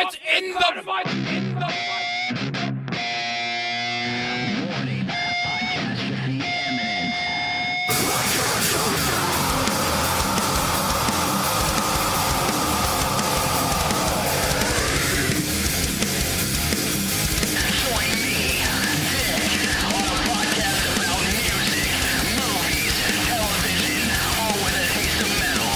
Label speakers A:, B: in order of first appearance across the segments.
A: Dynamite's in the fight. Warning, podcastrophe imminent. Join me, Dick, on a podcast about music, movies, television, all with a taste of metal.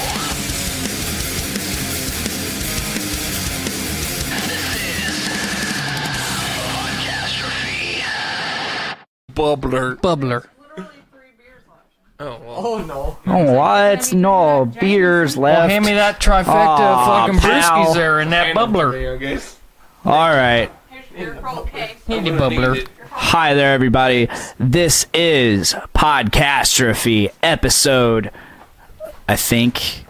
B: Bubbler.
C: Literally 3 beers left.
B: Oh, well.
D: Oh no.
E: Oh, what? No beers left.
C: Well, hand me that trifecta of fucking
E: pal.
C: brewskis there and that bubbler.
E: All right.
C: Handy bubbler.
E: Hi there, everybody. This is Podcastrophe episode, I think,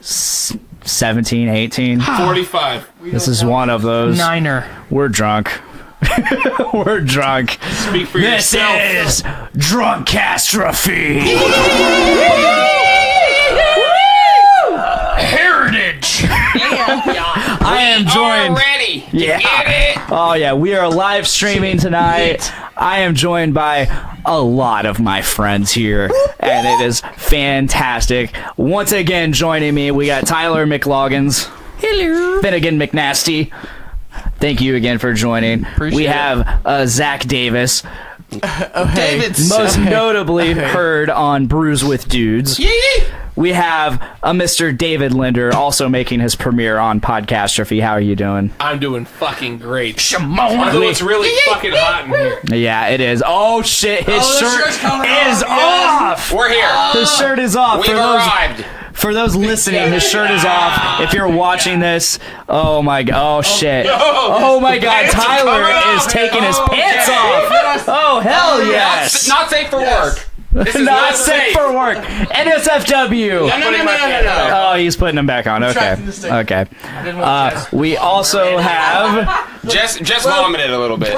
E: 17, 18.
B: 45.
E: This is one of those.
C: Niner.
E: We're drunk. We're drunk.
B: Speak for
E: This
B: yourself.
E: is Drunkcastrophe. Heritage. I am joined.
A: Ready.
E: Yeah.
A: Get it?
E: Oh yeah, we are live streaming tonight. I am joined by a lot of my friends here, and it is fantastic. Once again, joining me, we got Tyler McLoggins.
C: Hello.
E: Finnegan McNasty. Thank you again for joining.
C: Appreciate
E: we
C: it.
E: have Zach Davis,
B: David's.
E: most notably heard on Brews with Dudes. We have a Mr. David Linder, also making his premiere on Podcastrophe. How are you doing?
B: I'm doing fucking great. Although it's really fucking hot in here.
E: Yeah, it is. Oh shit, his shirt is off.
A: We're here.
E: His shirt is off.
A: We've arrived.
E: For those listening, his shirt is off. If you're watching this, oh my god, oh shit. Oh my god, Tyler is taking his pants off. Oh hell yes.
A: Not safe for work. This is
E: Not safe for work. NSFW.
A: No.
E: Oh, he's putting them back on. Okay. Okay. We also have
A: Just vomited a little bit.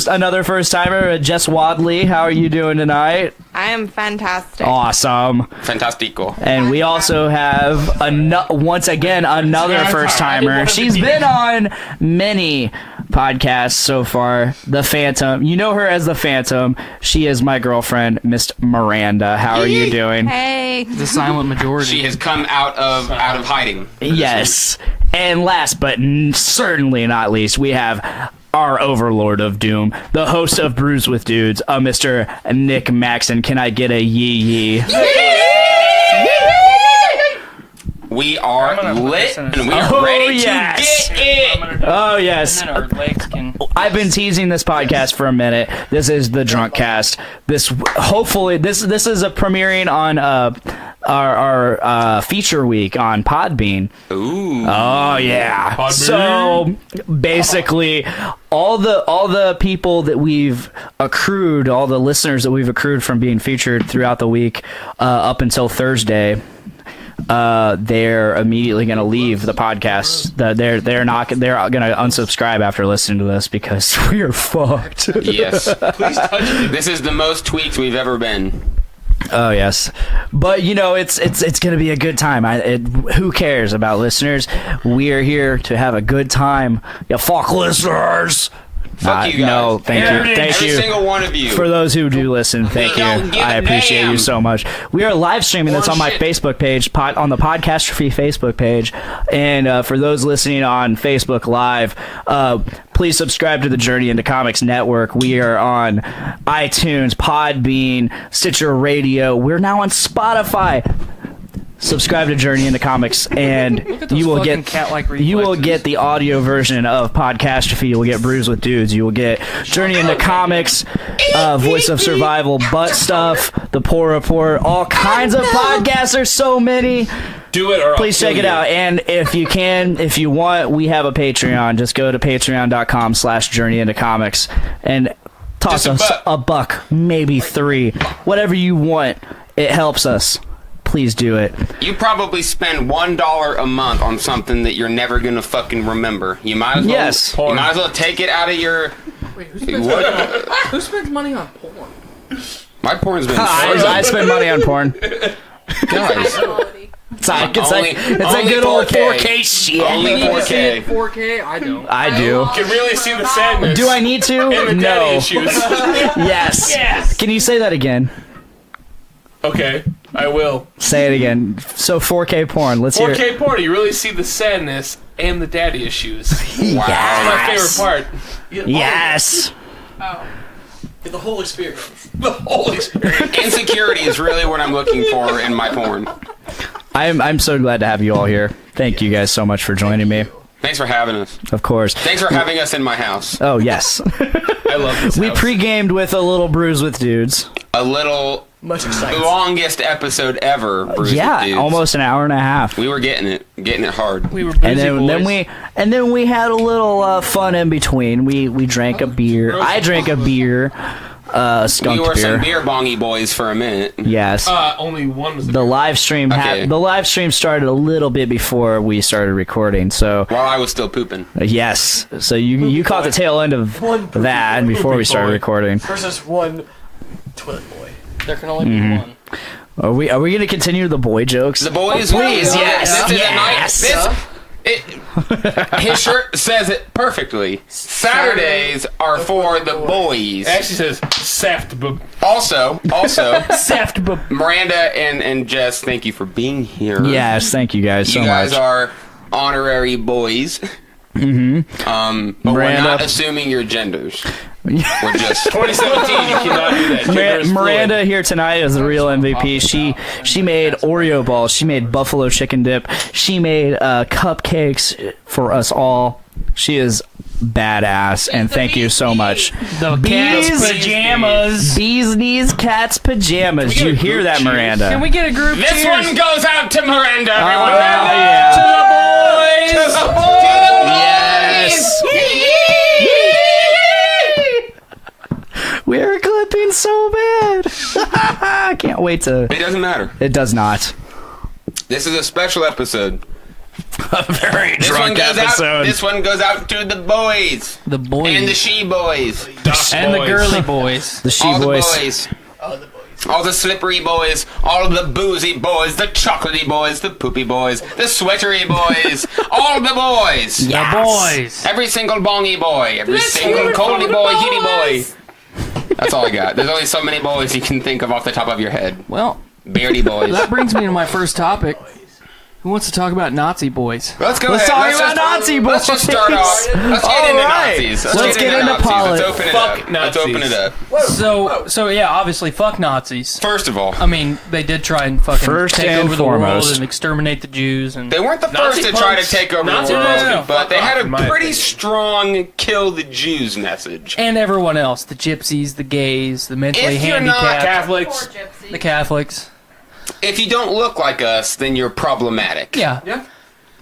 E: another first timer, Jess Wadley. How are you doing tonight?
F: I am fantastic.
E: Awesome.
A: Fantastico.
E: And we also have once again another first timer. She's been on many podcasts so far. The Phantom. You know her as the Phantom. She is my girlfriend, Miss Miranda. How are you doing?
F: Hey.
C: The silent majority.
A: She has come out of hiding.
E: Yes. And last but certainly not least, we have our overlord of doom, the host of Brews with Dudes, Mr. Nick Maxon. Can I get a yee yee?
A: We are lit and we are
E: Oh,
A: ready
E: yes.
A: to get it.
E: Oh yes.
C: Our legs can...
E: I've been teasing this podcast for a minute. This is the Drunkcast. This is a premiering on our feature week on Podbean.
A: Ooh.
E: Oh yeah.
B: Podbean.
E: So basically, all the people that we've accrued, all the listeners that we've accrued from being featured throughout the week, up until Thursday, they're immediately going to leave the podcast. They're going to unsubscribe after listening to this because we are fucked.
A: Yes. Please touch me. This is the most tweaked we've ever been.
E: Oh yes, but you know it's going to be a good time. Who cares about listeners? We are here to have a good time. You fuck listeners.
A: Fuck you guys.
E: No, thank you. Thank
A: Every
E: you.
A: single one of you.
E: For those who do listen, thank you.
A: Don't give
E: I
A: a
E: appreciate
A: damn.
E: you so much. We are live streaming this on my
A: Shit.
E: Facebook page, on the Podcastrophe Facebook page. And for those listening on Facebook Live, please subscribe to the Journey into Comics Network. We are on iTunes, Podbean, Stitcher Radio. We're now on Spotify. Subscribe to Journey into Comics, and
C: at those
E: you will
C: fucking
E: get
C: cat-like
E: you will
C: reflexes.
E: get the audio version of Podcastrophe. You will get Brews with Dudes. You will get Journey into Comics, Voice of Survival, Butt Stuff, The Poor Report, all kinds of podcasts. There's so many.
B: Do it or I'll
E: Please check
B: kill
E: it
B: you.
E: out. And if you want, we have a Patreon. Just go to patreon.com/Journey into Comics and toss
A: Just
E: us a buck, maybe 3, whatever you want. It helps us. Please do it.
A: You probably spend $1 a month on something that you're never gonna fucking remember. You might as well.
E: Yes.
A: You might as well take it out of your.
D: Wait, who spends money on porn?
A: My porn's been.
E: I spend money on porn.
A: Guys,
E: It's like a
F: only
E: good old
F: 4K.
E: 4K shit.
F: Only
D: You need to see
F: 4K.
D: it 4K. I don't.
E: I do.
B: You can really see the sadness.
E: Do I need to?
B: And the daddy
E: No.
B: issues.
E: Yes.
B: Yes.
E: Can you say that again?
B: Okay, I will.
E: Say it again. So 4K porn. Let's hear it.
B: 4K porn, you really see the sadness and the daddy issues.
F: Wow.
B: That's my favorite part.
E: Yes.
G: Get the whole experience.
B: The whole experience.
F: Insecurity is really what I'm looking for in my porn.
E: I'm so glad to have you all here. Thank you guys so much for joining me.
F: Thanks for having us.
E: Of course.
F: Thanks for having us in my house.
E: Oh, yes.
B: I love this
E: We
B: house.
E: pre-gamed with a little brews with dudes.
F: A little
G: Much excitement.
F: longest episode ever. Bruce
E: Yeah,
F: with Dudes.
E: almost an hour and a half.
F: We were getting it hard.
C: We were boozy
E: And then
C: boys.
E: we had a little fun in between. We drank a beer. I drank a beer, skunk
F: We were
E: beer.
F: some beer bongy boys for a minute.
E: Yes.
B: Only one was
E: The live stream
F: Okay.
E: the live stream started a little bit before we started recording. So
F: While I was still pooping.
E: yes, so you caught the tail end of that before we started recording.
G: Versus one toilet boy.
C: There can only be one.
E: Are we gonna continue the boy jokes?
F: The boys,
E: Please, yes,
F: This is
E: yes.
F: a night. His shirt says it perfectly. Saturdays are for the boys.
B: It actually says Saft.
F: Also,
C: Saft
F: Miranda and Jess, thank you for being here.
E: Yes, thank you guys so
F: You guys
E: much.
F: are honorary boys. Mm-hmm. But we're
E: Miranda-
F: not assuming your genders. We're just
B: 2017, you cannot do that. Gender is
E: Miranda
B: fluid.
E: here tonight is the real MVP. She made Oreo balls. She made buffalo chicken dip. She made cupcakes for us all. She is badass, and thank you so much.
C: The cat's pajamas.
E: Bees knees, cat's pajamas. You hear that, Miranda?
C: Can we get a group
F: This
C: cheers?
F: one goes out to Miranda. Everyone.
E: yeah.
F: To the boys.
E: We're clipping so bad. I can't wait to.
F: It doesn't matter.
E: It does not.
F: This is a special episode.
E: A very
F: This one goes out. This one goes out to the boys
C: The boys.
F: and the she boys,
C: And the girly boys.
E: The she
F: all the
E: voice.
F: boys, all the slippery boys, all the boozy boys, the chocolatey boys, the poopy boys, the sweatery boys, all the boys.
C: The boys.
F: Every single bongy boy, every single coldy boy, heaty boy. That's all I got. There's only so many boys you can think of off the top of your head.
C: Well,
F: Beardy boys.
C: that brings me to my first topic. Who wants to talk about Nazi boys?
F: Let's go
E: Let's
F: ahead.
E: talk about Nazi boys.
F: Let's just start off. Let's get into
E: Alright.
F: Nazis.
E: Let's get into
F: Nazis.
E: politics.
F: Let's open it
B: Fuck
F: up. Let's open it
B: Nazis.
F: up.
C: So yeah, obviously, fuck Nazis.
F: First of all,
C: I mean, they did try and fucking
E: First
C: take
E: and
C: over the
E: foremost.
C: world and exterminate the Jews. And
F: they weren't the
B: Nazi
F: first to try to
B: punks.
F: take over
B: Nazi
F: the world,
C: punks.
F: but they had
B: In my
F: a pretty
B: opinion.
F: strong kill the Jews message.
C: and everyone else, the gypsies, the gays, the mentally
F: If you're not
C: handicapped,
B: Catholics.
C: the Catholics.
F: If you don't look like us, then you're problematic.
C: Yeah.
D: Yeah.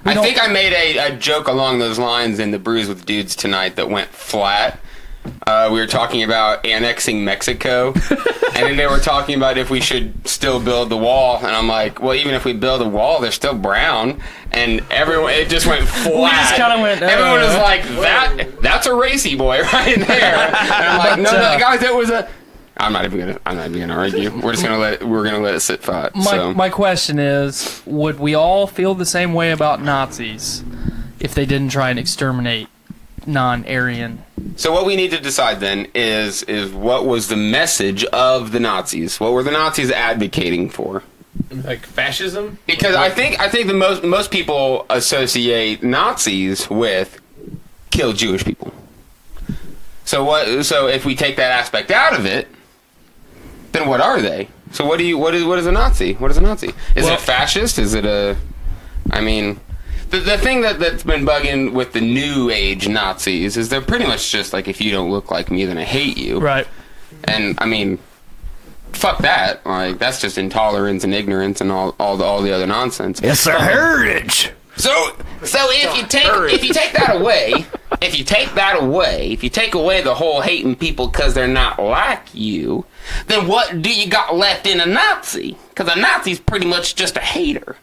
F: I
C: don't-
F: think I made a joke along those lines in the Brews with Dudes tonight that went flat. We were talking about annexing Mexico, and then they were talking about if we should still build the wall. And I'm like, well, even if we build a wall, they're still brown. And everyone, it just went flat.
C: just kinda went,
F: Everyone was like, that's a racy boy right there. And I'm like, no, guys, it was a. I'm not even gonna argue. We're just gonna let it sit flat.
C: My question is, would we all feel the same way about Nazis if they didn't try and exterminate non-Aryan?
F: So what we need to decide then is what was the message of the Nazis? What were the Nazis advocating for?
B: Like fascism?
F: Because I think the most people associate Nazis with kill Jewish people. So if we take that aspect out of it, then what are they? So what is a Nazi? What is a Nazi? Is it a fascist? Is it a? I mean, the thing that's been bugging with the new age Nazis is they're pretty much just like, if you don't look like me, then I hate you.
C: Right.
F: And I mean, fuck that. Like, that's just intolerance and ignorance and all the other nonsense.
E: It's their heritage.
F: So if you take that away, if you take away the whole hating people because they're not like you, then what do you got left in a Nazi? Because a Nazi's pretty much just a hater.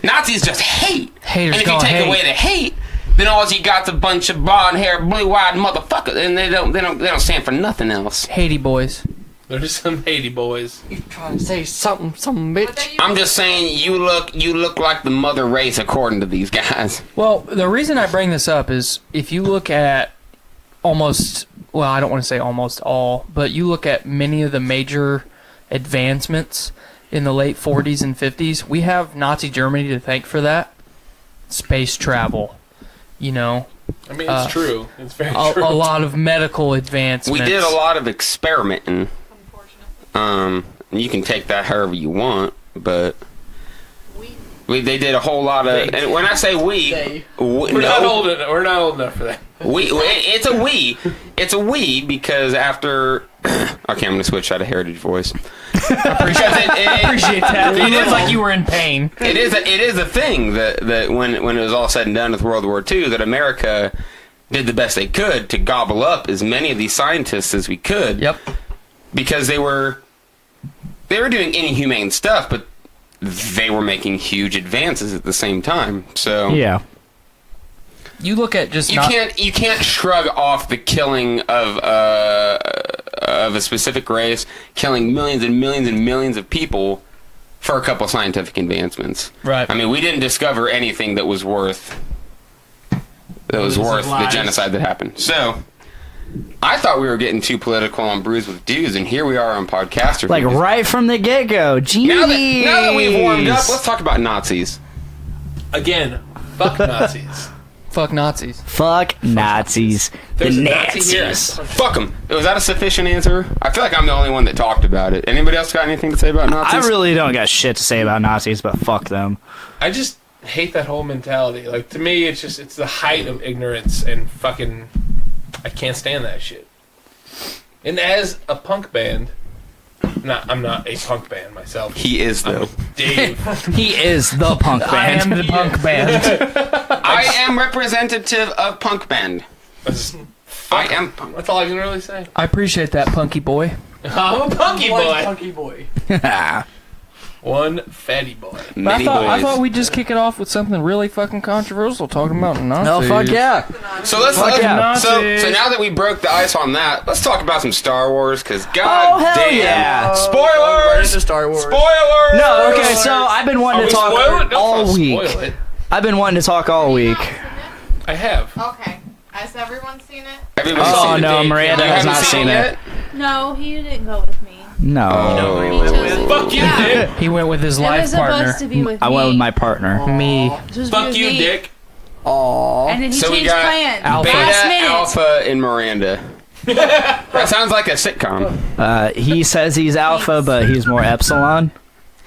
F: Nazis just hate.
C: Haters
F: and if you
C: gonna
F: take
C: hate.
F: away the hate, then all you got's a bunch of blonde hair, blue eyed motherfuckers, and they don't stand for nothing else.
C: Haiti boys.
B: There's some Haiti boys.
G: You trying to say something, bitch?
F: I'm just saying, you look like the mother race according to these guys.
C: Well, the reason I bring this up is if you look at almost, well, I don't want to say almost all, but you look at many of the major advancements in the late 40s and 50s, we have Nazi Germany to thank for that. Space travel, you know.
B: I mean, it's true. It's very true.
C: A lot of medical advancements.
F: We did a lot of experimenting. You can take that however you want, but they did a whole lot of. And when I say
B: we're not old enough for that.
F: It's a we because after. Okay, I'm gonna switch out of heritage voice.
C: I appreciate that. It is like you were in pain.
F: It is a thing that when it was all said and done with World War II, that America did the best they could to gobble up as many of these scientists as we could.
C: Yep.
F: Because they were doing inhumane stuff, but they were making huge advances at the same time. So
E: Yeah.
C: You look at just
F: you can't shrug off the killing of a specific race, killing millions and millions and millions of people for a couple scientific advancements.
C: Right.
F: I mean, we didn't discover anything that was worth the genocide that happened. So I thought we were getting too political on Brews with Dudes, and here we are on Podcastrophe.
E: Like right from the get-go. Jeez.
F: Now that we've warmed up, let's talk about Nazis.
B: Again, fuck Nazis.
C: Fuck Nazis.
E: Fuck Nazis.
B: There's
E: The
B: a Nazi here.
E: Nazis.
F: Fuck them. Was that a sufficient answer? I feel like I'm the only one that talked about it. Anybody else got anything to say about Nazis?
E: I really don't got shit to say about Nazis, but fuck them.
B: I just hate that whole mentality. Like, to me, it's the height of ignorance and fucking... I can't stand that shit. And as a punk band... I'm not a punk band myself.
F: He is, though.
B: Dave.
E: He is the punk band.
C: I am the punk band.
F: I am representative of punk band. I am punk.
B: That's all I can really say.
C: I appreciate that, punky boy.
B: I'm a punky boy.
G: Punky boy.
B: One fatty boy.
F: Many
C: I
F: boys.
C: thought we'd just kick it off with something really fucking controversial, talking about Nazis.
E: Oh, fuck yeah.
F: So let's
E: yeah.
F: so now that we broke the ice on that, let's talk about some Star Wars, because god
E: Oh, hell
F: damn.
E: yeah.
G: Right
F: Spoilers!
G: into Star Wars.
F: Spoilers!
E: No, okay, so I've been wanting to talk all week.
B: Spoil it.
E: I've been wanting to talk all week.
B: I have.
H: Okay. Has everyone seen it?
F: Everybody's
E: Oh,
F: seen it.
E: no, Miranda
F: You
E: has
F: haven't
E: not
F: seen
E: seen it.
F: yet?
H: No, he didn't go with me.
E: No.
H: He chose
B: Fuck you, Dick.
C: He went with his
H: It
C: life
H: was
C: partner.
H: supposed to be with
E: I
H: me.
E: went with my partner.
C: Me.
H: It was supposed to be
B: Fuck
H: with
B: you,
H: me.
B: Dick.
H: And then he
F: So we
H: changed
F: got
H: plans.
C: Alpha.
H: Last
F: Beta,
H: minute.
F: Alpha, and Miranda. That sounds like a sitcom.
E: He says he's alpha, but he's more epsilon.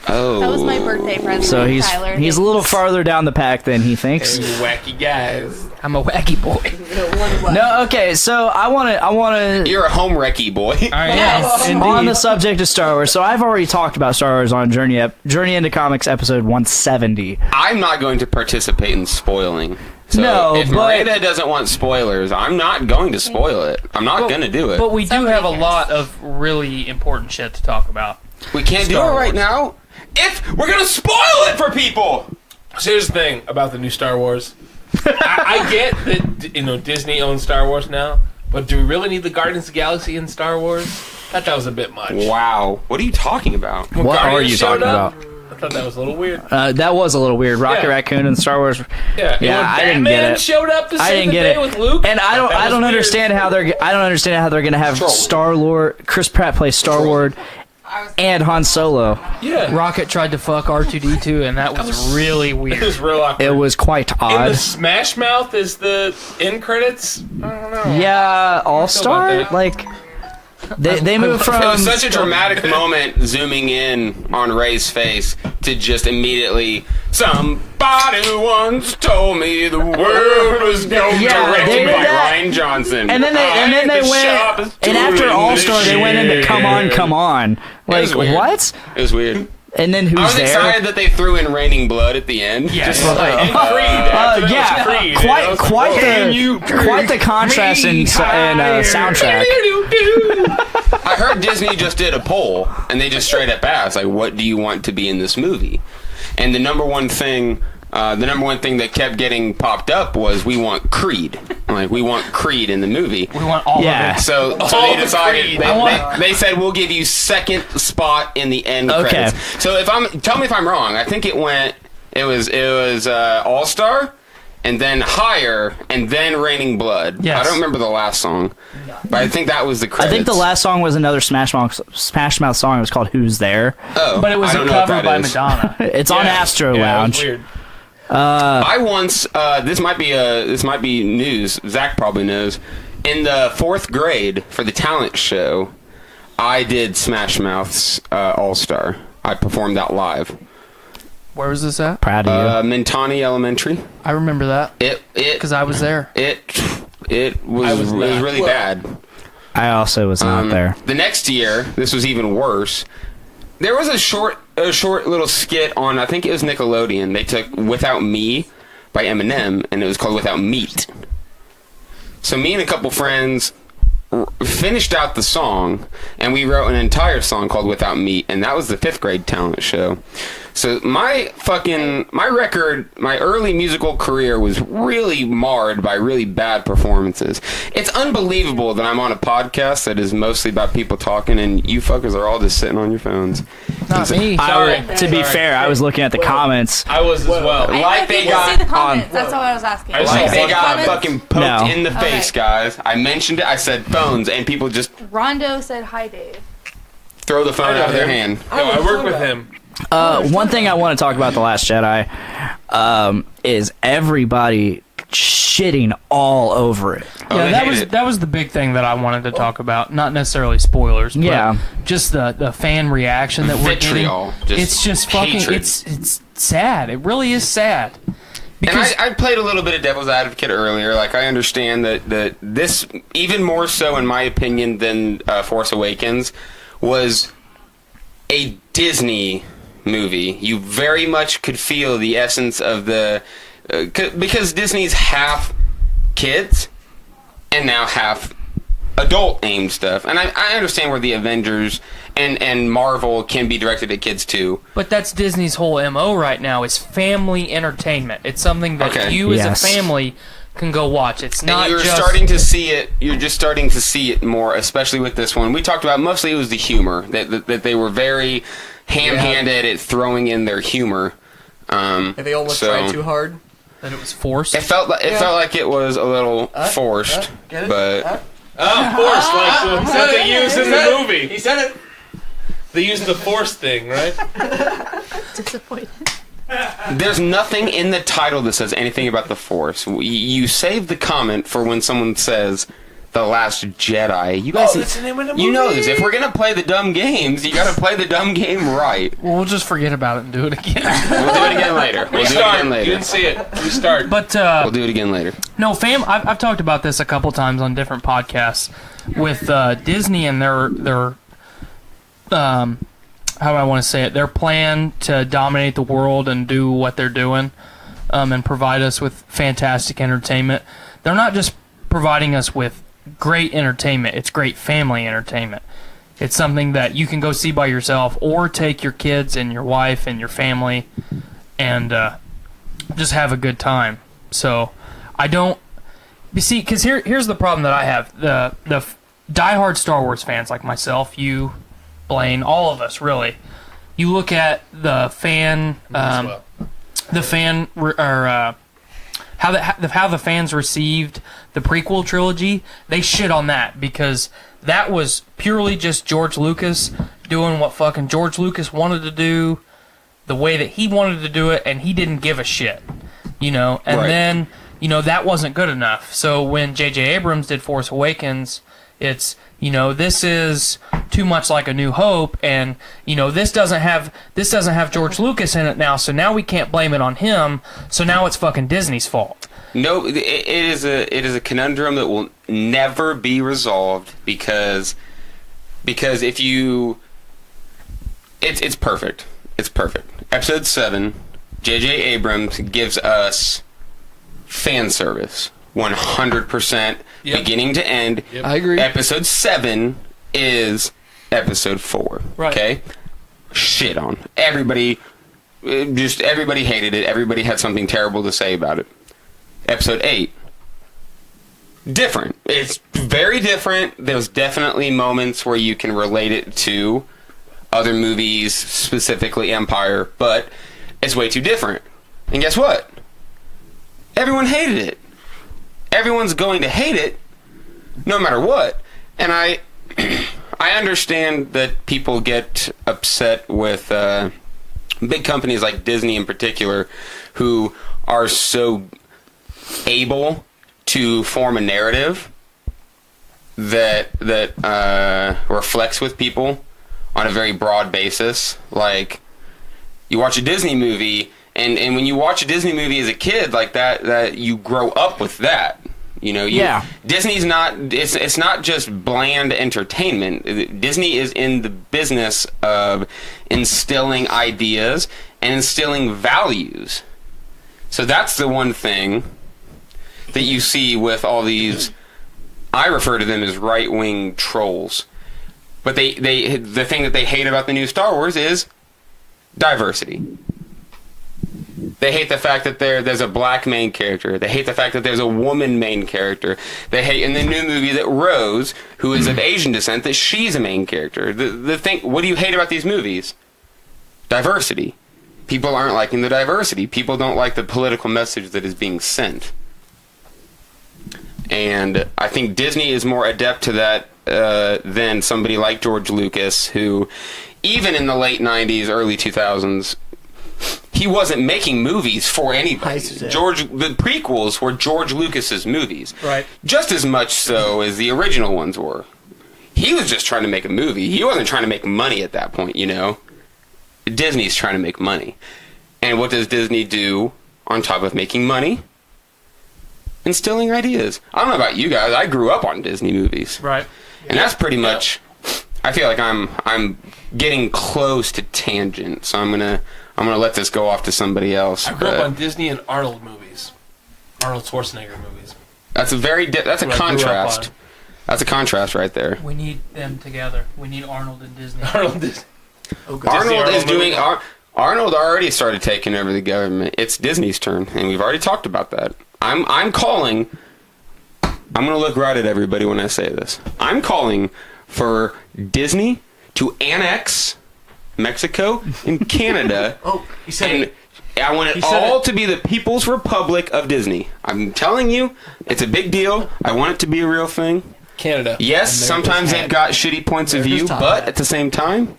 F: Oh.
H: That was my birthday present.
E: So
H: Tyler.
E: he's a little farther down the pack than he thinks.
B: You wacky guys.
C: I'm a wacky boy.
E: No, okay, so I want to
F: You're a home wrecky boy.
C: Yes,
E: on the subject of Star Wars. So I've already talked about Star Wars on Journey into Comics episode 170.
F: I'm not going to participate in spoiling. So
E: No,
F: if
E: but-
F: Miranda doesn't want spoilers, I'm not going to spoil it. I'm not going to do it.
C: But we do
H: Somebody
C: have a
H: cares.
C: lot of really important shit to talk about.
F: We can't do it
C: Star
F: right
C: Wars.
F: now. If we're going to spoil it for people.
B: So here's the thing about the new Star Wars. I get that Disney owns Star Wars now, but do we really need the Guardians of the Galaxy in Star Wars? I thought that was a bit much.
F: Wow. What are you talking about?
B: When
E: What are
B: Guardians
E: you
B: showed
E: talking
B: up,
E: about?
B: I thought that was a little weird.
E: That was a little weird. Rocket
B: Yeah.
E: Raccoon and Star Wars.
B: Yeah, and when
E: I didn't
B: Batman
E: get it.
B: showed up to
E: I
B: save
E: didn't
B: the
E: get
B: day
E: it.
B: with Luke,
E: And I
B: that
E: don't
B: was weird.
E: understand how they're gonna have
F: Troll.
E: Star-Lord, Chris Pratt plays Star-Lord, and Han Solo.
B: Yeah,
C: Rocket tried to fuck R2-D2, and that was really
B: it
C: weird.
B: was real awkward.
E: It was quite
B: In
E: odd.
B: the Smash Mouth is the end credits. I don't know.
E: Yeah, All-Star?
B: that.
E: Like, they moved from...
F: It was such a dramatic moment zooming in on Ray's face to just immediately, somebody once told me the world was going
E: Yeah, they
F: directed
E: did
F: by
E: that.
F: Ryan Johnson.
E: And then they went... And after All-Star, they went into Come On, Come On. Like,
F: was weird.
E: what?
F: It was weird.
E: And then
F: I
E: who's
F: was
E: there?
F: excited that they threw in Raining Blood at the end.
B: Yeah,
F: Just
B: yeah.
F: like,
B: And Creed. after that was
E: Yeah,
B: Creed,
E: quite the contrast in soundtrack.
F: I heard Disney just did a poll, and they just straight up asked, like, what do you want to be in this movie? And the number one thing that kept getting popped up was, we want Creed. Like, we want Creed in the movie.
C: We want all of it.
F: So they decided they said we'll give you second spot in the end credits. So tell me if I'm wrong. I think it was All Star, and then Higher, and then Raining Blood.
C: Yes.
F: I don't remember the last song, but I think that was the credits.
E: I think the last song was another Smash Mouth song. It was called "Who's There."
F: Oh,
C: But it was
F: I
C: a
F: don't know what
C: cover
F: that
C: by
F: is.
C: Madonna.
E: It's on Astro
B: Yeah, it was
E: Lounge.
B: weird.
F: I once this might be news. Zach probably knows. In the 4th grade for the talent show, I did Smash Mouth's All Star. I performed that live.
C: Where was this at?
E: Proud of you.
F: Mentani Elementary.
C: I remember that
F: It
C: because I was there.
F: it was really bad.
E: I also was not there.
F: The next year, this was even worse. There was a short little skit on, I think it was Nickelodeon. They took "Without Me" by Eminem, and it was called "Without Meat." So me and a couple friends finished out the song, and we wrote an entire song called "Without Meat," and that was the 5th grade talent show. So my early musical career was really marred by really bad performances. It's unbelievable that I'm on a podcast that is mostly about people talking, and you fuckers are all just sitting on your phones.
C: Not me.
E: To be fair, I was looking at the comments.
B: I was as well.
F: Like they
H: see
F: got
H: the comments. That's what I was asking.
B: I just
F: like
B: saw
F: they
B: one
F: got
B: comment.
F: fucking poked
E: No.
F: in the face, guys. I mentioned it. I said phones, and people just
H: Rondo said hi, Dave.
F: throw the phone out of their hand.
B: No, I work with him.
E: One thing I want to talk about The Last Jedi is everybody shitting all over it.
F: Oh,
C: Yeah,
F: they
C: that
F: hate
C: was
F: it.
C: that was the big thing that I wanted to talk about. Not necessarily spoilers, but
E: Yeah.
C: just the fan reaction that we're
F: Vitriol,
C: getting.
F: just
C: It's just fucking.
F: hatred.
C: It's sad. It really is sad.
F: And
C: Because
F: I played a little bit of devil's advocate earlier. Like, I understand that this, even more so in my opinion than Force Awakens, was a Disney movie. You very much could feel the essence of the... because Disney's half kids and now half adult-aimed stuff. And I understand where the Avengers and Marvel can be directed at kids too.
C: But that's Disney's whole MO right now is family entertainment. It's something that
F: Okay.
C: you
E: Yes.
C: as a family can go watch. It's not
F: And you're
C: just
F: starting to see it. You're just starting to see it more, especially with this one. We talked about mostly it was the humor that they were very ham-handed at throwing in their humor.
G: And they almost tried too hard.
C: that it was forced.
F: It felt like it was a little forced,
G: Get it?
F: but
B: Force, like that they use in the movie.
G: He said it.
B: They use the Force thing, right?
H: Disappointed.
F: there's nothing in the title that says anything about the Force. You save the comment for when someone says The Last Jedi. You guys,
B: that's the name of the
F: you know
B: movie.
F: this. If we're gonna play the dumb games, you gotta play the dumb game right.
C: Well, we'll just forget about it and do it again.
F: We'll do it again later. We'll do it
B: Restart.
F: again
B: You
F: later.
B: didn't see it. Restart.
C: But
F: We'll do it again later.
C: no, I've talked about this a couple times on different podcasts with Disney and their how do I want to say it? Their plan to dominate the world and do what they're doing, and provide us with fantastic entertainment. They're not just providing us with great entertainment; it's great family entertainment. It's something that you can go see by yourself, or take your kids and your wife and your family, and just have a good time. So, I don't. You see, because here's the problem that I have: the diehard Star Wars fans like myself, you, Blaine, all of us really. You look at the fan, how the fans received the prequel trilogy. They shit on that because that was purely just George Lucas doing what fucking George Lucas wanted to do, the way that he wanted to do it, and he didn't give a shit, you know. And
F: Right.
C: then, you know, that wasn't good enough. So when J.J. Abrams did Force Awakens, it's, you know, this is too much like A New Hope, and, you know, this doesn't have George Lucas in it now, so now we can't blame it on him, so now it's fucking Disney's fault.
F: No, it is a conundrum that will never be resolved because if you, it's perfect. It's perfect. Episode 7, J.J. Abrams gives us fan service, 100%,
B: Yep.
F: beginning to end.
B: Yep.
G: I agree.
F: Episode 7 is episode 4.
C: Right.
F: Okay, shit on everybody. Everybody hated it. Everybody had something terrible to say about it. Episode 8, different. It's very different. There's definitely moments where you can relate it to other movies, specifically Empire, but it's way too different. And guess what? Everyone hated it. Everyone's going to hate it no matter what. And I understand that people get upset with big companies like Disney in particular, who are so able to form a narrative that reflects with people on a very broad basis. Like, you watch a Disney movie, and when you watch a Disney movie as a kid, like that you grow up with that. You know, Disney's not. It's not just bland entertainment. Disney is in the business of instilling ideas and instilling values. So that's the one thing that you see with all these. I refer to them as right-wing trolls. But the thing that they hate about the new Star Wars is diversity. They hate the fact that there's a black main character. They hate the fact that there's a woman main character. They hate in the new movie that Rose, who is of Asian descent, that she's a main character. The thing, what do you hate about these movies? Diversity. People aren't liking the diversity. People don't like the political message that is being sent. And I think Disney is more adept to that than somebody like George Lucas, who, even in the late 90s, early 2000s, he wasn't making movies for anybody. The prequels were George Lucas's movies.
C: Right.
F: Just as much so as the original ones were. He was just trying to make a movie. He wasn't trying to make money at that point, you know? Disney's trying to make money. And what does Disney do on top of making money? Instilling ideas. I don't know about you guys. I grew up on Disney movies.
C: Right.
F: And that's pretty much... I feel like I'm getting close to tangent, so I'm gonna let this go off to somebody else.
B: I grew up on Disney and Arnold movies, Arnold Schwarzenegger movies.
F: That's a that's a contrast. That's a contrast right there.
C: We need them together. We need Arnold and Disney.
B: Arnold Disney.
F: Oh, Arnold is doing. Arnold already started taking over the government. It's Disney's turn, and we've already talked about that. I'm calling. I'm gonna look right at everybody when I say this. I'm calling for Disney to annex Mexico and Canada.
G: He said it.
F: I want it all to be the People's Republic of Disney. I'm telling you, it's a big deal. I want it to be a real thing.
B: Canada.
F: Yes, sometimes they've got shitty points of view, but at the same time,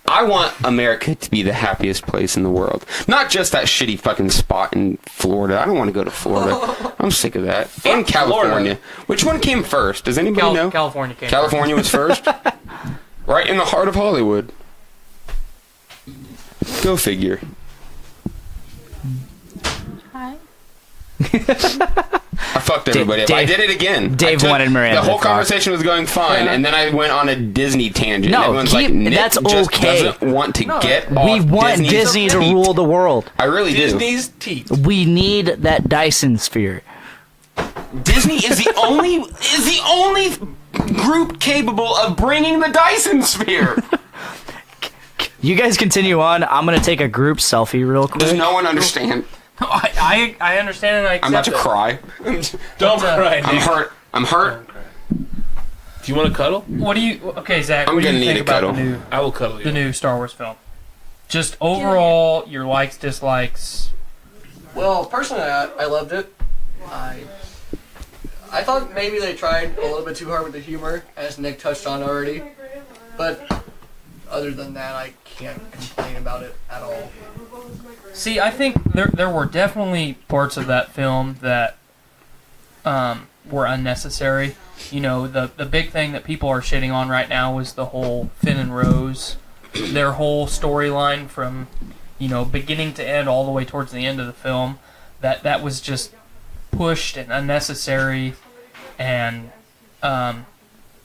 F: I want America to be the happiest place in the world. Not just that shitty fucking spot in Florida. I don't want to go to Florida. I'm sick of that. And California. Which one came first? Does anybody know?
C: California came
F: California was first? Right in the heart of Hollywood. Go figure.
H: Hi.
F: I fucked everybody up. I did it again.
E: Dave wanted Miranda.
F: The whole conversation was going fine, and then I went on a Disney tangent.
E: No,
F: everyone's like, Nick
E: that's
F: just
E: okay.
F: doesn't want to get off
E: We want
F: Disney's
E: Disney to
F: teat.
E: rule the world.
F: I really
B: Disney's teeth.
E: We need that Dyson sphere.
F: do. Disney is the only group capable of bringing the Dyson sphere.
E: You guys continue on. I'm going to take a group selfie real quick.
F: Does no one understand?
C: I understand and I accept
F: I'm about to
C: it.
F: cry.
B: Don't cry,
F: I'm
B: Nick.
F: hurt. I'm hurt.
B: Do you want to cuddle?
C: What do you... Okay, Zach,
F: I'm
C: what do
F: gonna
C: you
F: need
C: think
F: a
C: about
F: cuddle.
B: I will cuddle you.
C: the new Star Wars film? Just overall, your likes, dislikes.
G: Well, personally, I loved it. I thought maybe they tried a little bit too hard with the humor, as Nick touched on already. But other than that, I can't complain about it at all.
C: See, I think there were definitely parts of that film that were unnecessary. You know, the big thing that people are shitting on right now was the whole Finn and Rose, their whole storyline from, you know, beginning to end all the way towards the end of the film. That was just pushed and unnecessary, and that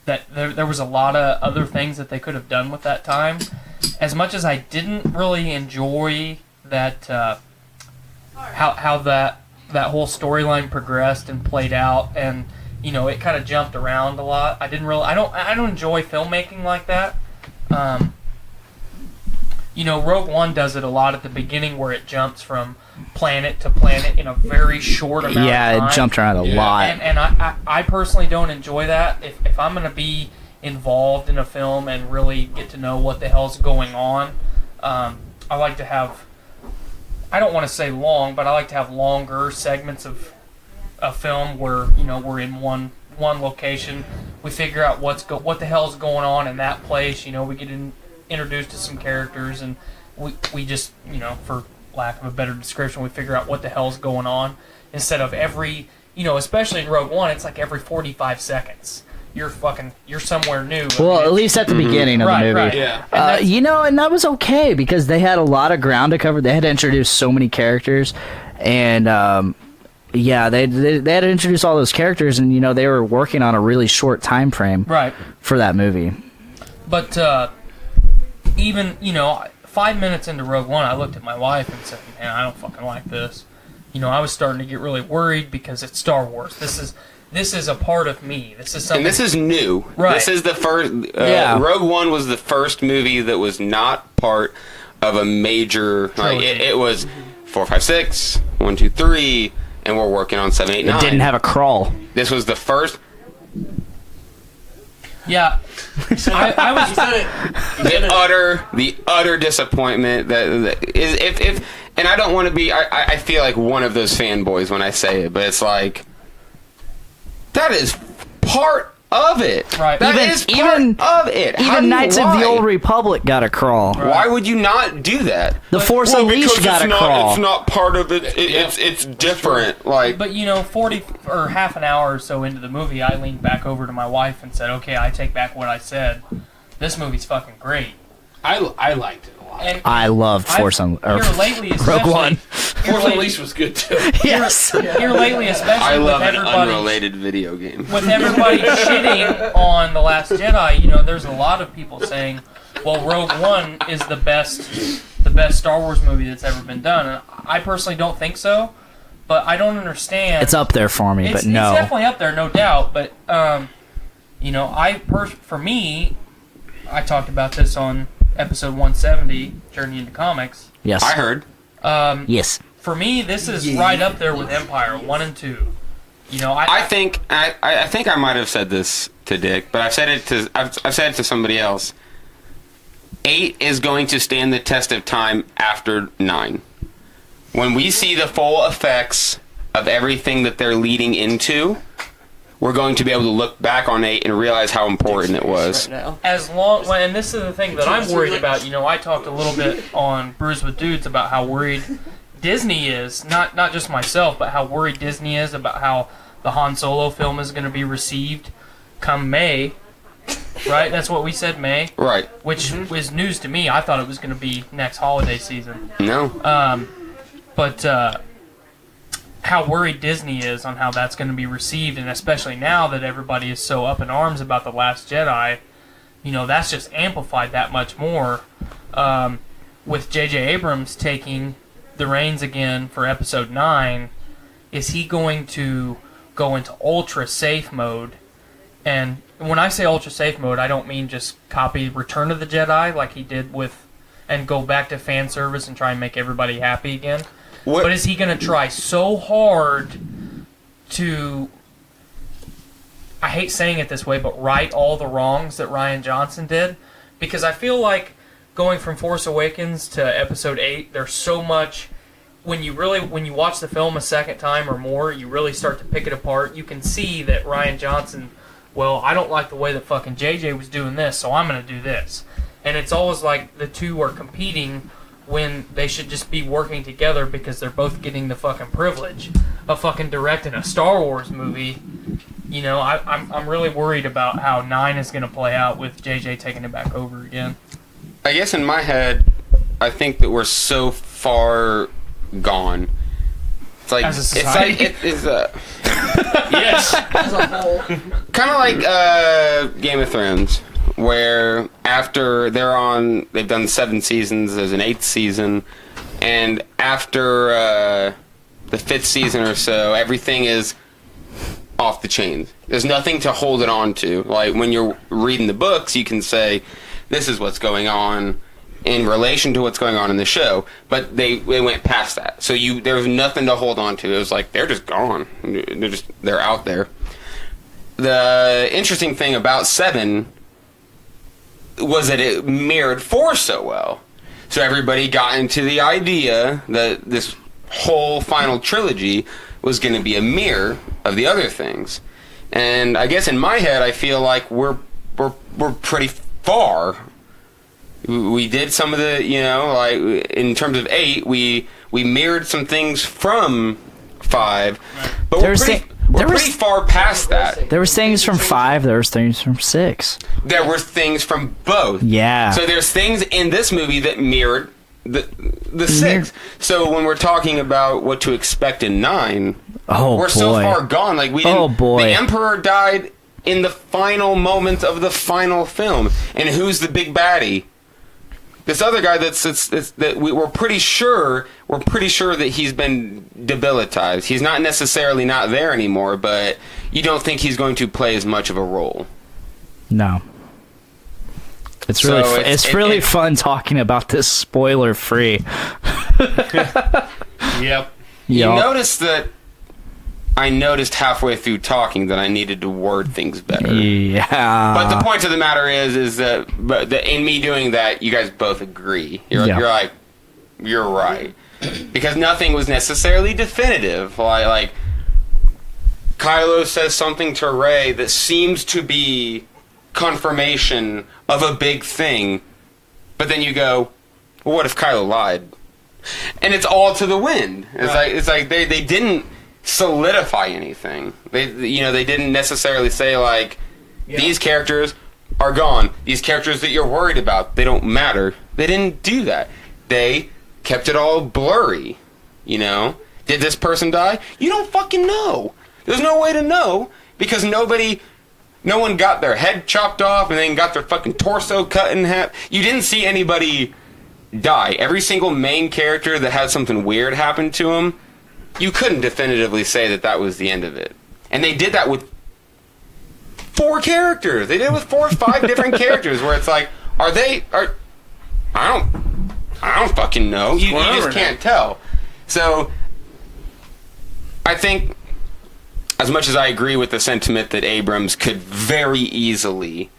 C: there was a lot of other things that they could have done with that time. As much as I didn't really enjoy that how that whole storyline progressed and played out, and you know, it kind of jumped around a lot. I don't enjoy filmmaking like that. Rogue One does it a lot at the beginning where it jumps from planet to planet in a very short amount of time.
E: Yeah, it jumped around a lot.
C: And I personally don't enjoy that. If I'm going to be involved in a film and really get to know what the hell's going on, I like to have, I don't want to say long, but I like to have longer segments of a film where, we're in one location. We figure out what the hell's going on in that place. We get introduced to some characters, and we just, for lack of a better description, we figure out what the hell's going on instead of every, especially in Rogue One, it's like every 45 seconds. You're somewhere new.
E: Well, at least at the beginning of the movie.
C: Right.
B: Yeah.
E: And that was okay because they had a lot of ground to cover. They had to introduce so many characters, and they had to introduce all those characters, and they were working on a really short time frame for that movie.
C: But even 5 minutes into Rogue One, I looked at my wife and said, "Man, I don't fucking like this." I was starting to get really worried because it's Star Wars. This is a part of me. This is something.
F: And this is new.
C: Right.
F: This is the first. Rogue One was the first movie that was not part of a major. Like, it was 4, 5, 6, 1, 2, 3, and we're working on 7, 8, 9.
E: It didn't have a crawl.
F: This was the first.
C: Yeah. I was
F: The utter disappointment that is if and I don't want to be. I feel like one of those fanboys when I say it, but it's like. That is part of it.
C: Right.
F: That is part of it.
E: Even Knights of the Old Republic got a crawl.
C: Right.
F: Why would you not do that?
E: The Force Unleashed got a crawl.
F: It's not part of it. It's different. Like,
C: But 40 or half an hour or so into the movie, I leaned back over to my wife and said, "Okay, I take back what I said. This movie's fucking great."
B: I liked it a lot.
C: And
E: I loved Force Unleashed.
C: Here lately,
E: Rogue One.
B: Force Unleashed was good too.
E: Yes.
C: Here lately, especially
F: I love
C: with
F: an
C: everybody
F: unrelated video game.
C: with everybody shitting on The Last Jedi, there's a lot of people saying, "Well, Rogue One is the best Star Wars movie that's ever been done." And I personally don't think so, but I don't understand.
E: It's up there for me, but no.
C: It's definitely up there, no doubt. But for me, I talked about this on episode 170, Journey into Comics.
E: Yes.
F: I heard.
E: Yes.
C: For me, this is right up there with Empire 1 and 2.
F: I think I might have said this to Dick, but I've said it to somebody else. 8 is going to stand the test of time after 9. When we see the full effects of everything that they're leading into, we're going to be able to look back on 8 and realize how important it was.
G: Right now.
C: And this is the thing that I'm worried about. I talked a little bit on Brews with Dudes about how worried Disney is, not just myself, but how worried Disney is about how the Han Solo film is going to be received come May. Right? That's what we said, May.
F: Right.
C: Which was news to me. I thought it was going to be next holiday season.
F: No.
C: But how worried Disney is on how that's going to be received, and especially now that everybody is so up in arms about The Last Jedi, that's just amplified that much more. With J.J. Abrams taking the reins again for Episode 9, is he going to go into ultra-safe mode? And when I say ultra-safe mode, I don't mean just copy Return of the Jedi like he did with, and go back to fan service and try and make everybody happy again.
F: What?
C: But is he going to try so hard to, I hate saying it this way, but right all the wrongs that Rian Johnson did? Because I feel like going from Force Awakens to Episode 8, there's so much, when you watch the film a second time or more, you really start to pick it apart. You can see that Rian Johnson, well, I don't like the way that fucking JJ was doing this, so I'm going to do this. And it's always like the two are competing when they should just be working together because they're both getting the fucking privilege of fucking directing a Star Wars movie. I'm really worried about how 9 is going to play out with JJ taking it back over again.
F: I guess in my head, I think that we're so far gone. It's like
C: As a society?
F: it's
B: Yes.
G: As a whole.
F: kind of like Game of Thrones, where after they've done 7 seasons, there's an 8th season, and after the 5th season or so, everything is off the chains. There's nothing to hold it on to. Like when you're reading the books, you can say, this is what's going on in relation to what's going on in the show, but they went past that. So there was nothing to hold on to. It was like they're just gone. They're out there. The interesting thing about 7 was that it mirrored 4 so well. So everybody got into the idea that this whole final trilogy was going to be a mirror of the other things. And I guess in my head, I feel like we're pretty far. We did some of the, like in terms of 8, we mirrored some things from 5, but we're pretty far past that.
E: There was things from 5. There was things from 6.
F: There were things from both.
E: Yeah.
F: So there's things in this movie that mirrored the 6. So when we're talking about what to expect in 9, we're so far gone. Like we didn't. The Emperor died in the final moments of the final film, and who's the big baddie? This other guy that we're pretty sure that he's been debilitized. He's not necessarily not there anymore, but you don't think he's going to play as much of a role.
E: No. It's really it's really fun talking about this spoiler free.
B: Yep.
F: You notice that I noticed halfway through talking that I needed to word things better.
E: Yeah.
F: But the point of the matter is that in me doing that, you guys both agree. You're like, you're right. Because nothing was necessarily definitive. Like Kylo says something to Rey that seems to be confirmation of a big thing. But then you go, well, what if Kylo lied? And it's all to the wind. It's like they didn't solidify anything. They didn't necessarily say like these characters are gone. These characters that you're worried about, they don't matter. They didn't do that. They kept it all blurry. Did this person die? You don't fucking know. There's no way to know because no one got their head chopped off and then got their fucking torso cut in half. You didn't see anybody die. Every single main character that had something weird happen to him, you couldn't definitively say that was the end of it. And they did that with 4 characters. They did it with 4 or 5 different characters where it's like, I don't fucking know. You just can't tell. So I think as much as I agree with the sentiment that Abrams could very easily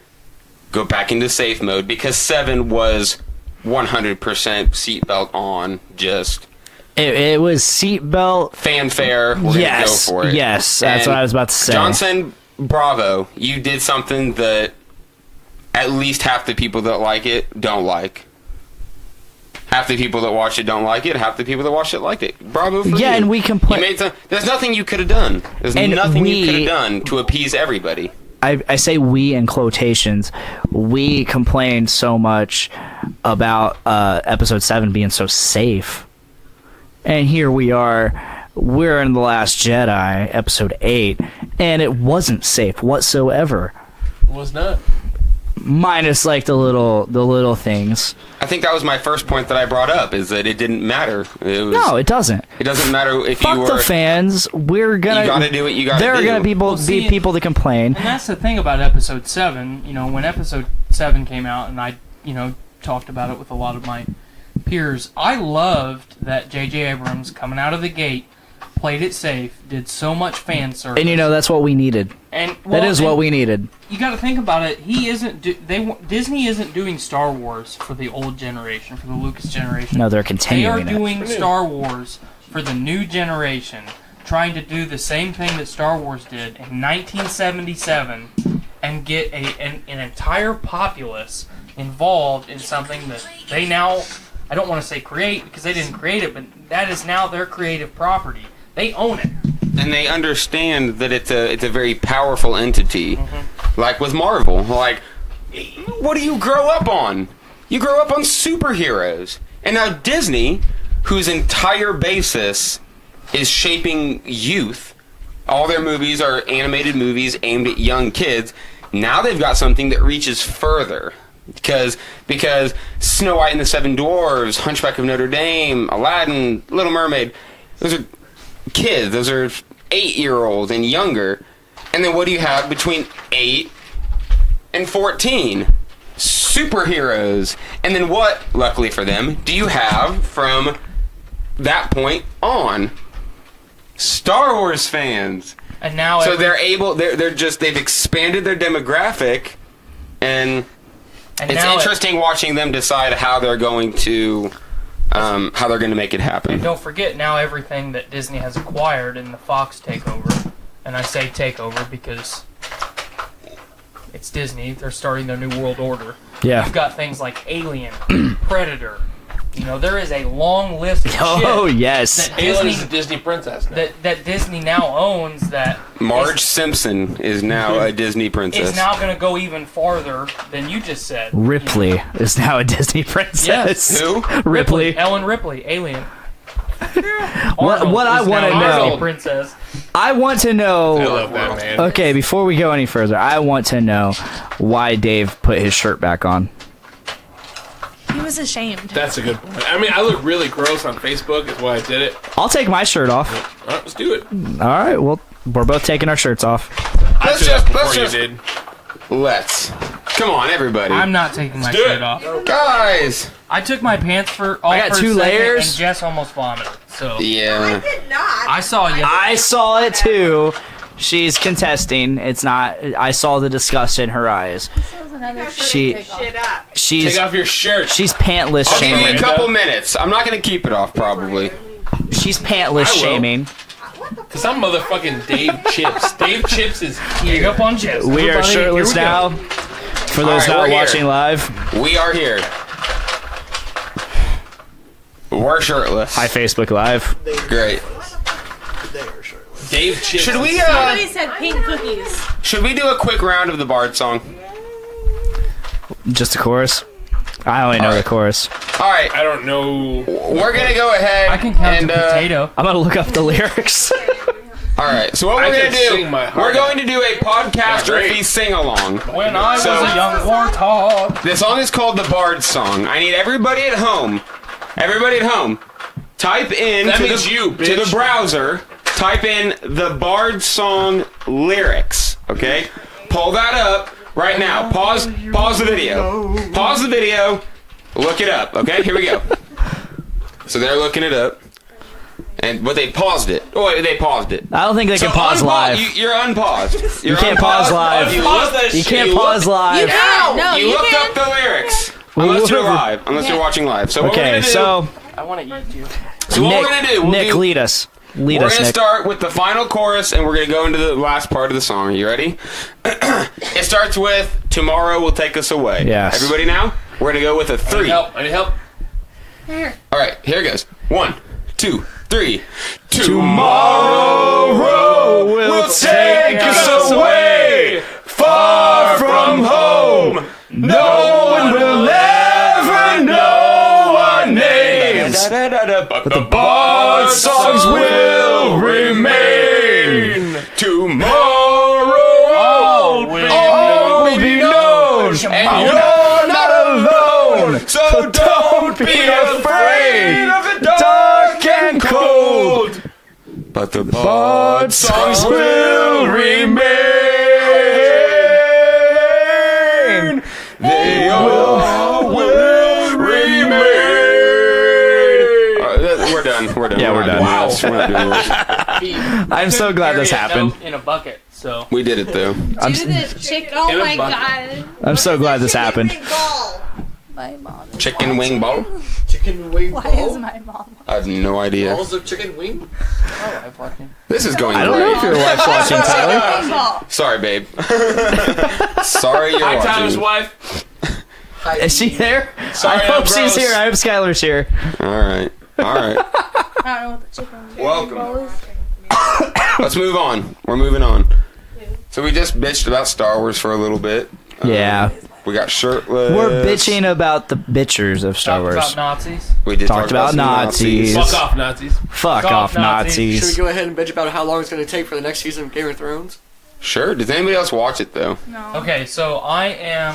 F: go back into safe mode because 7 was 100% seatbelt on, just
E: it was seatbelt
F: fanfare. We're gonna go for it.
E: Yes, that's what I was about to say.
F: Johnson, bravo! You did something that at least half the people that like it don't like. Half the people that watch it don't like it. Half the people that watch it liked it. Bravo for you.
E: Yeah, and we complain.
F: There's nothing you could have done. There's nothing you could have done to appease everybody.
E: I say we in quotations. We complained so much about episode 7 being so safe. And here we are. We're in The Last Jedi, episode 8, and it wasn't safe whatsoever.
B: It was not.
E: Minus like the little things.
F: I think that was my first point that I brought up, is that it didn't matter.
E: No, it doesn't.
F: It doesn't matter if
E: Fuck
F: you were...
E: the fans. We're gonna...
F: You gotta do what you gotta do.
E: There are gonna be people that complain.
C: And that's the thing about episode 7. When episode 7 came out, and I, talked about it with a lot of my peers, I loved that J.J. Abrams, coming out of the gate, played it safe, did so much fan service.
E: And that's what we needed.
C: And
E: that is what we needed.
C: You got to think about it. Disney isn't doing Star Wars for the old generation, for the Lucas generation.
E: No, they're continuing.
C: They are doing Star Wars for the new generation, trying to do the same thing that Star Wars did in 1977, and get an entire populace involved in something that they now, I don't want to say create, because they didn't create it, but that is now their creative property. They own it.
F: And they understand that it's a very powerful entity. Mm-hmm. Like with Marvel. Like, what do you grow up on? You grow up on superheroes. And now Disney, whose entire basis is shaping youth, all their movies are animated movies aimed at young kids, now they've got something that reaches further. Because Snow White and the Seven Dwarfs, Hunchback of Notre Dame, Aladdin, Little Mermaid, those are kids. Those are 8-year-olds and younger. And then what do you have between 8 and 14? superheroes. And then what, luckily for them, do you have from that point on? Star Wars fans.
C: And now
F: So they've expanded their demographic, and it's
C: now
F: interesting watching them decide how they're going to make it happen.
C: And don't forget, now everything that Disney has acquired in the Fox takeover, and I say takeover because it's Disney, they're starting their new world order.
E: Yeah.
C: You've got things like Alien, Predator. You know, there is a long list of
E: Oh,
C: shit
E: yes.
C: that
B: Alien
C: Disney,
B: is a Disney princess now.
C: that Disney now owns that
F: Marge Simpson is now a Disney princess.
C: is now going to go even farther than you just said.
E: Ripley is now a Disney princess.
C: Yes.
F: Who?
E: Ripley.
C: Ellen Ripley, Alien.
E: What I
C: is
E: wanna
C: now a
E: know-
C: Disney princess.
E: I want to
B: I
E: know.
B: love that, man.
E: Okay, before we go any further, I want to know why Dave put his shirt back on.
H: He was ashamed.
B: That's a good point. I mean, I look really gross on Facebook, is why I did it.
E: I'll take my shirt off.
B: All right, let's do it.
E: All right, well, we're both taking our shirts off.
B: I did that before you did.
F: Let's. Come on, everybody.
C: I'm not taking my
B: do
C: shirt
B: it.
C: off.
F: Guys.
C: I took my pants for all
E: I got
C: for a
E: 2
C: second,
E: layers.
C: and Jess almost vomited. So
F: Yeah.
C: I saw you.
E: I saw it too. She's contesting. It's not. I saw the disgust in her eyes. She's
B: Take off your shirt.
E: she's pantless
F: I'll give you a
E: shaming.
F: couple minutes. I'm not going to keep it off, probably.
E: She's pantless
B: I will.
E: shaming.
B: Because I'm motherfucking Dave Chips. Dave Chips is
C: Hang
B: here.
C: up on Jess.
E: We are
C: Everybody,
E: shirtless
C: here we go.
E: now. For those
F: All right,
E: not
F: we're here.
E: watching live,
F: We are here. We're shirtless.
E: hi Facebook Live.
F: Great.
B: Dave Chips.
F: Should we
H: Somebody said pink cookies.
F: do a quick round of the Bard song?
E: Just the chorus. I only know
F: Alright.
E: the chorus.
F: All right.
B: I don't know.
F: We're going to go ahead
C: I can count
F: and
C: to potato.
E: I'm gonna look up the lyrics.
F: all right. So what
B: I
F: we're
B: can
F: going to
B: sing my
F: do,
B: heart
F: we're going to do a
B: Not
F: Podcastrophe
B: great.
F: sing-along.
C: When I was
F: So-
C: a young warthog.
F: The song is called the Bard song. I need everybody at home, type in
B: That
F: to
B: means
F: the,
B: you,
F: to the
B: bitch.
F: browser, type in the Bard song lyrics, okay? Pull that up right now. Pause the video. Pause the video. Look it up, okay? Here we go. So they're looking it up. But they paused it. Oh, wait, they paused it.
E: I don't think they can pause live.
F: You're unpaused.
E: You can't pause live.
F: You,
B: Pause that
F: look,
E: You
B: shit.
E: can't pause live.
H: No,
F: you
H: you
F: looked
H: can.
F: up the lyrics. Unless you're live. Unless you're watching live. So what we're
E: Okay,
F: gonna do,
E: so
C: I want to eat you.
F: so what we're gonna do,
E: Nick, lead us. Lead
F: we're
E: us,
F: gonna
E: Nick.
F: start with the final chorus, and we're gonna go into the last part of the song. Are you ready? It starts with "Tomorrow Will Take Us Away."
E: Yes.
F: Everybody now? We're gonna go with a
B: I need
F: 3.
B: help. I need help.
H: Here.
F: All right, here it goes. 1, 2, 3.
E: Tomorrow will take us away, far from home. No one will ever know our names,
F: But
E: the Bard songs will remain.
F: tomorrow
E: All will be known, and you're not alone.
F: So don't
E: be afraid
F: of the
E: Dark and cold,
F: But the
E: Bard songs will remain. They all will remain.
F: We're done. We're done.
E: Yeah, we're
F: not
E: done.
F: doing this. We're not doing this.
E: I'm so glad this
C: Carry a
E: happened.
C: note in a bucket. So
F: We did it though.
H: Do the chick. Oh
B: In a
H: my
B: bucket.
H: god.
E: I'm so glad this happened.
H: My mom.
F: Chicken wing ball?
G: Chicken wing
H: Why is
G: ball?
H: my mom?
F: I have no idea.
G: Balls of chicken wing?
C: I'm watching.
F: This is going
E: I don't know
F: great.
E: if your wife's watching, Tyler.
H: Wing ball.
F: Sorry, babe. Sorry you're
B: Hi,
F: watching.
B: Tyler's wife.
E: Is she there?
B: Sorry,
E: I hope
B: I'm
E: she's
B: gross.
E: here. I hope Skylar's here.
F: All right.
H: I don't know what the chicken wing
F: Welcome.
H: ball is.
F: Let's move on. We're moving on. So we just bitched about Star Wars for a little bit.
E: Yeah.
F: We got shirtless.
E: We're bitching about the bitchers of Star
C: Talk
E: Wars.
C: about Nazis.
F: We did
E: talked
F: talk
E: about
F: some
E: Nazis.
B: Fuck off, Nazis.
E: Fuck
C: Fuck
E: off,
C: Nazis.
G: Should we
E: Nazis.
G: go ahead and bitch about how long it's going to take for the next season of Game of Thrones?
F: Sure. Does anybody else watch it though?
H: No.
C: Okay, so I am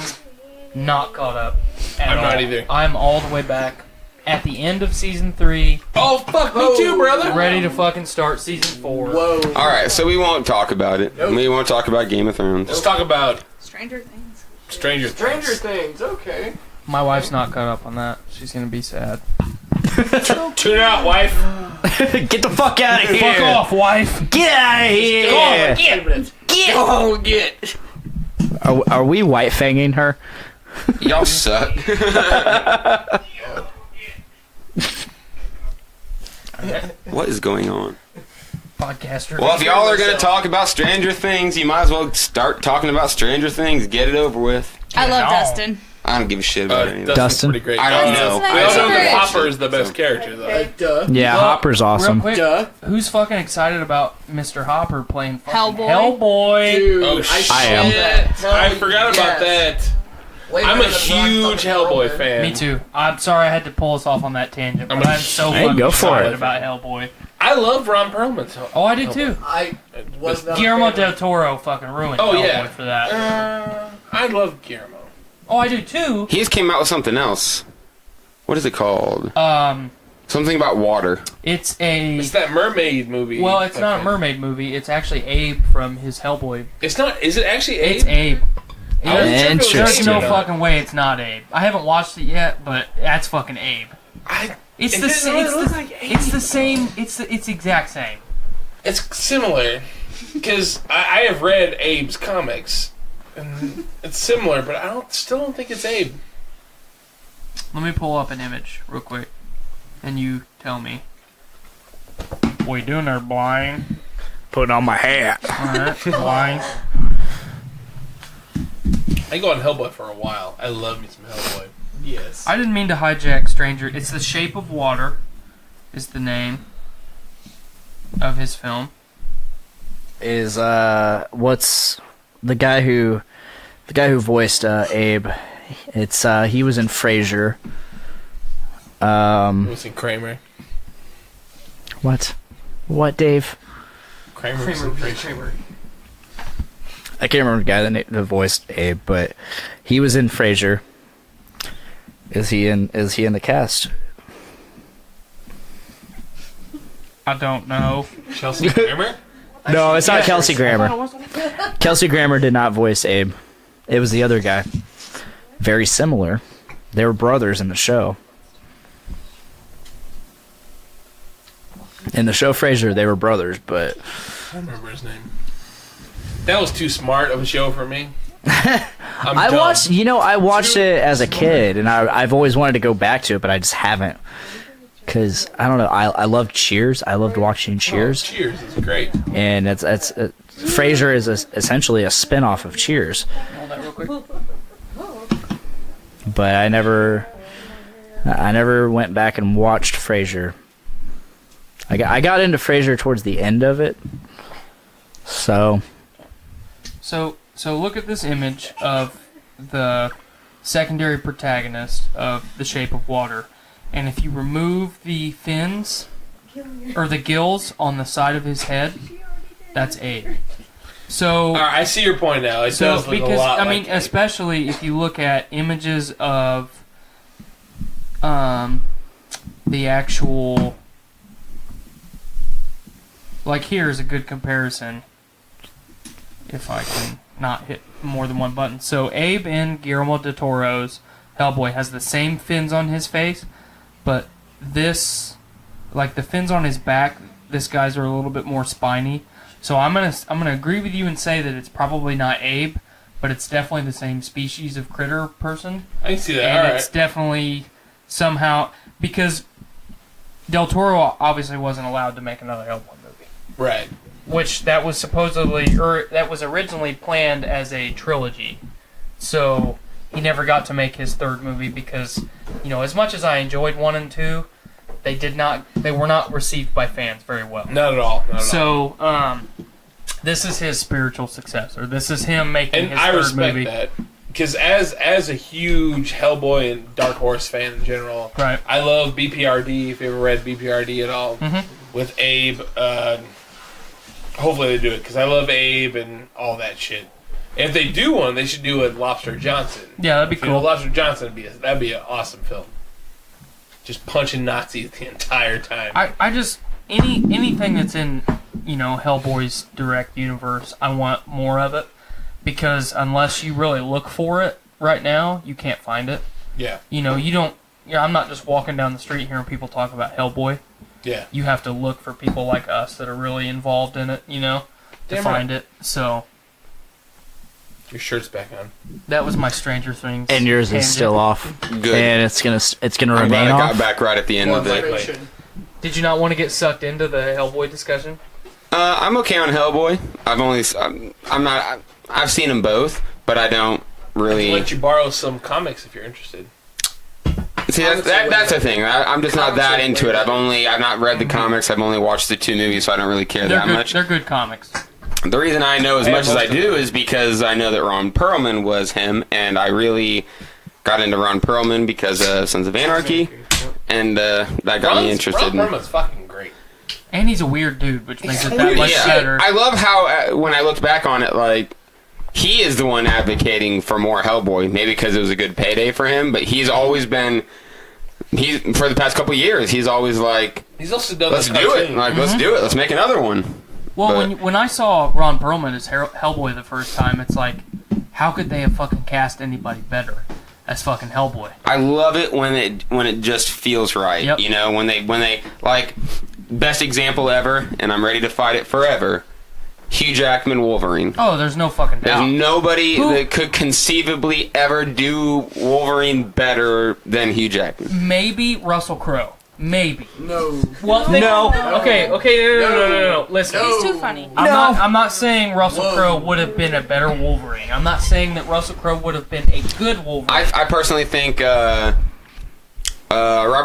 C: not caught up at
B: I'm
C: all.
B: not either.
C: I'm all the way back at the end of season 3,
B: Oh, fuck me too, brother.
C: ready to fucking start season 4.
G: Whoa.
F: All right. So we won't talk about it.
G: Nope.
F: We won't talk about Game of Thrones.
B: Let's talk about
H: Stranger Things.
B: Stranger Things.
G: Things. Okay.
C: My wife's not caught up on that. She's gonna be sad.
B: Tune out, wife.
E: Get the fuck out of here!
C: Fuck off, wife.
E: Get out of here!
B: Go on,
E: Get!
G: Oh, get.
E: Are we white fanging her?
F: Y'all suck. What is going on?
C: Podcaster.
F: Well, if y'all are gonna talk about Stranger Things, you might as well start talking about Stranger Things. Get it over with.
H: I love
C: No.
H: Dustin.
F: I don't give a shit about it anyway.
E: Dustin?
B: Pretty great.
F: I don't know.
H: Dustin's
B: I don't know
H: my
B: if
H: favorite.
B: Hopper is the best character though.
G: Duh.
E: Yeah,
C: Well,
E: Hopper's awesome.
C: Real quick,
G: Duh.
C: who's fucking excited about Mr. Hopper playing fucking
H: Hellboy?
C: Hellboy?
G: Dude,
B: Oh
G: I
B: shit!
E: am.
B: I forgot about that. I'm a huge Hellboy fan.
C: Me too. I'm sorry I had to pull us off on that tangent, but I'm so
E: Hey,
C: fucking
E: go for
C: excited
E: it.
C: about Hellboy.
B: I love Ron Perlman's.
C: Oh, I did too.
G: I was not.
C: Guillermo del Toro fucking ruined
B: Oh,
C: Hellboy
B: yeah.
C: for that.
B: I love Guillermo.
C: Oh, I do too.
F: He just came out with something else. What is it called? Something about water.
C: It's
B: It's that mermaid movie.
C: well, it's not a
B: Okay.
C: mermaid movie. It's actually Abe from his Hellboy.
B: It's not. Is it actually Abe?
C: It's Abe.
B: I wasn't sure if it was
C: There's
E: Interesting.
C: no
B: Abe or not.
C: fucking way it's not Abe. I haven't watched it yet, but that's fucking Abe. It's
B: It
C: the
B: didn't
C: same.
B: really
C: It's
B: look
C: the,
B: like Abe.
C: it's the same. It's the exact same.
B: It's similar because I have read Abe's comics, and it's similar, but I still don't think it's Abe.
C: Let me pull up an image real quick, and you tell me. What you doing there, blind?
E: Putting on my hat.
C: Alright, blind.
B: I go on Hellboy for a while. I love me some Hellboy.
G: Yes.
C: I didn't mean to hijack Stranger. It's The Shape of Water, is the name of his film.
E: Is what's the guy who voiced Abe? It's he was in Frasier.
B: Listen, Kramer.
E: What? What, Dave?
B: Kramer. was in Frasier.
E: I can't remember the guy that voiced Abe, but he was in Frasier. Is he in the cast?
C: I don't know.
B: Chelsea Kramer.
E: No, it's not Kelsey Grammer. Kelsey Grammer did not voice Abe. It was the other guy. Very similar. They were brothers in the show. In the show Frasier, they were brothers, but
B: I don't remember his name. That was too smart of a show for me.
E: I watched it as a kid, and I've always wanted to go back to it, but I just haven't. Because, I don't know, I loved Cheers. I loved watching Cheers.
B: Cheers is great.
E: And Frasier is essentially a spin-off of Cheers.
C: Hold that real quick.
E: But I never went back and watched Frasier. I got into Frasier towards the end of it. So
C: look at this image of the secondary protagonist of The Shape of Water. And if you remove the fins or the gills on the side of his head, that's Abe. So
B: All right, I see your point now. It does look a lot like Abe.
C: especially if you look at images of the actual, like, here's a good comparison if I can not hit more than one button. So Abe in Guillermo del Toro's Hellboy has the same fins on his face, but this, like the fins on his back, this guy's are a little bit more spiny. So I'm gonna agree with you and say that it's probably not Abe, but it's definitely the same species of critter person.
B: I can see that.
C: And
B: All
C: it's
B: right.
C: definitely somehow, because Del Toro obviously wasn't allowed to make another Hellboy movie,
B: Right.
C: which that was supposedly, or that was originally planned as a trilogy. So he never got to make his third movie because, you know, as much as I enjoyed 1 and 2, they were not received by fans very well.
B: Not at all. Not at all.
C: So, this is his spiritual successor. This is him making
B: And
C: his
B: I
C: third
B: respect
C: movie.
B: that. Because as a huge Hellboy and Dark Horse fan in general,
C: Right.
B: I love BPRD, if you ever read BPRD at all, with Abe. Hopefully they do it, because I love Abe and all that shit. And if they do one, they should do it Lobster Johnson.
C: Yeah, that'd be
B: You know,
C: cool.
B: Lobster Johnson that'd be an awesome film. Just punching Nazis the entire time.
C: I just anything that's in, you know, Hellboy's direct universe, I want more of it, because unless you really look for it right now, you can't find it.
B: Yeah.
C: You know, you don't. I'm not just walking down the street hearing people talk about Hellboy.
B: Yeah.
C: You have to look for people like us that are really involved in it, you know, to
B: Damn
C: find it. So
B: Your shirt's back on.
C: that was my Stranger Things.
E: And yours is
C: tangent.
E: still off.
F: Good.
E: And it's gonna
F: I'm
E: remain
F: glad I
E: off.
F: got back right at the end of it.
G: Vibration.
C: Did you not want to get sucked into the Hellboy discussion?
F: I'm okay on Hellboy. I've seen them both, but I don't
B: I
F: really.
B: can let you borrow some comics if you're interested.
F: See, that's the thing. I'm just not that into it. I've not read the comics. I've only watched the 2 movies, so I don't really care
C: They're
F: that
C: good.
F: much.
C: They're good comics.
F: The reason I know as
B: I
F: much
B: have
F: as I
B: most of
F: do is because I know that Ron Perlman was him, and I really got into Ron Perlman because of Sons of Anarchy, and that got me interested.
B: Ron Perlman's fucking great.
C: And he's a weird dude, which makes it that much
F: Yeah,
C: better.
F: I love how when I looked back on it, like he is the one advocating for more Hellboy. Maybe because it was a good payday for him, but he's always been. For the past couple of years, he's always like,
B: He's also done
F: let's
B: the
F: do it.
B: cartoon.
F: Like, let's do it. Let's make another one.
C: Well,
F: But-
C: when I saw Ron Perlman as Hellboy the first time, it's like, how could they have fucking cast anybody better as fucking Hellboy?
F: I love it when it just feels right.
C: Yep.
F: You know, when they like best example ever, and I'm ready to fight it forever. Hugh Jackman Wolverine.
C: Oh, there's no fucking
F: There's
C: doubt.
F: nobody
C: Who-
F: that could conceivably ever do Wolverine better than Hugh Jackman.
C: Maybe Russell Crowe. Maybe.
G: No.
C: Well,
E: No.
C: Okay. No. Listen.
H: He's too funny.
C: I'm not saying Russell Crowe would have been a better Wolverine. I'm not saying that Russell Crowe would have been a good Wolverine.
F: I personally think Robert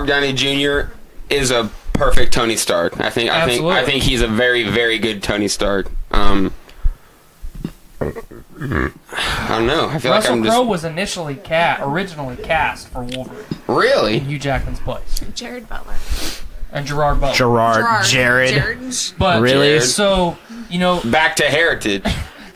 F: Downey Jr. is a perfect Tony Stark. I think he's a very, very good Tony Stark. I don't know. I feel like
C: Russell
F: I'm
C: Crowe
F: just
C: was originally cast for Wolverine in
F: really.
C: Hugh Jackman's place,
H: Jared Butler.
C: and Gerard Butler.
E: Jared.
C: But
E: Really?
C: So
F: Back to Heritage.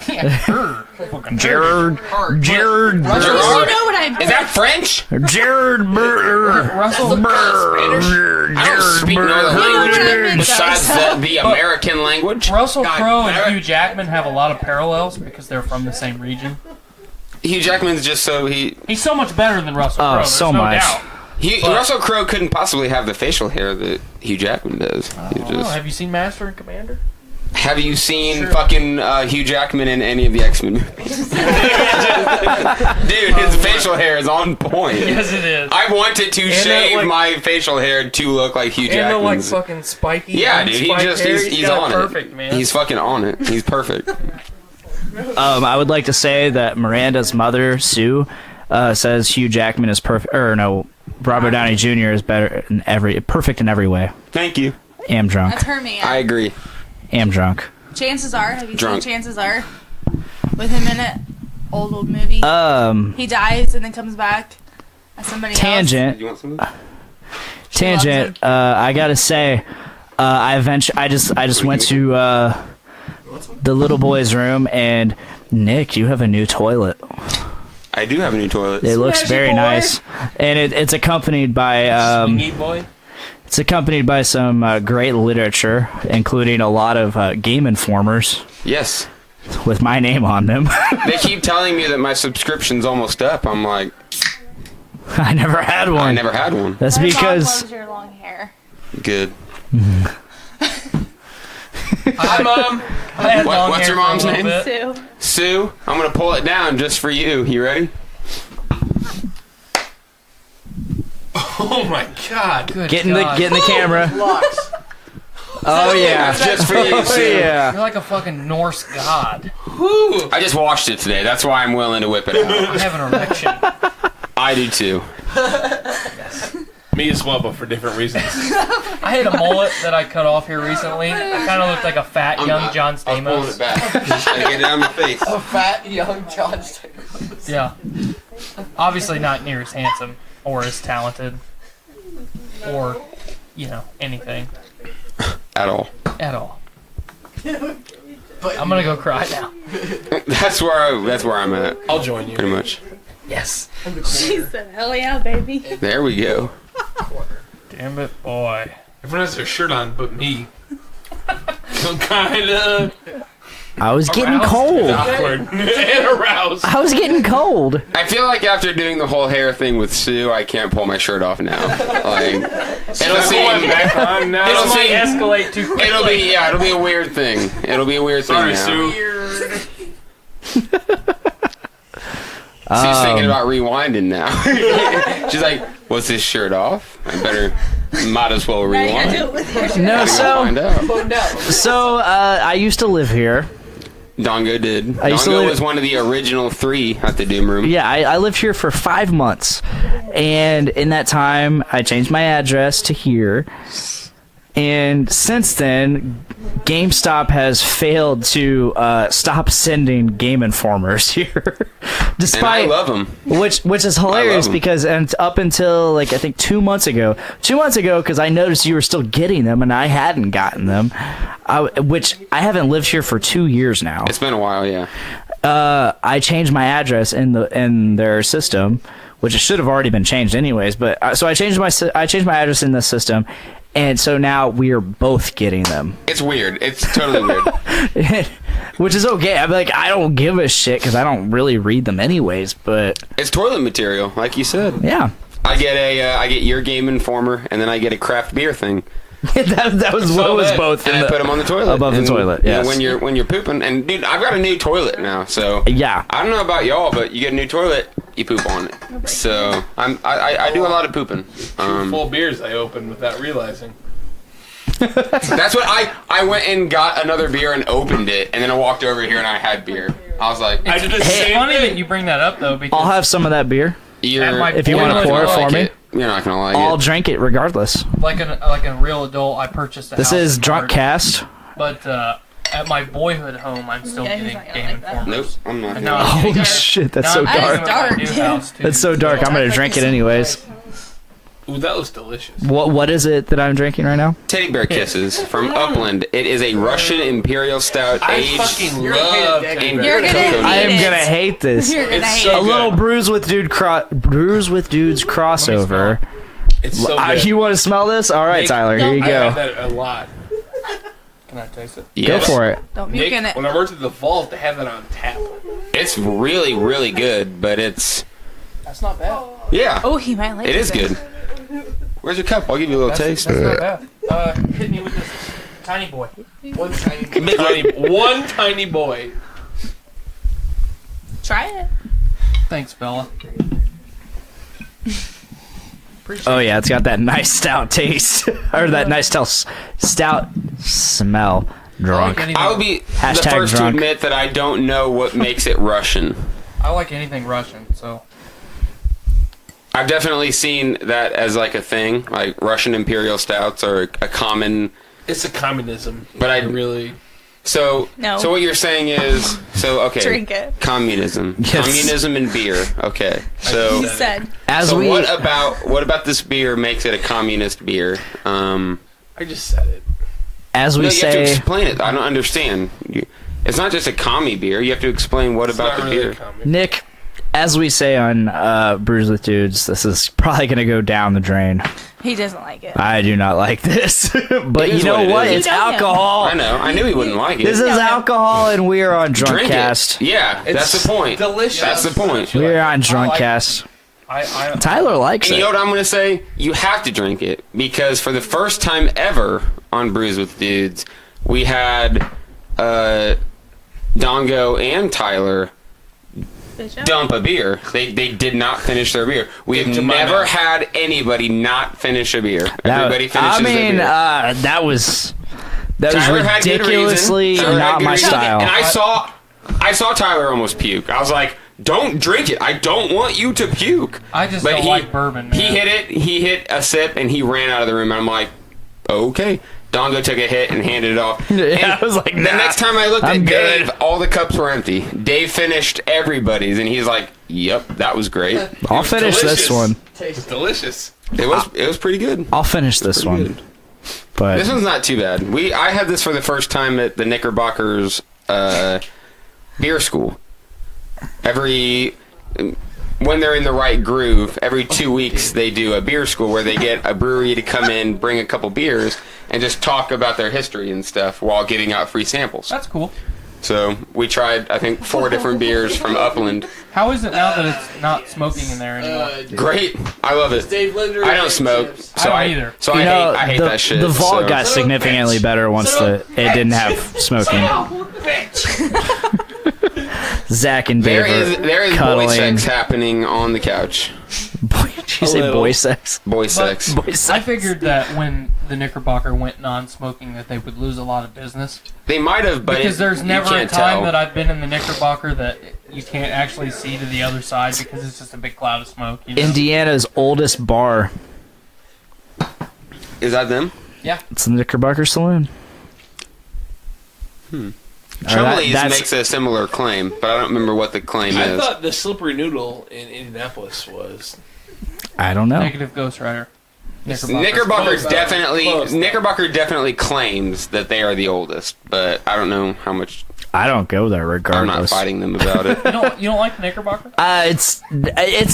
E: Jared.
H: You know what I meant.
F: Is that French?
E: Jared.
C: Russell
F: I don't speak no other language
H: meant,
F: besides the American language.
C: Russell
F: God,
C: Crowe and Hugh Jackman have a lot of parallels because they're from the same region.
F: Hugh Jackman's just so
C: He's so much better than Russell Crowe. There's
E: so
C: no
E: much.
C: doubt.
F: Russell Crowe couldn't possibly have the facial hair that Hugh Jackman does.
C: Have you seen Master and Commander?
F: Have you seen fucking Hugh Jackman in any of the X-Men movies? Dude, his facial hair is on point.
C: Yes, it is.
F: I wanted to shave
C: like-
F: my facial hair to look like Hugh
C: And the like
F: Jackman's.
C: fucking spiky.
F: Yeah, dude, he's
C: got
F: on
C: perfect,
F: it.
C: man.
F: He's fucking on it. He's perfect.
E: I would like to say that Miranda's mother, Sue, says Hugh Jackman is perfect. Or no, Robert Downey Jr. is perfect in every way.
F: Thank you.
E: Am drunk.
H: That's her man.
F: I agree.
E: Am drunk.
H: Chances are, have you
F: Drunk.
H: seen Chances Are? With him in it. Old movie. He dies and then comes back as somebody else.
E: Tangent.
F: You want some?
E: Tangent. I gotta say, I just went to the little boy's room, and Nick, you have a new toilet.
F: I do have a new toilet.
E: It looks
H: Smashy
E: very
H: boy.
E: nice, and it's accompanied by
B: Swingy boy.
E: it's accompanied by some great literature, including a lot of Game Informers
F: Yes.
E: with my name on them.
F: They keep telling me that my subscription's almost up. I'm like,
E: I never had one.
F: I never had one.
E: That's
H: My mom
E: because
H: loves your long hair.
F: Good.
B: Hi, Mom.
C: I had long
F: What's
C: hair
F: your mom's
C: for a little
F: name?
C: bit.
H: Sue.
F: Sue, I'm gonna pull it down just for you. You ready?
B: Oh my God.
C: Good
E: get in
C: God.
E: the camera.
G: Locks.
E: Oh yeah.
F: Just for you,
E: Oh
F: Sue.
E: yeah.
C: You're like a fucking Norse god.
F: I just washed it today. That's why I'm willing to whip it out.
C: I have an erection.
F: I do too.
B: Me as well, but for different reasons.
C: I had a mullet that I cut off here recently. I kind of looked like a fat young John
F: I'm pulling
C: Stamos.
F: it back. I get it on my face.
G: A fat young John Stamos.
C: Yeah. Obviously not near as handsome or as talented or, anything
F: At all.
C: at all.
G: But
C: I'm gonna go cry now.
F: That's where I'm at.
B: I'll join you.
F: Pretty much.
C: Yes.
H: She said, hell yeah, baby.
F: There we go.
C: Damn it, boy.
B: Everyone has their shirt on, but me. I'm kind of.
E: I was getting
B: Aroused
E: cold.
B: and awkward and aroused.
E: I was getting cold.
F: I feel like after doing the whole hair thing with Sue, I can't pull my shirt off now. Like, it'll
B: Going back
F: seem.
B: on now.
F: It'll
C: Might
F: seem.
C: escalate too quickly.
F: It'll be a weird thing. It'll be a weird
B: Sorry,
F: thing now.
B: Sue.
F: She's thinking about rewinding now. She's like, "Was this shirt off? Might as well rewind."
E: No,
F: Find out.
E: so I used to live here.
F: Dongo did.
E: I used to
F: Dongo
E: live-
F: was one of the original 3 at the Doom Room.
E: Yeah, I lived here for 5 months, and in that time, I changed my address to here. And since then, GameStop has failed to stop sending Game Informers here,
F: And
E: despite
F: I love them.
E: which is hilarious
F: 'em.
E: because and up until like I think 2 months ago, because I noticed you were still getting them and I hadn't gotten them, which I haven't lived here for 2 years now.
F: It's been a while, yeah.
E: I changed my address in their system, which it should have already been changed anyways. But so I changed my address in the system, and so now we are both getting them,
F: It's weird. It's totally weird.
E: which is okay. I'm like, I don't give a shit because I don't really read them anyways. But
F: It's toilet material, like you said.
E: yeah,
F: I get your Game Informer, and then I get a craft beer thing,
E: that was what was both
F: and I put them on the toilet
E: above the
F: And,
E: toilet.
F: you know,
E: Yes,
F: when you're pooping, and dude, I've got a new toilet now, so
E: yeah.
F: I don't know about y'all, but you get a new toilet, you poop on it. So I do a lot of pooping.
B: Full beers I opened without realizing.
F: That's what I went and got another beer and opened it, and then I walked over here and I had beer. I was like,
B: I did the
C: It's
B: same
C: funny
B: thing.
C: that you bring that up though, because
E: I'll have some of that beer.
F: you're,
C: my
E: If you
F: you're
E: wanna
F: not
E: pour it
F: gonna
E: for
F: like
E: me.
F: it. You're not gonna like
E: I'll
F: it.
E: drink it regardless.
C: like a real adult, I purchased a
E: This
C: house
E: is
C: card,
E: Drunkcast.
C: But at my boyhood home, I'm still
H: Yeah, he's
C: getting
H: not gonna
C: Game
H: like that.
C: Informers.
F: Nope, I'm not.
C: And now
F: gonna-
C: I'm
E: Holy
C: getting-
E: shit, that's
C: now
E: so
C: I'm getting
E: dark.
C: them at my
H: Dark,
C: new
H: dude.
C: house, too.
E: That's so dark. I'm gonna drink it anyways.
B: Ooh, that was delicious.
E: What is it that I'm drinking right now?
F: Teddy Bear Kisses from Upland. It is a Russian Imperial Stout
B: I
F: aged
B: fucking
G: You're gonna
B: love
G: hate it,
B: Teddy
G: Dick.
H: You're
B: Bear.
H: gonna
F: Cocoa.
H: hate
E: I am
H: it.
E: gonna hate this.
H: You're gonna
B: It's
H: hate
B: so
H: it.
E: A little
B: good.
E: Brews with Dudes crossover.
B: It's so good.
E: You want to smell this? All right,
B: Nick,
E: Tyler. Here you
B: I
E: go.
B: had that a lot. Can I taste it?
E: Go
F: Yes.
E: for it.
H: Don't
B: Nick,
H: puke in it.
B: when I worked at the vault, they had that on tap.
F: It's really, really good, but it's
C: That's not bad.
F: yeah,
H: Oh, he might like
F: it is good. Where's your cup? I'll give you a little taste.
C: That's not bad. Hit me with this tiny boy.
B: One tiny boy.
H: Try it.
C: Thanks, Bella.
E: Oh yeah, it's got that nice stout taste, or that nice stout smell. Drunk.
F: I would be the
E: Hashtag
F: first
E: drunk.
F: to admit that I don't know what makes it Russian.
C: I like anything Russian, so.
F: I've definitely seen that as like a thing. Like Russian Imperial Stouts are a common.
B: It's a communism.
F: But I
B: really.
F: So
H: No.
F: So what you're saying is okay.
H: Drink it.
F: Communism.
E: Yes.
F: Communism and beer. Okay. So
H: He said.
E: As
F: so
E: we
F: what about this beer makes it a communist beer?
B: I just said it.
E: as we
F: No, you have to
E: say,
F: explain it. I don't understand. It's not just a commie beer. You have to explain what
B: It's
F: about
B: not
F: the
B: really
F: beer.
B: a commune.
E: Nick, as we say on Brews with Dudes, this is probably gonna go down the drain.
H: He doesn't like it.
E: I do not like this, but
F: It
E: you
F: is
E: know
F: what it
E: what?
F: is.
E: It's
H: You know him.
E: alcohol.
F: I know. I knew he wouldn't like it.
E: This is
H: know him.
E: alcohol, and we are on
F: Drink
E: Drunkcast.
F: it. Yeah, that's the point.
B: Delicious.
F: That's the point.
E: We are on
B: I like-
E: Drunkcast.
B: I
E: Tyler likes
F: And you know
E: it.
F: what I'm going to say? You have to drink it because for the first time ever on Brews with Dudes, we had Dongo and Tyler
H: Good job.
F: dump a beer. They did not finish their beer. We have
B: To my
F: never
B: mouth.
F: had anybody not finish a beer. Everybody finishes
E: I mean,
F: their beer.
E: that was
F: Tyler had good
E: ridiculously
F: reason. Tyler had
E: not
F: good
E: my
F: reason.
E: style.
F: And I saw Tyler almost puke. I was like, "Don't drink it. I don't want you to puke."
C: I just
F: But
C: don't like bourbon, man.
F: He hit a sip and he ran out of the room. And I'm like, okay. Dongo took a hit and handed it off.
E: Yeah,
F: And
E: I was like,
F: the
E: nah,
F: next time I looked
E: I'm
F: at Dave,
E: good.
F: all the cups were empty. Dave finished everybody's, and he's like, "Yep, that was great.
E: I'll finish this
B: delicious.
E: one.
B: It's delicious.
F: It was pretty good.
E: I'll finish this
F: Pretty
E: one.
F: good.
E: But
F: This one's not too bad. I had this for the first time at the Knickerbockers beer school. When they're in the right groove, every 2 weeks they do a beer school where they get a brewery to come in, bring a couple beers, and just talk about their history and stuff while giving out free samples.
C: That's cool.
F: So we tried, I think, 4 different beers from Upland.
C: How is it now that it's not smoking in there anymore?
F: Great. I love it. I don't smoke, so
C: I don't either.
F: So I hate that shit.
E: The vault
F: so.
E: got significantly better once it didn't have smoking. Zach and Dave
F: There is boy
E: cuddling.
F: sex happening on the couch.
E: Did you say boy sex?
F: Boy sex.
E: Boy sex.
C: I figured that when the Knickerbocker went non-smoking that they would lose a lot of business.
F: They might have, but
C: because there's never a
F: can't
C: time
F: tell.
C: that I've been in the Knickerbocker that you can't actually see to the other side because it's just a big cloud of smoke. You know?
E: Indiana's oldest bar.
F: Is that them?
C: Yeah.
E: It's the Knickerbocker Saloon.
F: Chumley's makes a similar claim, but I don't remember what the claim
B: I
F: is.
B: thought the Slippery Noodle in Indianapolis was.
E: I don't know.
C: Negative Ghost Rider.
F: Knickerbocker
B: Close.
F: definitely claims that they are the oldest, but I don't know how much.
E: I don't go there
F: I'm
E: regardless.
F: not fighting them about it.
C: You don't like Knickerbocker?
E: It's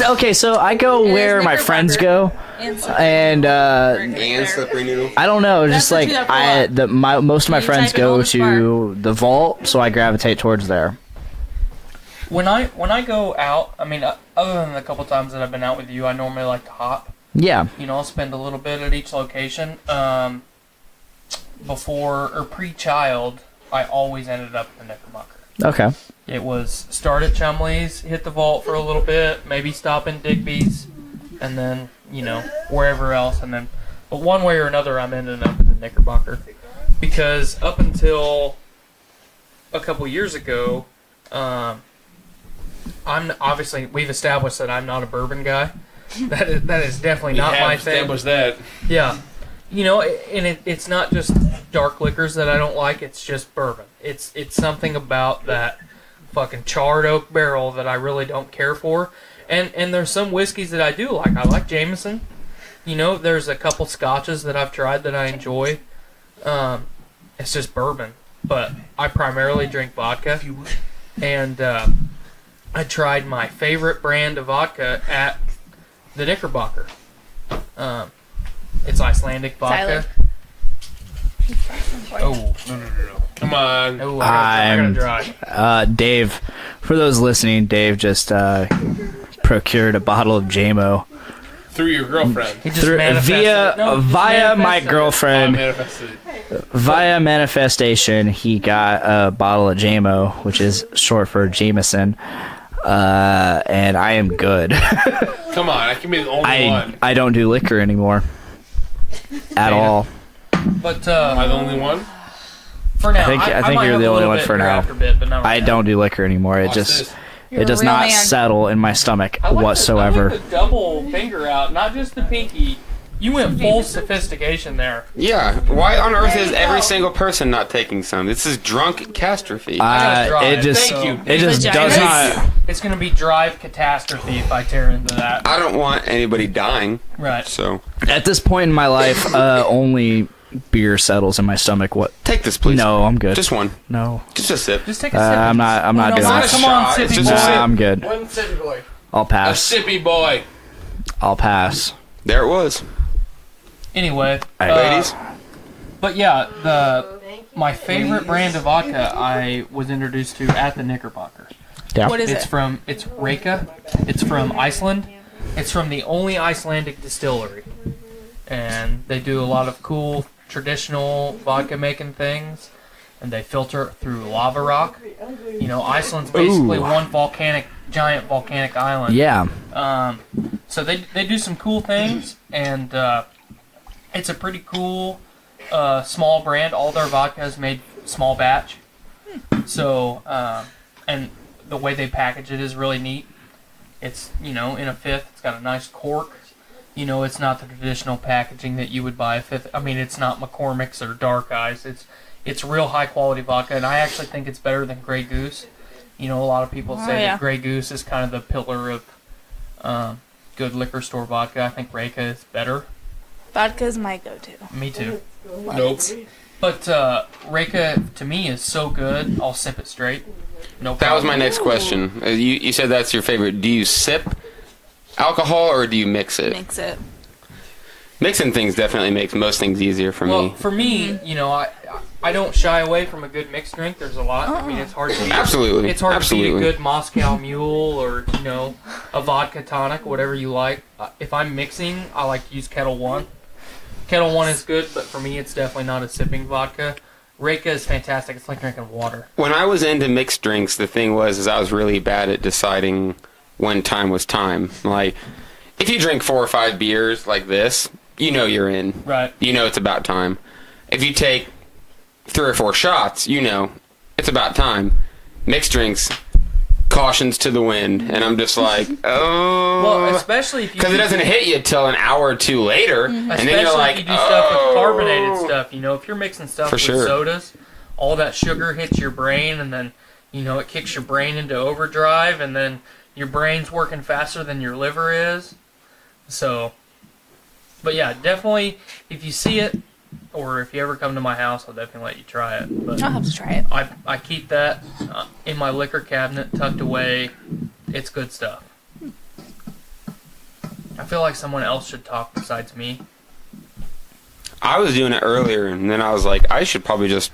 E: okay. So I go where my friends go, and
F: And Slippery Noodle.
E: I don't know. Just
H: That's
E: like
H: what you
E: most of my
H: You
E: friends
H: type in
E: go
H: oldest
E: to the vault, so I gravitate towards there.
C: When I go out, I mean, other than the couple times that I've been out with you, I normally like to hop.
E: Yeah.
C: You know, I'll spend a little bit at each location. Before or pre-child, I always ended up in the Knickerbocker.
E: Okay.
C: It was start at Chumley's, hit the vault for a little bit, maybe stop in Digby's, and then, wherever else. But one way or another, I'm ending up in the Knickerbocker. Because up until a couple years ago, we've established that I'm not a bourbon guy. That is definitely not my thing.
B: Established that.
C: Yeah. And it's not just dark liquors that I don't like, it's just bourbon. It's something about that fucking charred oak barrel that I really don't care for. And there's some whiskeys that I do like. I like Jameson. There's a couple scotches that I've tried that I enjoy. It's just bourbon. But I primarily drink vodka. And I tried my favorite brand of vodka at the Knickerbocker. It's Icelandic vodka. Oh, no.
B: Come on.
C: Oh, I gotta dry.
E: Dave, for those listening, Dave just procured a bottle of JMO
B: Through your girlfriend.
C: He just manifested it. No, he just
E: via my
C: manifested it.
E: girlfriend.
B: Manifested.
E: Via manifestation, he got a bottle of JMO, which is short for Jameson, and I am good.
B: Come on, I can be the only one.
E: I don't do liquor anymore at all.
C: But
B: Am I the only one?
C: for now,
E: I think
C: might
E: you're
C: have
E: the
C: a
E: only
C: little
E: one
C: bit
E: for
C: here
E: now.
C: after a bit, but not right
E: I
C: now.
E: don't do liquor anymore. It
B: Watch
E: just
B: this.
H: You're
E: it does
H: a real
E: not
H: man.
E: settle in my stomach
C: I like
E: whatsoever.
C: The double finger out, not just the pinky. You went full sophistication there.
F: Yeah. Why on earth is every single person not taking some? This is Drunkcastrophe.
C: gotta drive.
E: It just
C: Thank you.
E: it just does not.
C: It's gonna be drive catastrophe if I tear into that.
F: I don't want anybody dying.
C: Right.
F: So
E: At this point in my life, only beer settles in my stomach. What?
F: take this, please.
E: No, I'm good.
F: Just one.
E: No,
F: Just a sip.
C: Just take a sip.
E: I'm not
C: No,
E: doing
C: come
E: that.
C: on,
F: shot.
C: sippy
F: It's
C: boy.
F: just a sip.
E: I'm good.
G: One city boy.
E: I'll
B: A
E: pass.
B: sippy boy.
E: I'll pass.
F: There it was.
C: Anyway,
F: Ladies.
C: but yeah, my favorite brand of vodka I was introduced to at the Knickerbocker.
E: Yeah.
H: What is
C: It's
H: it?
C: it's Reka. It's from Iceland. It's from the only Icelandic distillery, and they do a lot of cool traditional vodka making things, and they filter it through lava rock. Iceland's basically one giant volcanic island.
E: Yeah.
C: So they do some cool things, and it's a pretty cool small brand. All their vodka is made small batch. So, and the way they package it is really neat. It's, in a fifth. It's got a nice cork. It's not the traditional packaging that you would buy a fifth. I mean, it's not McCormick's or Dark Eyes. It's real high quality vodka, and I actually think it's better than Grey Goose. A lot of people say that Grey Goose is kind of the pillar of good liquor store vodka. I think Reka is better.
H: Vodka's my go-to.
C: Me too.
B: Nope.
C: But Reka, to me, is so good, I'll sip it straight. No problem.
F: That was my next question. You said that's your favorite. Do you sip alcohol or do you mix it?
H: Mix it.
F: Mixing things definitely makes most things easier for
C: Well,
F: me.
C: for me, I don't shy away from a good mixed drink. There's a lot. I mean, it's hard to beat.
F: Absolutely.
C: It's hard to beat
F: Absolutely.
C: a good Moscow Mule or, you know, a vodka tonic, whatever you like. If I'm mixing, I like to use Kettle One. Kettle One is good, but for me, it's definitely not a sipping vodka. Reka is fantastic. It's like drinking water.
F: When I was into mixed drinks, the thing was I was really bad at deciding when time was time. Like, if you drink 4 or 5 beers like this, you know you're in.
C: Right.
F: You know it's about time. If you take 3 or 4 shots, you know it's about time. Mixed drinks, cautions to the wind, and I'm just like, oh.
C: Well, especially if you...
F: Because it doesn't hit you till an hour or 2 later, and then you're
C: Especially
F: like,
C: if you do stuff with carbonated stuff. You know, if you're mixing stuff
F: For
C: with
F: sure.
C: sodas, all that sugar hits your brain, and then, you know, it kicks your brain into overdrive, and then your brain's working faster than your liver is. So, but yeah, definitely, if you see it, or if you ever come to my house, I'll definitely let you try it. But
H: I'll have to try it.
C: I keep that in my liquor cabinet, tucked away. It's good stuff. I feel like someone else should talk besides me.
F: I was doing it earlier, and then I was like, I should probably just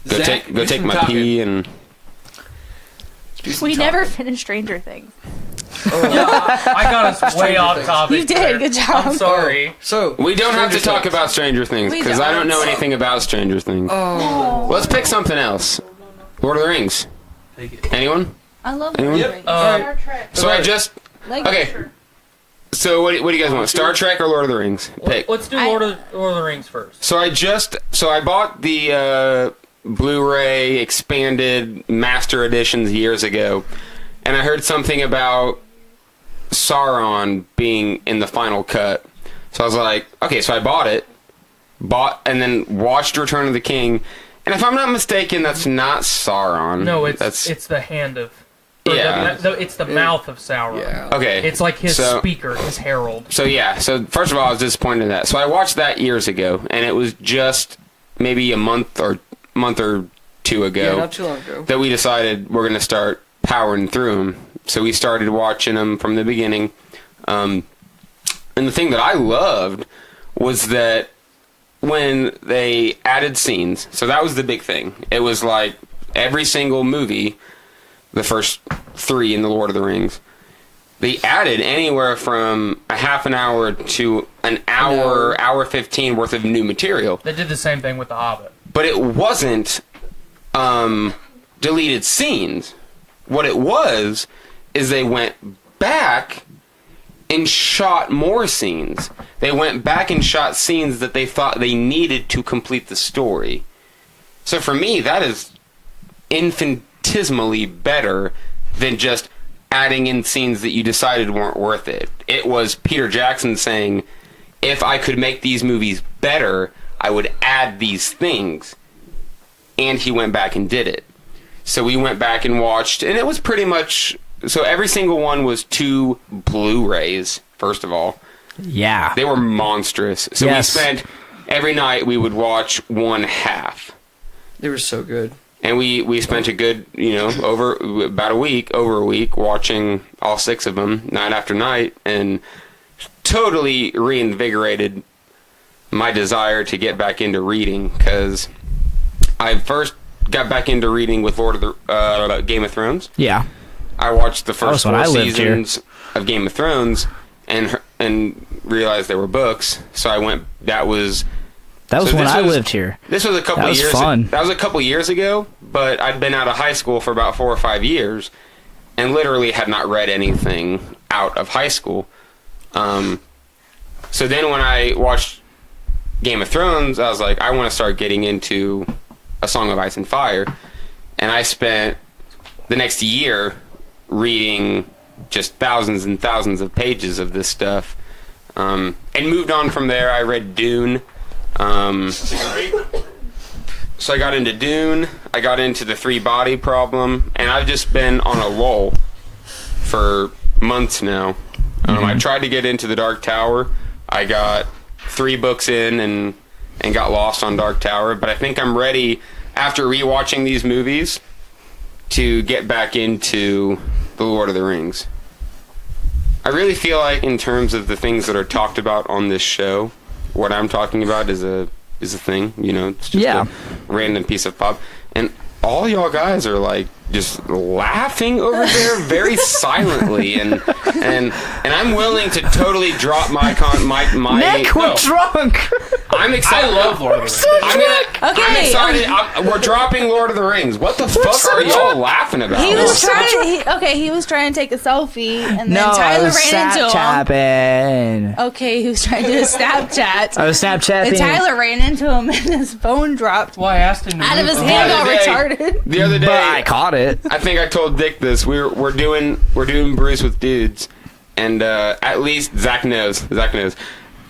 F: go
G: Zach,
F: take
G: do
F: my
G: some talking.
F: pee and.
H: We never finished Stranger Things.
C: Yeah, I got us way
G: Stranger
C: off
G: Things.
C: topic.
H: You did,
C: there.
H: good job.
C: I'm sorry.
G: So
F: We don't have to
G: Stranger
F: talk
G: Things.
F: about Stranger Things
H: We
F: because I don't know
H: don't.
F: anything about Stranger Things.
G: Oh,
F: Let's pick something else. Lord of the Rings. Anyone?
H: I love
F: Anyone?
H: Lord of the Rings.
C: Star
H: Trek.
F: So I just
H: Like,
F: okay. So what do you guys want? Star Trek or Lord of the Rings? Pick.
C: Let's do Lord of the Rings first.
F: So I bought the Blu-ray expanded master editions years ago, and I heard something about Sauron being in the final cut. So I was like, okay, so I bought and then watched Return of the King, and if I'm not mistaken, that's not Sauron.
C: No, it's
F: that's
C: the hand of.
F: Yeah.
C: It's the mouth of Sauron.
G: yeah.
F: okay.
C: It's like his
F: So-
C: speaker, his herald.
F: So yeah, so first of all, I was disappointed in that. So I watched that years ago, and it was just maybe a month or 2 ago
G: Yeah, not too long ago.
F: that we decided we're going to start powering through them. So we started watching them from the beginning. And the thing that I loved was that when they added scenes, so that was the big thing. It was like every single movie, the first 3 in the Lord of the Rings, they added anywhere from a half an hour to an hour 15 worth of new material.
C: They did the same thing with The Hobbit.
F: But it wasn't deleted scenes. What it was is they went back and shot more scenes. They went back and shot scenes that they thought they needed to complete the story. So for me, that is infinitesimally better than just adding in scenes that you decided weren't worth it. It was Peter Jackson saying, if I could make these movies better, I would add these things. And he went back and did it. So we went back and watched, and it was pretty much... So every single one was 2 Blu-rays, first of all.
E: Yeah.
F: They were monstrous. So
E: Yes.
F: we spent... Every night we would watch one half.
G: They were so good.
F: And we spent a good, over a week watching all 6 of them night after night, and totally reinvigorated my desire to get back into reading, because I first got back into reading with Game of Thrones.
E: Yeah.
F: I watched the first
E: when
F: 4
E: I lived here.
F: seasons of Game of Thrones and realized they were books. So I went. That was
E: That was
F: So
E: when
F: this
E: I
F: was-
E: lived here.
F: This was a couple
E: That was
F: years.
E: fun.
F: That was a couple years ago. But I'd been out of high school for about 4 or 5 years, and literally had not read anything out of high school. So then when I watched Game of Thrones, I was like, I want to start getting into A Song of Ice and Fire, and I spent the next year reading just thousands and thousands of pages of this stuff, and moved on from there. I read Dune. So I got into Dune, I got into the 3-body problem, and I've just been on a lull for months now. I tried to get into the Dark Tower. I got 3 books in and got lost on Dark Tower, but I think I'm ready, after rewatching these movies, to get back into The Lord of the Rings. I really feel like, in terms of the things that are talked about on this show, what I'm talking about is a is a thing. You know, it's just a random piece of pop, and all y'all guys are like just laughing over there very silently, and I'm willing to totally drop my
E: Nick, we're drunk.
F: I'm excited.
B: I love Lord of the Rings.
F: I'm excited. We're dropping Lord of the Rings. What the fuck are y'all laughing about?
H: He was trying to take a selfie, and then
E: No, I
H: Tyler
E: was
H: ran into him.
E: Snapchatting.
H: Okay, he was trying to do a Snapchat.
E: I was Snapchatting.
H: And Tyler ran into him, and his phone dropped
D: Well, I asked him to
H: out of
D: move
H: his
D: the
H: hand.
F: The
H: Got
F: other day-
H: retarded.
F: The other day,
E: But I caught it.
F: I think I told Dick this. We're doing Bruce with dudes, and at least Zach knows.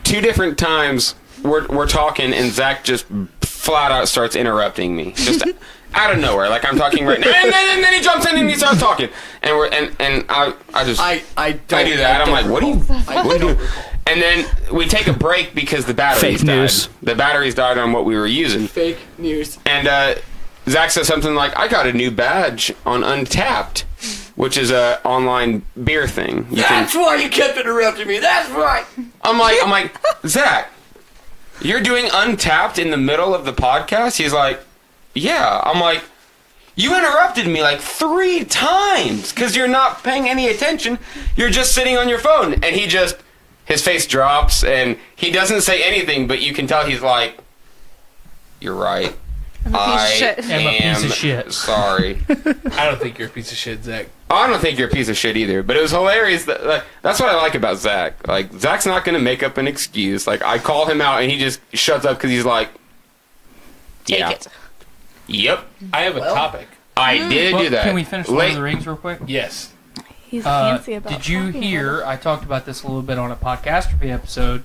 F: 2 different times we're talking, and Zach just flat out starts interrupting me, just out of nowhere. Like I'm talking right now, and then he jumps in and he starts talking, and I do that. I'm like, what are you doing? And then we take a break because the batteries
E: Fake news.
F: died. The batteries died on what we were using.
G: Fake news.
F: And Zach says something like, I got a new badge on Untapped, which is a online beer thing.
G: That's why you kept interrupting me. That's right.
F: I'm like, Zach, you're doing Untapped in the middle of the podcast? He's like, yeah. I'm like, you interrupted me like 3 times because you're not paying any attention. You're just sitting on your phone. And his face drops and he doesn't say anything, but you can tell he's like, you're right.
H: I'm a piece of shit.
D: I'm a piece of shit.
F: Sorry.
B: I don't think you're a piece of shit, Zach.
F: I don't think you're a piece of shit either, but it was hilarious. That's what I like about Zach. Like, Zach's not going to make up an excuse. Like, I call him out and he just shuts up because he's like,
H: Take it.
F: Yep.
B: I have a topic.
F: I did do that.
D: Can we finish Lord of the Rings real quick?
B: Yes.
H: He's fancy about
D: Did you
H: talking
D: hear,
H: about
D: I talked about this a little bit on a Podcastrophe episode,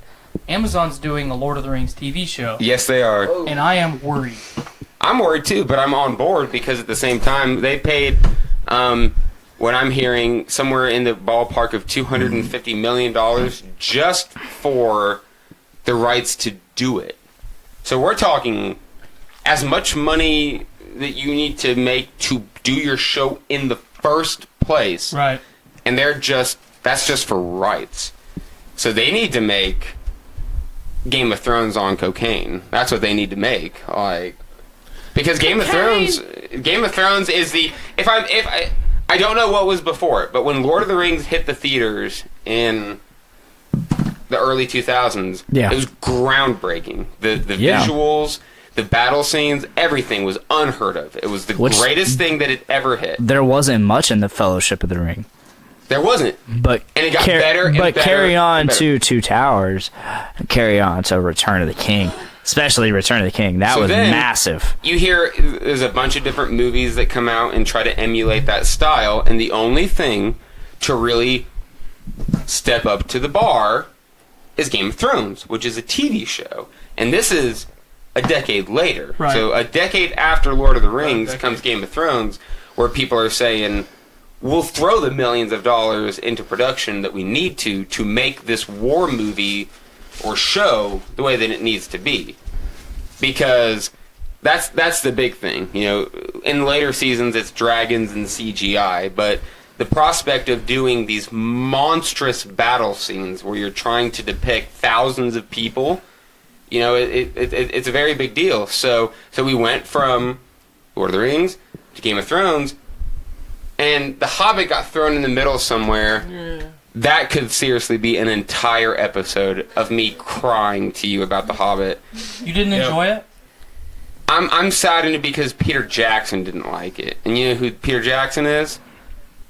D: Amazon's doing a Lord of the Rings TV show.
F: Yes, they are.
D: And I am worried.
F: I'm worried too, but I'm on board because at the same time, they paid, what I'm hearing, somewhere in the ballpark of $250 million just for the rights to do it. So we're talking as much money that you need to make to do your show in the first place.
D: Right.
F: And that's just for rights. So they need to make Game of Thrones on cocaine. That's what they need to make. Like, because Game of Thrones is the I don't know what was before it, but when Lord of the Rings hit the theaters in the early 2000s,
E: Yeah.
F: it was groundbreaking. The visuals, the battle scenes, everything was unheard of. It was the greatest thing that had ever hit.
E: There wasn't much in the Fellowship of the Ring.
F: There wasn't.
E: But
F: And it got better and
E: but
F: better
E: carry on
F: and better.
E: to Two Towers, carry on to Return of the King, especially Return of the King. That
F: So
E: was
F: then,
E: massive.
F: You hear there's a bunch of different movies that come out and try to emulate that style, and the only thing to really step up to the bar is Game of Thrones, which is a TV show. And this is a decade later.
D: Right.
F: So a decade after Lord of the Rings comes Game of Thrones, where people are saying, we'll throw the millions of dollars into production that we need to make this war movie or show the way that it needs to be. Because that's the big thing. You know, in later seasons it's dragons and CGI, but the prospect of doing these monstrous battle scenes where you're trying to depict thousands of people, you know, it's a very big deal. So we went from Lord of the Rings to Game of Thrones, and The Hobbit got thrown in the middle somewhere. Yeah. That could seriously be an entire episode of me crying to you about The Hobbit.
D: You didn't enjoy it?
F: I'm saddened because Peter Jackson didn't like it. And you know who Peter Jackson is?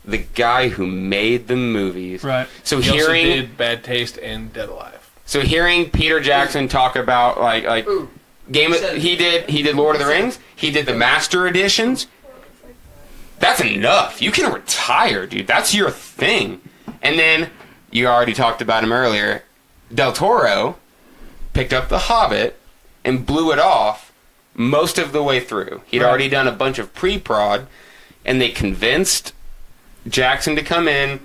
F: The guy who made the movies.
D: Right.
F: So
B: He also
F: hearing
B: did Bad Taste and Dead Alive.
F: So hearing Peter Jackson talk about like he did Lord of the Rings, he did the Master Editions. That's enough. You can retire, dude. That's your thing. And then you already talked about him earlier. Del Toro picked up The Hobbit and blew it off most of the way through. He'd already done a bunch of pre-prod, and they convinced Jackson to come in,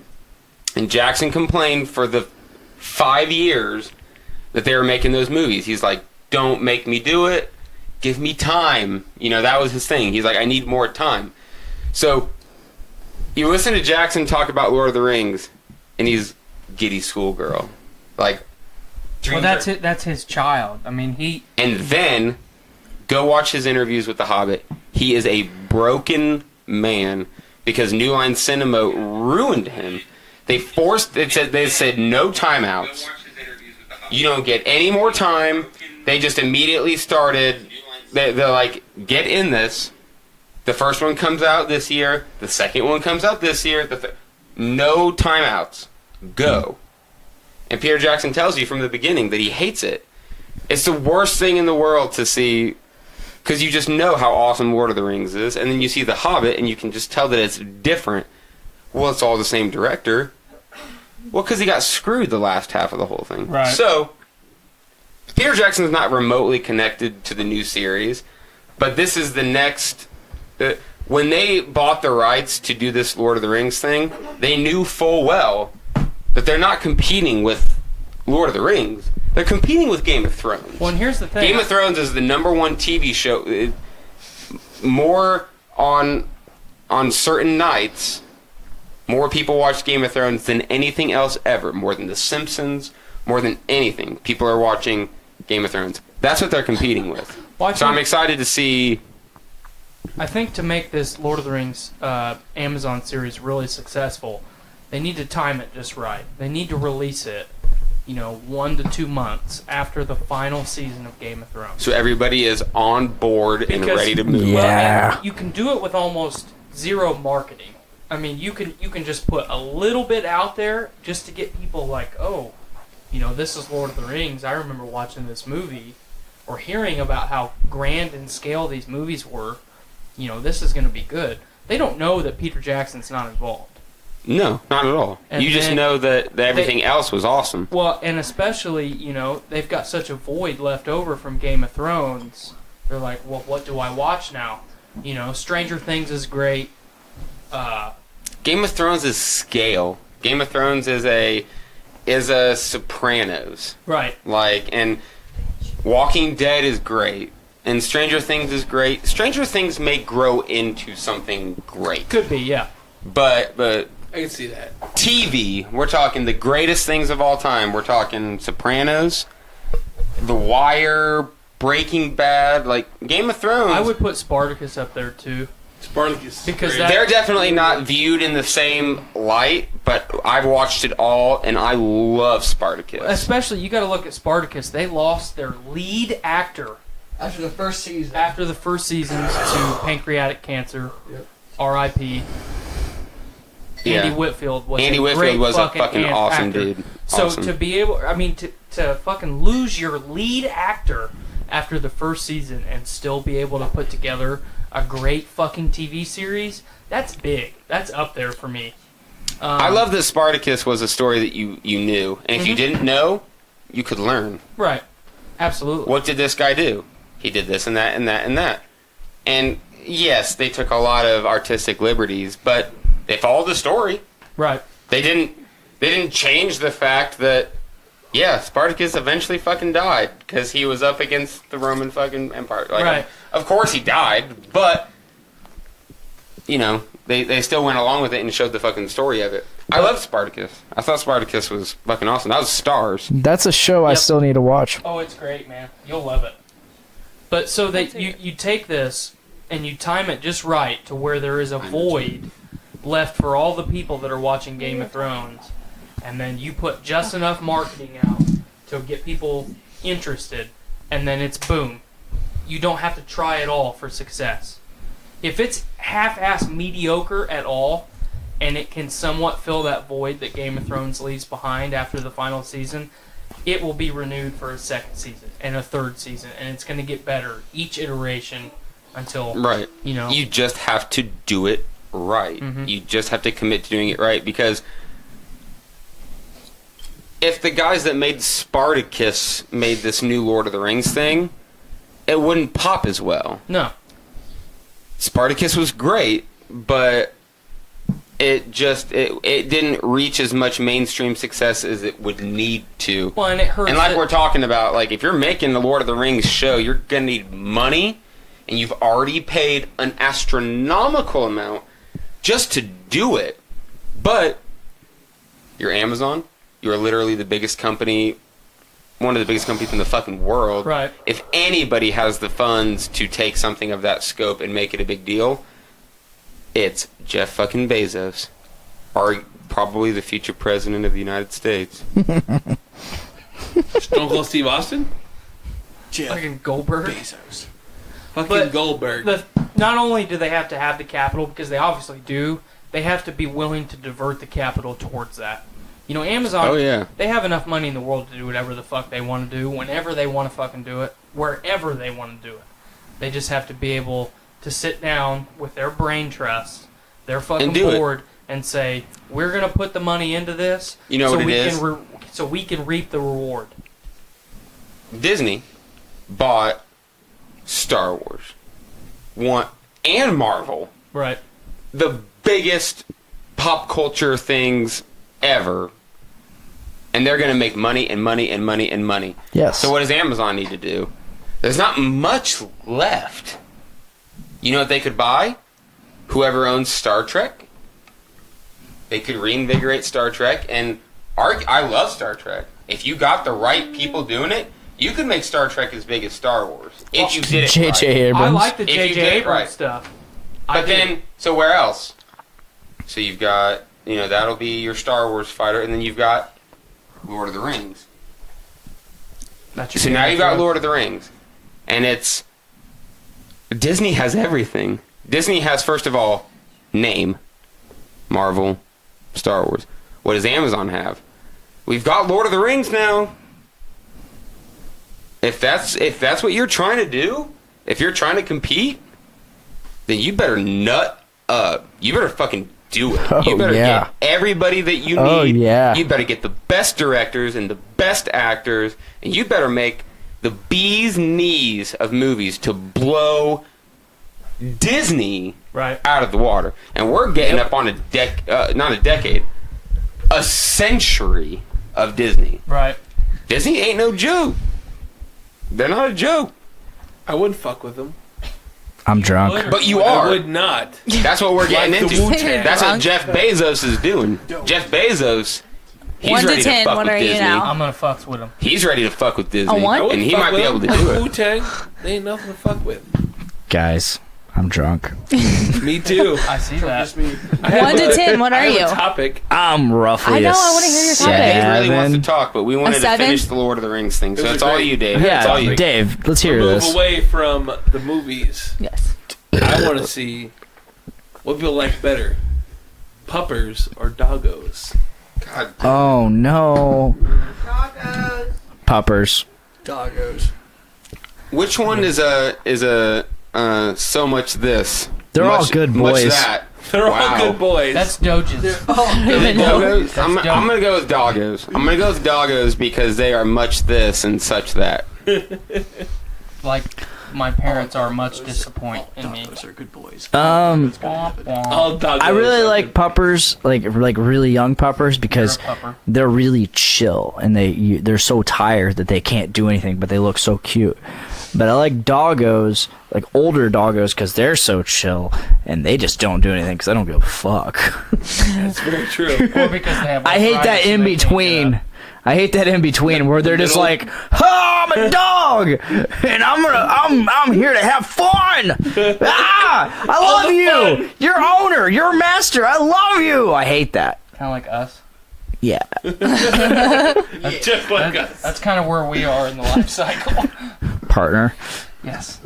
F: and Jackson complained for the 5 years that they were making those movies. He's like, don't make me do it. Give me time. You know, that was his thing. He's like, I need more time. So you listen to Jackson talk about Lord of the Rings, and he's giddy schoolgirl. Like,
D: Well, that's his child. I mean, he...
F: And then, go watch his interviews with The Hobbit. He is a broken man because New Line Cinema ruined him. They said no timeouts. You don't get any more time. They just immediately started. They're like, get in this. The first one comes out this year. The second one comes out this year. No timeouts. Go. And Peter Jackson tells you from the beginning that he hates it. It's the worst thing in the world to see, because you just know how awesome Lord of the Rings is, and then you see The Hobbit, and you can just tell that it's different. Well, it's all the same director. Well, because he got screwed the last half of the whole thing.
D: Right.
F: So, Peter Jackson's not remotely connected to the new series, but this is the next... when they bought the rights to do this Lord of the Rings thing, they knew full well that they're not competing with Lord of the Rings. They're competing with Game of Thrones.
D: Well, and here's the thing.
F: Game of Thrones is the #1 TV show. More on certain nights, more people watch Game of Thrones than anything else ever. More than The Simpsons, more than anything. People are watching Game of Thrones. That's what they're competing with.
D: Well,
F: so I'm excited to see...
D: I think to make this Lord of the Rings Amazon series really successful, they need to time it just right. They need to release it, 1 to 2 months after the final season of Game of Thrones.
F: So everybody is on board and ready to move.
E: Yeah.
D: Well, you can do it with almost zero marketing. I mean, you can just put a little bit out there just to get people like, oh, this is Lord of the Rings. I remember watching this movie or hearing about how grand in scale these movies were. This is going to be good. They don't know that Peter Jackson's not involved.
F: No, not at all.
D: And
F: you just know that everything else was awesome.
D: Well, and especially, they've got such a void left over from Game of Thrones. They're like, well, what do I watch now? Stranger Things is great.
F: Game of Thrones is scale. Game of Thrones is a Sopranos.
D: Right.
F: And Walking Dead is great. And Stranger Things is great. Stranger Things may grow into something great.
D: Could be, yeah.
F: But
B: I can see that.
F: TV, we're talking the greatest things of all time. We're talking Sopranos, The Wire, Breaking Bad, Game of Thrones.
D: I would put Spartacus up there, too.
B: Spartacus.
D: Because
F: they're definitely not viewed in the same light, but I've watched it all, and I love Spartacus.
D: Especially, you got to look at Spartacus. They lost their lead actor
G: After the first season.
D: to pancreatic cancer.
B: Yep.
D: R.I.P.
F: Yeah.
D: Andy Whitfield was
F: Andy
D: a
F: Whitfield
D: great
F: was a fucking
D: actor.
F: awesome dude.
D: So
F: Awesome.
D: to be able, to fucking lose your lead actor after the first season and still be able to put together a great fucking TV series, that's big. That's up there for me.
F: I love that Spartacus was a story that you knew, and if you didn't know, you could learn.
D: Right. Absolutely.
F: What did this guy do? He did this and that and that and that. And yes, they took a lot of artistic liberties, but they followed the story.
D: Right.
F: They didn't change the fact that Spartacus eventually fucking died because he was up against the Roman fucking Empire.
D: Right.
F: Of course he died, but they still went along with it and showed the fucking story of it. I love Spartacus. I thought Spartacus was fucking awesome. That was stars.
E: That's a show I still need to watch.
D: Oh, it's great, man. You'll love it. But so that you take this and you time it just right to where there is a void left for all the people that are watching Game of Thrones, and then you put just enough marketing out to get people interested, and then it's boom. You don't have to try at all for success. If it's half-ass mediocre at all, and it can somewhat fill that void that Game of Thrones leaves behind after the final season, it will be renewed for a second season and a third season, and it's going to get better each iteration until,
F: Right. You just have to do it right.
D: Mm-hmm.
F: You just have to commit to doing it right, because if the guys that made Spartacus made this new Lord of the Rings thing, it wouldn't pop as well.
D: No.
F: Spartacus was great, but it didn't reach as much mainstream success as it would need to.
D: Well, and it hurts.
F: And like we're talking about, if you're making the Lord of the Rings show, you're going to need money, and you've already paid an astronomical amount just to do it. But you're Amazon. You're literally the biggest company one of the biggest companies in the fucking world.
D: Right.
F: If anybody has the funds to take something of that scope and make it a big deal, it's Jeff fucking Bezos, probably the future president of the United States.
B: Stone Cold Steve Austin?
G: Jeff
D: Fucking Goldberg.
G: Bezos.
B: Fucking
D: But
B: Goldberg.
D: Not only do they have to have the capital, because they obviously do, they have to be willing to divert the capital towards that. You know, Amazon,
F: Oh, yeah.
D: they have enough money in the world to do whatever the fuck they want to do, whenever they want to fucking do it, wherever they want to do it. They just have to be able to sit down with their brain trust, their fucking
F: And do it.
D: board, and say, we're going to put the money into this
F: You know
D: so
F: what it
D: we
F: is?
D: so we can reap the reward.
F: Disney bought Star Wars, and Marvel,
D: Right.
F: the biggest pop culture things ever, and they're going to make money and money and money and money.
E: Yes.
F: So what does Amazon need to do? There's not much left. You know what they could buy? Whoever owns Star Trek. They could reinvigorate Star Trek, and I love Star Trek. If you got the right people doing it, you could make Star Trek as big as Star Wars. If you did it
E: J.J.
F: right.
E: Abrams.
D: I like the
F: If you
D: J.J.
F: did it
D: Abrams
F: right.
D: stuff.
F: But then, so where else? So you've got, that'll be your Star Wars fighter, and then you've got Lord of the Rings.
D: That's your
F: So
D: Game
F: now
D: of
F: you've got
D: Thrones.
F: Lord of the Rings. And it's... Disney has everything. Disney has, first of all, name. Marvel, Star Wars. What does Amazon have? We've got Lord of the Rings now. If that's what you're trying to do, if you're trying to compete, then you better nut up. You better fucking do it.
E: Oh,
F: You better
E: yeah.
F: get everybody that you need.
E: Oh, yeah.
F: You better get the best directors and the best actors, and you better make the bee's knees of movies to blow Disney
D: Right.
F: out of the water. And we're getting up on not a decade, a century of Disney.
D: Right.
F: Disney ain't no joke. They're not a joke.
B: I wouldn't fuck with them.
E: I'm drunk.
F: But you
B: I
F: are.
B: would not.
F: That's what we're getting
B: Like the
F: into.
B: Wu-Tang.
F: That's what
H: Drunk.
F: Jeff Bezos is doing. Jeff Bezos, he's
H: 1 to
F: ready
H: 10,
F: to fuck
H: what
F: with
H: are you
F: Disney.
H: now?
D: I'm gonna fucks with him.
F: He's ready to fuck with Disney.
H: A 1?
F: And he might be able to do it.
B: Wu-Tang, they ain't nothing to fuck with.
E: Guys, I'm drunk.
B: Me too.
D: I see that.
G: Just me.
H: 1 to 10, what are
B: I have
H: you?
B: a topic.
E: I'm roughly
H: I know,
E: a
H: I wanna hear your topic.
F: Yeah, Dave really wants to
E: 7.
F: talk, but we wanted to
H: 7?
F: finish the Lord of the Rings thing. So
B: It was
F: that's all
B: great.
F: you, Dave. That's all
E: Yeah,
F: you.
E: Dave, let's hear
B: Move
E: this.
B: away from the movies.
H: Yes.
B: I want to see what people like better, puppers or doggos.
F: God.
E: Oh, no. Puppers.
G: Doggos.
F: Which one is a so much this?
E: They're all
F: Much-
E: good
F: Much
E: boys.
F: that.
B: They're
F: Wow.
B: all good boys.
D: That's Doges.
F: Is it doggos? I'm
D: That's
F: gonna go with doggos. I'm gonna go with doggos because they are much this and such that.
D: Like my parents are much disappointed in me.
G: Doggos are good boys.
D: Womp womp.
B: all doggos.
E: I really
B: are
E: like
B: good.
E: puppers, like really young puppers, because
D: You're a pupper.
E: they're really chill and they're so tired that they can't do anything, but they look so cute. But I like doggos, like older doggos, because they're so chill and they just don't do anything because I don't give a fuck.
B: That's very true.
D: Or because they have
E: I hate that
D: arthritis
E: in
D: and they can't get
E: between.
D: up.
E: I hate that in between where they're just
B: middle.
E: like, "Oh, I'm a dog, and I'm here to have fun. Ah, I love
B: the
E: you.
B: fun.
E: You're owner. You're master. I love you." I hate that.
D: Kind of like us.
E: Yeah.
B: Just like us.
D: That's kind of where we are in the life cycle.
E: Partner.
D: Yes.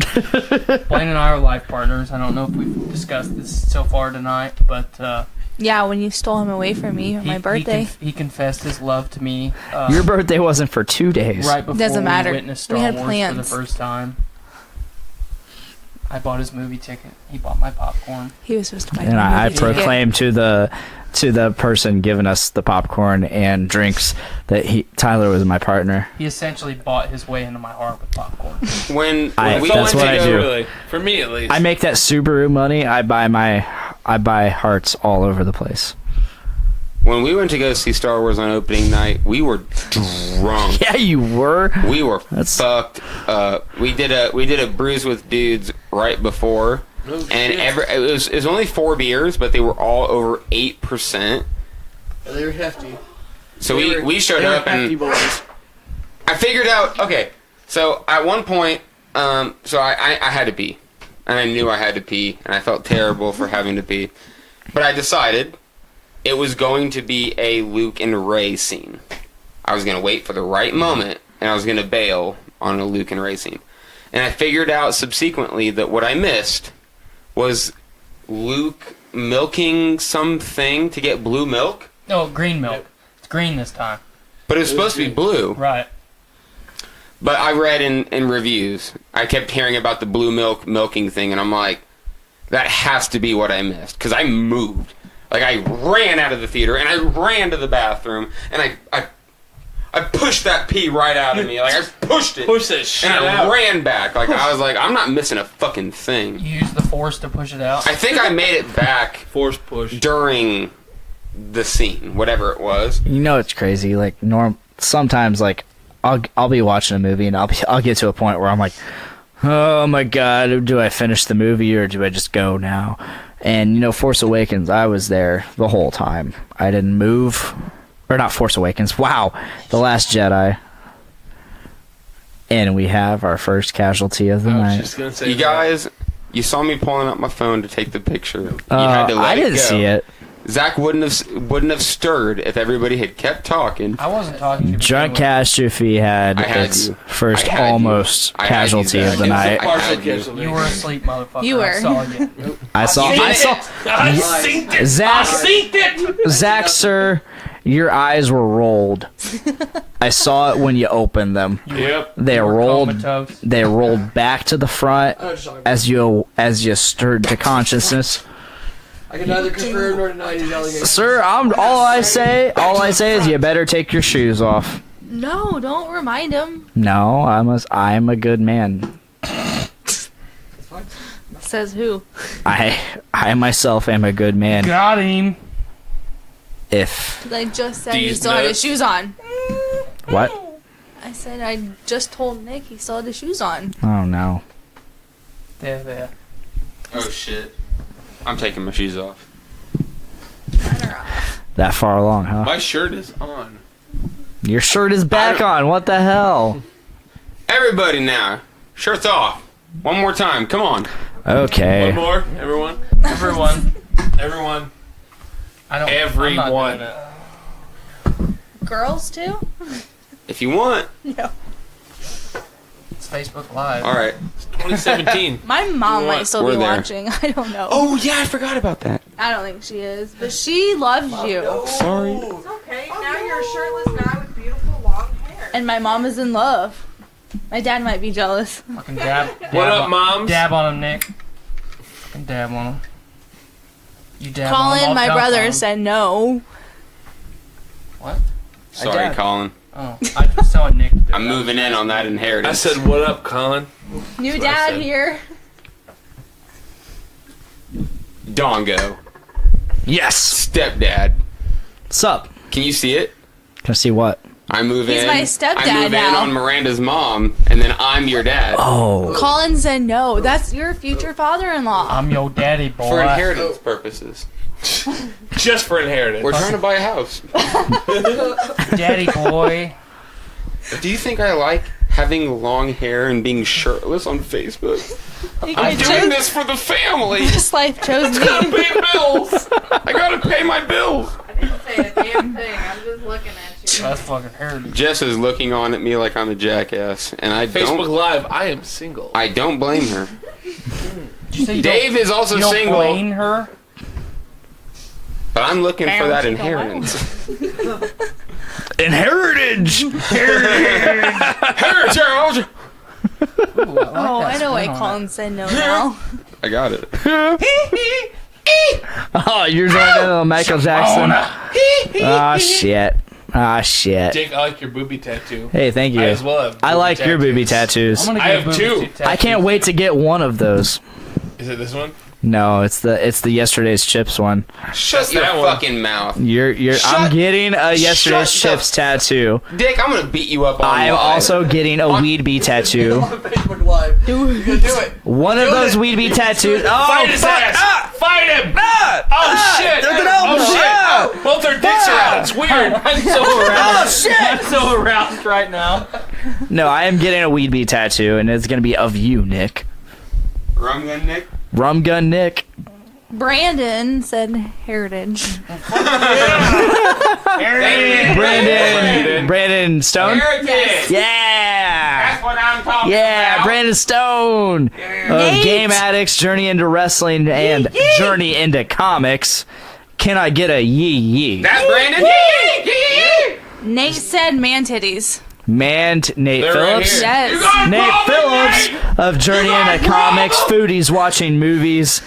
D: Blaine and I are life partners. I don't know if we've discussed this so far tonight, but
H: Yeah, when you stole him away from me on my birthday.
D: He confessed his love to me.
E: Your birthday wasn't for 2 days.
D: right before
H: Doesn't matter.
D: we witnessed
H: We
D: Star
H: had
D: Wars
H: plans.
D: for the first time. I bought his movie ticket. He bought my popcorn.
H: He was supposed to buy
E: And
H: me
E: I
H: movie ticket.
E: proclaimed to the person giving us the popcorn and drinks that Tyler was my partner.
D: He essentially bought his way into my heart with popcorn.
F: When
E: I-
F: we
E: that's
F: went
E: what
F: to
E: I
F: go,
E: do.
B: Really, for me at least.
E: I make that Subaru money. I buy hearts all over the place.
F: When we went to go see Star Wars on opening night, we were drunk.
E: Yeah, you were.
F: We were
E: That's-
F: fucked up. We did a brews with dudes right before,
B: No
F: and
B: shit.
F: it was only 4 beers, but they were all over 8%.
G: They were hefty.
F: So
G: They
F: we
G: were
F: showed
G: they were
F: up
G: hefty
F: and
G: boys.
F: I figured out. Okay, so at one point, so I had to pee, and I knew I had to pee, and I felt terrible for having to pee, but I decided it was going to be a Luke and Ray scene. I was going to wait for the right moment, and I was going to bail on a Luke and Ray scene. And I figured out subsequently that what I missed was Luke milking something to get blue milk.
D: No, green milk. It's green this time.
F: But it was supposed to be blue.
D: Right.
F: But I read in reviews, I kept hearing about the blue milking thing, and I'm like, that has to be what I missed. Because I moved. Like, I ran out of the theater, and I ran to the bathroom, and I pushed that pee right out of me. Like, I pushed it.
B: Push that shit
F: and I
B: out.
F: ran back. Like, I was like, I'm not missing a fucking thing.
D: You use the force to push it out.
F: I think I made it back
B: Force push.
F: during the scene, whatever it was.
E: You know it's crazy. Like sometimes like I'll be watching a movie and I'll get to a point where I'm like, oh my god, do I finish the movie or do I just go now? And you know, Force Awakens, I was there the whole time. I didn't move. Or not Force Awakens. Wow. The Last Jedi. And we have our first casualty of the
B: I was
E: night.
B: just gonna say
F: You
B: that.
F: guys, you saw me pulling up my phone to take the picture. You had to let
E: I
F: it
E: didn't
F: go.
E: see it.
F: Zach wouldn't have stirred if everybody had kept talking.
D: I wasn't talking to
E: Drunkcastrophe had
F: I had
E: its
F: you.
E: first
F: I had you.
E: almost
F: I had you,
E: casualty
F: Zach.
E: of the
F: It's a
E: night.
F: I had you.
D: You were asleep, motherfucker.
H: You were.
D: I saw you.
E: I saw
B: I synced it.
E: Zach,
B: Synced it.
E: Zach, sir, your eyes were rolled. I saw it when you opened them.
B: Yep.
E: They
D: You were
E: rolled.
D: comatose.
E: They rolled back to the front as you stirred to consciousness.
G: I can neither confirm nor deny these allegations.
E: Sir, all I say is you better take your shoes off.
H: No, don't remind him.
E: No, I'm a good man.
H: Says who?
E: I myself am a good man.
D: Got him.
E: If
H: I just said he
B: These
H: still had his
B: nuts.
H: shoes on.
E: what?
H: I said I just told Nick he still had his shoes on.
E: Oh no.
D: There.
F: Oh shit! I'm taking my shoes off.
H: Mine are off.
E: That far along, huh?
B: My shirt is on.
E: Your shirt is back on. What the hell?
F: Everybody now, shirts off. One more time. Come on.
E: Okay.
B: One more, everyone.
D: Everyone.
B: Everyone.
D: I don't.
B: Everyone.
D: I'm not doing it.
H: Girls too?
F: If you want.
H: No.
D: It's Facebook Live.
F: All right.
B: 2017.
H: My mom
B: You
H: might
B: want-
H: still
F: we're
H: be
F: there.
H: watching. I don't know.
F: Oh yeah, I forgot about that.
H: I don't think she is, but she loves you.
F: Sorry.
I: It's okay. Now you're a shirtless guy with beautiful long hair.
H: And my mom is in love. My dad might be jealous.
D: Fucking dab
B: What up,
D: on,
B: moms?
D: Dab on him, Nick. Fucking dab on him. You dab on him.
H: Colin,
D: I'll
H: my
D: dunk on
H: brother,
D: him.
H: said no.
D: What?
F: Sorry,
E: dad.
F: Colin.
D: Oh, I was telling Nick. to do
F: I'm
D: it.
F: moving in on that
B: I
F: inheritance.
B: said, what up, Colin?
H: New
B: That's what I
H: dad
B: said.
H: here.
F: Dongo.
E: Yes.
F: Stepdad.
E: What's up?
F: Can you see it?
E: Can I see what?
F: I move
H: He's
F: in.
H: my stepdad
F: I move in
H: now.
F: on Miranda's mom, and then I'm your dad.
E: Oh.
H: Colin said no. That's your future father-in-law.
D: I'm your daddy, boy.
F: For inheritance purposes.
B: Just for inheritance.
F: We're trying to buy a house.
D: Daddy boy.
F: Do you think I like having long hair and being shirtless on Facebook? I'm doing this for the family.
H: This life chose me.
F: Pay bills. I gotta pay my bills.
I: I didn't say a damn thing. I'm just looking at you.
D: That's fucking heritage.
F: Jess is looking on at me like I'm a jackass, and I
B: Facebook
F: don't.
B: Live, I am single.
F: I don't blame her.
D: Did you say you
F: Dave
D: don't,
F: is also
D: you don't
F: single,
D: blame her?
F: but I'm looking for that
H: Apparently don't
F: inheritance.
E: Inheritage.
F: Heritage.
H: Oh, I know why Colin said no now.
F: I got it.
E: Oh, you're doing that little Michael Jackson. Ah shit. Ah shit.
B: Jake, I like your booby tattoo.
E: Hey, thank you.
B: I as well have
E: I
B: booby
E: like your booby tattoos.
D: I'm gonna
B: I
D: get
B: have
D: booby
B: two.
D: tattoo.
E: I can't wait to get one of those.
B: Is it this one?
E: No, it's the yesterday's chips one.
F: Shut your
B: that one.
F: fucking mouth,
E: I'm getting a yesterday's
F: shut the-
E: chips tattoo.
F: Dick. I'm gonna beat you up.
E: I'm
F: live.
E: also getting a weed bee tattoo.
G: On Facebook Live. You can do it.
E: One of those weed bee tattoos. Oh,
B: Fight his
E: fuck.
B: ass!
E: Ah!
B: Fight him!
E: Ah!
B: Oh shit!
E: There's an elbow.
B: Oh shit!
E: Ah!
B: Both their dicks are out. It's weird.
D: I'm so aroused.
E: Oh shit!
D: I'm so aroused right now.
E: No, I am getting a Weed Bee tattoo, and it's gonna be of you, Nick.
F: Rum gun Nick.
E: Rum Gun Nick.
H: Brandon said heritage.
E: Brandon Stone.
H: Yes.
E: Yeah.
F: That's what I'm talking
E: Yeah,
F: about.
E: Brandon Stone.
H: Nate.
E: Game Addicts, Journey into Wrestling, and Journey into Comics. Can I get a yee yee?
F: That's Brandon. Yee!
H: Nate said man titties.
E: Nate
B: They're right
E: Phillips.
B: here.
H: Yes.
E: Nate Phillips of Journey into Comics, Foodies Watching Movies,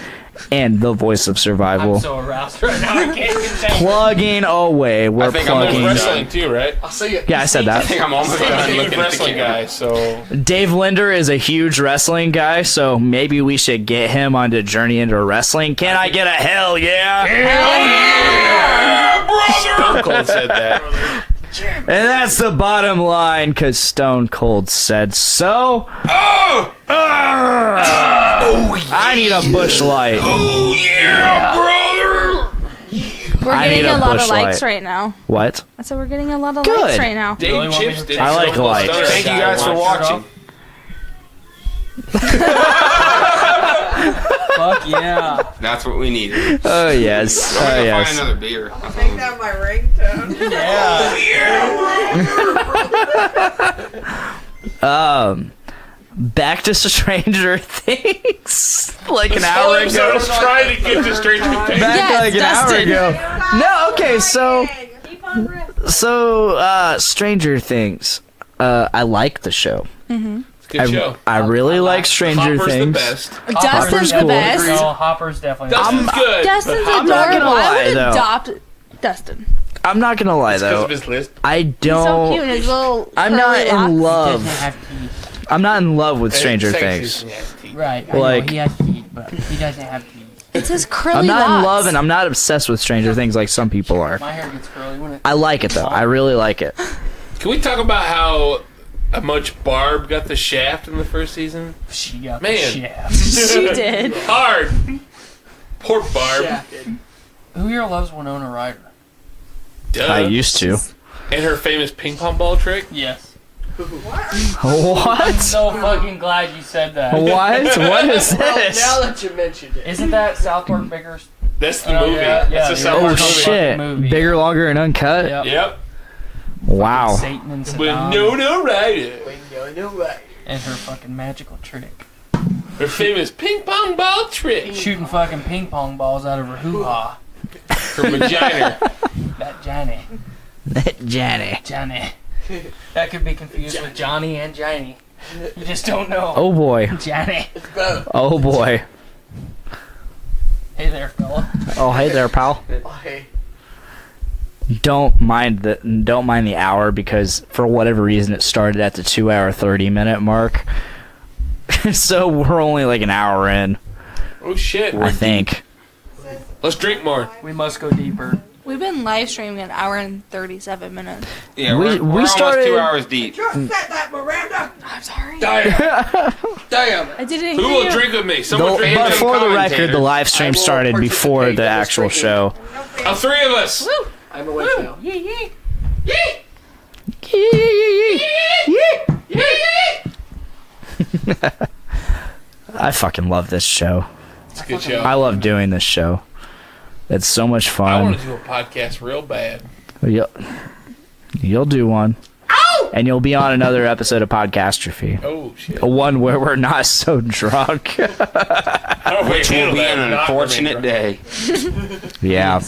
E: and the voice of survival.
D: I'm so aroused right now. I can't contain.
E: Plugging away. We're
F: I think I'm
E: plugging.
F: over
B: Wrestling too, right?
G: I'll see you.
E: Yeah, I said
F: I
E: that.
F: think I'm almost done
B: I'm a
F: looking at the
B: wrestling
F: camera.
B: guy, so
E: Dave Linder is a huge wrestling guy, so maybe we should get him onto Journey into Wrestling. Can I get a hell yeah?
B: Stone Cold said that.
E: And that's the bottom line, because Stone Cold said so.
F: Oh!
E: I need a Busch Light.
F: Oh yeah, brother!
H: We're
E: I
H: getting
E: need a
H: a lot
E: Busch
H: of likes
E: Light.
H: right now.
E: What?
H: I said we're getting a lot of
E: Good.
H: likes right now.
B: Dave
D: Really want me
B: Chips
D: to-
B: did.
E: I like
B: Stone Cold
E: lights.
B: Stunner
F: Thank you
B: guy
F: guys for
B: once.
F: watching.
D: Fuck yeah.
F: That's what we needed.
E: Oh, yes.
F: I'm
E: Oh,
F: gonna
E: yes.
F: find another beer.
I: Make that my ringtone.
E: Back to Stranger Things. Like an hour
B: I
E: ago.
B: was trying to get to Stranger Things.
E: Back
H: Yes,
E: like an
H: Dustin.
E: hour ago. No, okay, so
I: Keep on ripping.
E: Stranger Things. I like the show.
B: It's a good show.
E: I really like Stranger
B: Hopper's
E: Things.
B: the best.
H: Dustin's the
E: cool.
H: best.
D: No, Hopper's definitely the
B: Dustin's
D: best.
B: good.
H: Dustin's
E: I'm not gonna
H: adorable. I
E: lie,
H: would
E: though.
H: adopt Dustin.
E: I'm not gonna lie
B: Because of
E: though.
B: his list.
E: I
H: He's
E: don't.
H: so cute. His little
E: I'm not
H: curly
E: in
H: locks.
E: love.
D: Doesn't have teeth.
E: I'm not in love with Stranger
B: Second
E: Things.
B: season, he has teeth.
D: Right. I
E: Like-
D: know he has teeth, but he doesn't have teeth.
H: It's his curly
E: I'm not in
H: locks.
E: love, and I'm not obsessed with Stranger Things like some people are.
D: My hair gets curly when it.
E: I like it though. I really like it.
B: Can we talk about how much Barb got the shaft in the first season?
D: She got
B: Man.
D: the shaft.
H: She did.
B: Hard. Poor Barb.
D: Who here loves Winona Ryder?
B: Duh.
E: I used to.
B: And her famous ping pong ball trick.
D: Yes.
E: What?
D: So fucking glad you said that.
E: What? What is
G: Well,
E: this?
G: now that you mentioned it.
D: Isn't that South Park bigger?
B: That's the
D: Oh,
B: movie.
D: yeah,
B: That's the
D: the
B: South
E: Oh
B: Park
D: original
B: movie.
E: shit!
D: movie.
E: Bigger, longer, and uncut.
D: Yep.
B: Yep.
E: Wow.
D: Satan and
B: With
D: Saddam
B: no Ryder.
G: No way.
D: and her fucking magical trick.
B: Her famous ping pong ball trick.
D: Shooting fucking ping pong balls out of her hoo-ha.
B: Her vagina.
D: That Johnny.
E: Johnny.
D: Johnny. That could be confused with Johnny and Johnny. You just don't know.
E: Oh boy.
D: Johnny.
G: Both.
E: Oh boy.
D: Hey there, fella.
E: Oh hey there, pal.
G: Oh, hey.
E: Don't mind the hour because for whatever reason it started at the 2 hour 30-minute mark. So we're only like an hour in,
B: Oh shit.
E: I think.
B: Let's drink more.
D: We must go deeper.
H: We've been live streaming an hour and 37 minutes.
F: Yeah,
E: We-
F: we're
E: we
F: almost
E: started-
F: 2 hours deep.
I: Just said that, Miranda.
H: I'm sorry.
B: Damn.
G: Damn.
H: I didn't
B: Who
H: hear
B: will
H: you.
B: drink with me? Someone drink
E: But
B: with me.
E: for the
F: commentator.
E: record, the live
G: I
E: stream
G: will
E: started before
G: participate
E: the
G: in this
E: actual
G: drinking.
E: show.
B: All three of us.
H: Woo.
G: I'm awake now.
E: I fucking love this show.
B: It's a good show.
E: I love doing this show. It's so much
B: I want
E: fun.
B: to do a podcast real bad.
E: You'll do one. And you'll be on another episode of Podcastrophe.
B: Oh shit.
E: One where we're not so drunk.
B: Which
F: Will be an unfortunate day.
E: Yeah.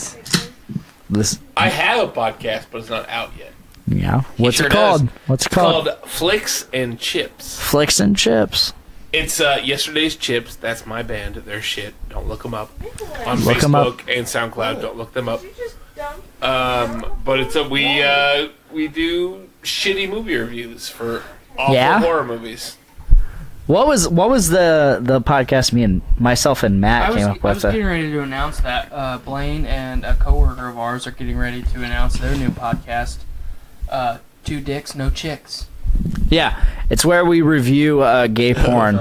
E: This.
B: I have a podcast, but it's not out yet.
E: Yeah. What's
B: sure
E: it called?
B: does.
E: What's it
B: It's
E: called?
B: called Flicks and Chips.
E: Flicks and Chips.
B: It's Yesterday's Chips. That's my band. They're shit. Don't look them up on
E: Look 'em
B: Facebook and SoundCloud. Don't look them up.
I: You just dumped.
B: But it's we do shitty movie reviews for awful
E: Yeah?
B: horror movies.
E: What was the podcast myself and Matt
D: I
E: came
D: was
E: up with?
D: getting ready to announce that Blaine and a coworker of ours are getting ready to announce their new podcast, Two Dicks, No Chicks.
E: Yeah, it's where we review gay porn.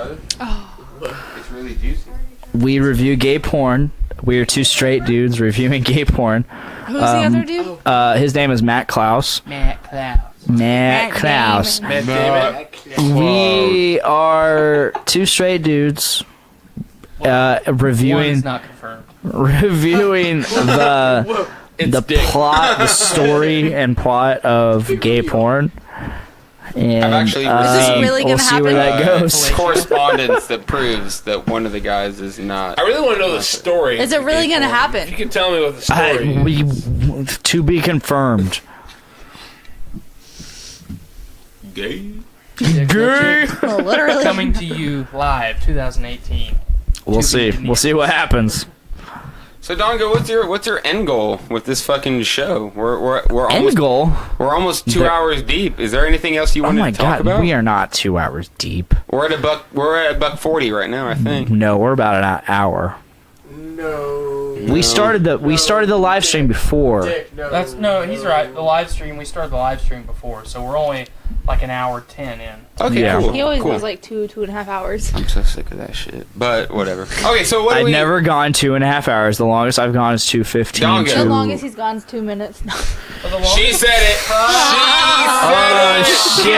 F: It's really juicy.
E: We review gay porn We are two straight dudes reviewing gay porn.
H: Who's the other dude?
E: His name is Matt Klaus.
C: Matt Klaus.
E: Matt Klaus.
B: Matt Damon.
E: We are two straight dudes
C: One
E: reviewing
C: is not confirmed.
E: the
B: Dick.
E: plot, the story and plot of gay porn. And
F: I've actually
H: Is this really
E: we'll
H: gonna
E: see where
H: happen?
E: that goes.
F: correspondence that proves that one of the guys is not.
B: I really want to know the story.
H: Is it really gonna
B: If you
H: happen?
B: can tell me what the story is.
E: To be confirmed.
F: Gay.
E: Gay.
H: Well, literally.
D: Coming to you live, 2018.
E: We'll see. We'll see what happens.
F: So Dongo, what's your end goal with this fucking show? We're
E: End
F: almost
E: goal.
F: we're almost 2 hours deep. Is there anything else you
E: Oh
F: wanted
E: my
F: to talk
E: god,
F: about?
E: we are not 2 hours deep.
F: We're at $1.40 right now, I think.
E: No, we're about an hour.
G: No.
E: We started the live stream before.
G: Dick, no.
D: No, he's right. The live stream, we started the live stream before, so we're only like an hour 10 in.
F: Okay,
E: Yeah.
F: cool.
H: He always
F: cool.
H: goes like 2.5 hours.
F: I'm so sick of that shit. But whatever. Okay, so what do
E: I've
F: we...
E: never gone 2.5 hours. The longest I've gone is 2:15.
F: Dongo.
H: The longest he's gone is 2 minutes. No.
D: But the longest,
F: She said it. She said it.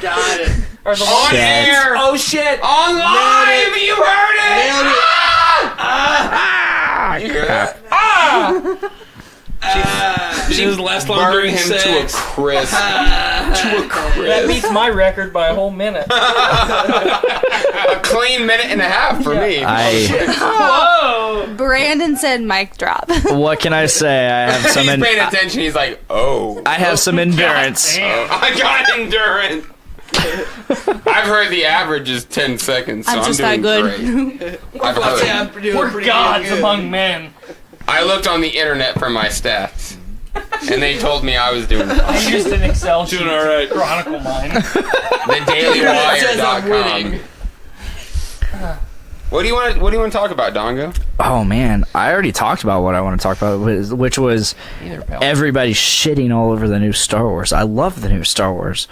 G: Got it.
D: or the
F: On
D: longest,
E: Shit.
F: air.
G: Oh shit.
F: On live. You heard it.
G: Nailed it.
F: You hear that?
B: She was last long
F: Burned
B: during
F: him
B: sex.
F: to a crisp.
D: that beats my record by a whole minute.
F: A clean minute and a half for me.
D: Whoa!
H: Brandon said mic drop.
E: What can I say? I have some.
F: He's paying attention. He's like, oh.
E: I have some endurance.
D: Damn.
F: I got endurance. I've heard the average is 10 seconds, so
H: I'm
F: I'm,
H: just
F: doing
H: that
F: great.
H: good.
F: I've heard.
G: Yeah, I'm doing
D: We're
G: pretty
D: gods
G: good.
D: among men.
F: I looked on the internet for my stats, and they told me I was doing
D: I
F: fine.
D: used an Excel sheet
B: Doing all right.
D: to chronicle mine.
G: It says I'm winning.
F: TheDailyWire.com. What do you want to talk about, Dongo?
E: Oh man, I already talked about what I want to talk about, which was
C: Either pal.
E: everybody shitting all over the new Star Wars. I love the new Star Wars.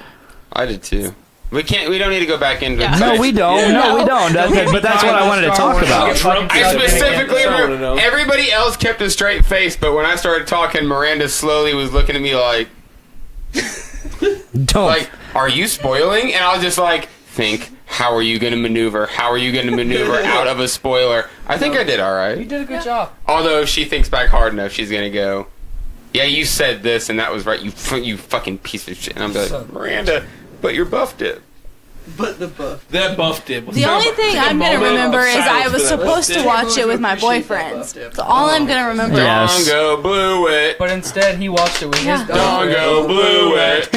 F: I did too. We don't need to go back into
H: Yeah.
F: it.
E: No, we don't. No, we don't. But that's what I wanted to talk about.
F: I specifically
B: Someone to
F: remember
B: know.
F: everybody else kept a straight face, but when I started talking, Miranda slowly was looking at me like,
E: Don't.
F: are you spoiling? And I was just like, think, how are you going to maneuver? How are you going to maneuver out of a spoiler? I think I did all
D: You
F: right.
D: did a good job.
F: Although if she thinks back hard enough, she's going to go, yeah, you said this and that was right, you fucking piece of shit. And I'm like, Miranda, but you buffed it.
G: But the buff.
B: That buffed it.
H: The only thing I'm gonna remember is I was supposed to watch it with my boyfriends. That's all I'm gonna remember.
E: Yeah. Yes.
F: Dongo blew it.
D: But instead, he watched it with his
H: Yeah.
F: Dongo blew it.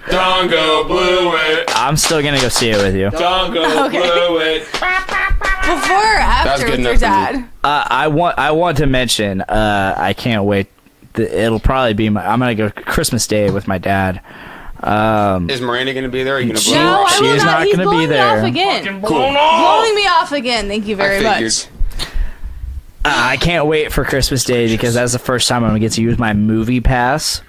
F: Dongo blew it.
E: I'm still gonna go see it with you.
B: Dongo
H: Okay.
B: blew it.
H: Before or after
F: good
H: with your
F: enough for me.
H: dad?
E: I want to mention. I can't wait. It'll probably be. I'm gonna go Christmas Day with my dad.
F: Is Miranda going to be there? Are you going to blow
E: She-
F: her
H: No,
F: off?
H: I
E: she
H: will
E: is
H: not.
E: not
H: He's
E: gonna be
H: blowing me
E: there.
H: off again.
F: Cool.
H: Blowing me off again. Thank you very
F: I
H: much.
E: I can't wait for Christmas Day because that's the first time I'm gonna get to use my movie pass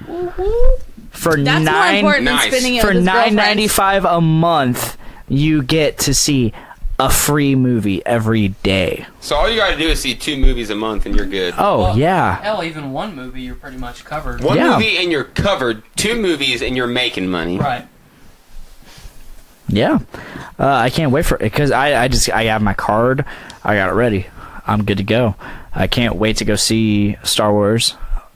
E: for
H: That's more important than
F: Nice.
H: spending it
E: for
H: with his girlfriends.
E: $9.95 a month. You get to see a free movie every day.
F: So all you got to do is see 2 movies a month and you're good.
E: Oh
D: Well,
E: yeah,
D: Hell, even one movie, you're pretty much covered.
F: One
E: Yeah.
F: movie and you're covered. 2 movies and you're making money.
D: Right.
E: yeah. I can't wait for it because I have my card. I got it ready. I'm good to go. I can't wait to go see Star Wars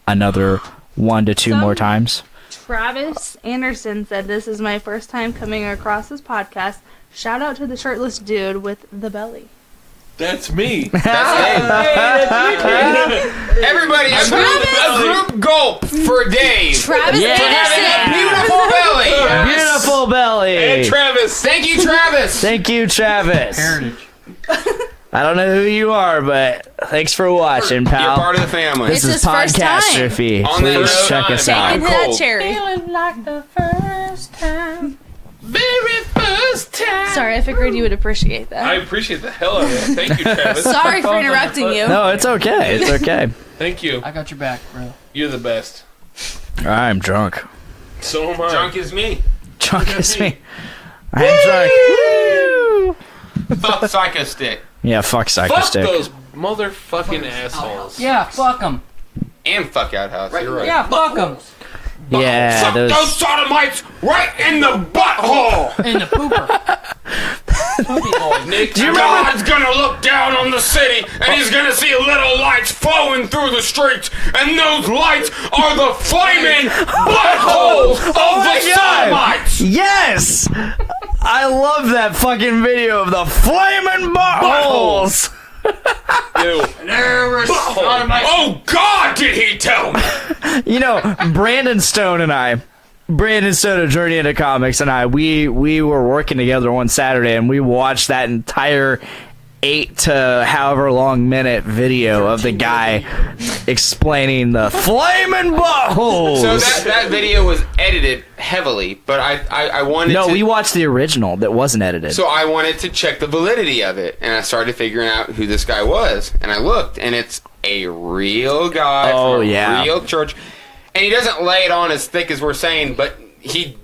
E: another 1 to 2 more times.
H: Travis Anderson said, "This is my first time coming across this podcast. Shout out to the shirtless dude with the belly."
B: That's me.
F: Everybody, a group gulp for Dave.
H: Travis
E: Yeah.
F: Having a
H: Anderson.
F: beautiful belly.
E: Beautiful belly.
B: And Travis.
F: Thank you, Travis.
E: Thank you, Travis.
D: Heritage.
E: I don't know who you are, but thanks for watching,
F: You're
E: pal.
F: part of the family.
E: This
H: It's
E: is
H: his first time.
E: Podcastrophe.
F: On that
E: Please
F: note,
E: check us
H: Take
E: out.
H: into that
F: cold.
H: cherry.
D: Feeling like the first time.
B: Very first time.
H: Sorry, I figured you would appreciate
B: I
H: that.
B: appreciate the hell out of that. Thank you, Travis.
H: Sorry for interrupting you.
E: No, it's okay. It's okay.
B: Thank you.
D: I got your back, bro.
B: You're the best.
E: I'm drunk.
B: So am I.
F: Drunk is me.
E: Drunk is me. I'm drunk.
F: Fuck Psycho Stick.
E: Yeah, fuck Psycho
B: Fuck
E: Stick.
B: those Motherfucking assholes.
D: Yeah, fuck them.
F: And fuck Outhouse. You're right.
D: Yeah, fuck them.
E: Yeah,
F: Fuck those sodomites right in the butthole.
D: In the pooper.
B: Nick,
F: God's gonna look down on the city and he's gonna see little lights flowing through the streets, and those lights are the flaming buttholes of the sodomites.
E: Yes! I love that fucking video of the flaming buttholes.
B: Ew.
F: Oh God, did he tell me?
E: You know, Brandon Stone of Journey into Comics and I, we were working together one Saturday and we watched that entire 8 to however long minute video of the guy explaining the flaming buttholes.
F: So that video was edited heavily, but I wanted to...
E: No, we watched the original that wasn't edited.
F: So I wanted to check the validity of it, and I started figuring out who this guy was, and I looked, and it's a real guy from a real church, and he doesn't lay it on as thick as we're saying, but he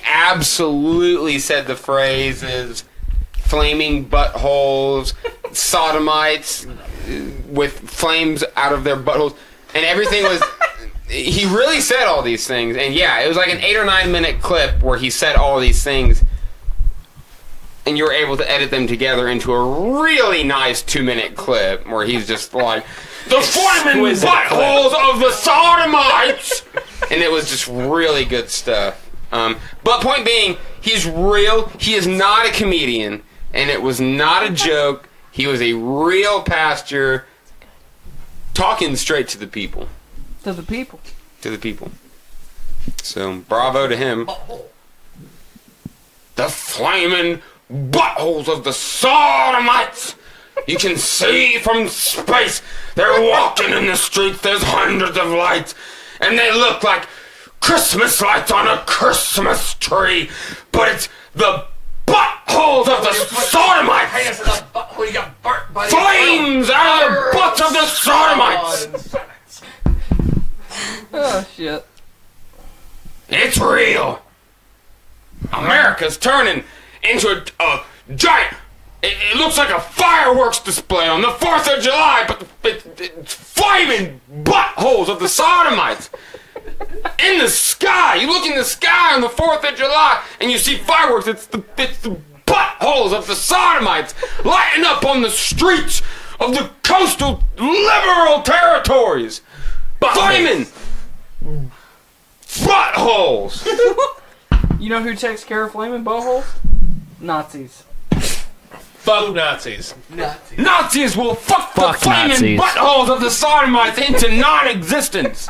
F: absolutely said the phrases flaming buttholes, sodomites with flames out of their buttholes, and everything was... He really said all these things, and yeah, it was like an 8 or 9 minute clip where he said all these things, and you were able to edit them together into a really nice 2-minute clip where he's just like, the flaming buttholes of the sodomites! And it was just really good stuff. But point being, he's real, he is not a comedian, and it was not a joke. He was a real pastor talking straight to the people.
D: To the people.
F: To the people. So, bravo to him. The flaming buttholes of the sodomites! You can see from space. They're walking in the streets. There's hundreds of lights. And they look like Christmas lights on a Christmas tree. But it's the buttholes of the sodomites! Flames out of the butts of the sodomites!
D: Oh, shit.
F: It's real. America's turning into a giant... It looks like a fireworks display on the 4th of July, but it's flaming buttholes of the sodomites. In the sky. You look in the sky on the 4th of July, and you see fireworks. It's the buttholes of the sodomites lighting up on the streets of the coastal liberal territories. Flaming buttholes.
D: You know who takes care of flaming buttholes? Nazis.
B: Fuck Nazis.
F: Nazis will fuck the flaming
E: Nazis.
F: buttholes of the sodomites into non-existence.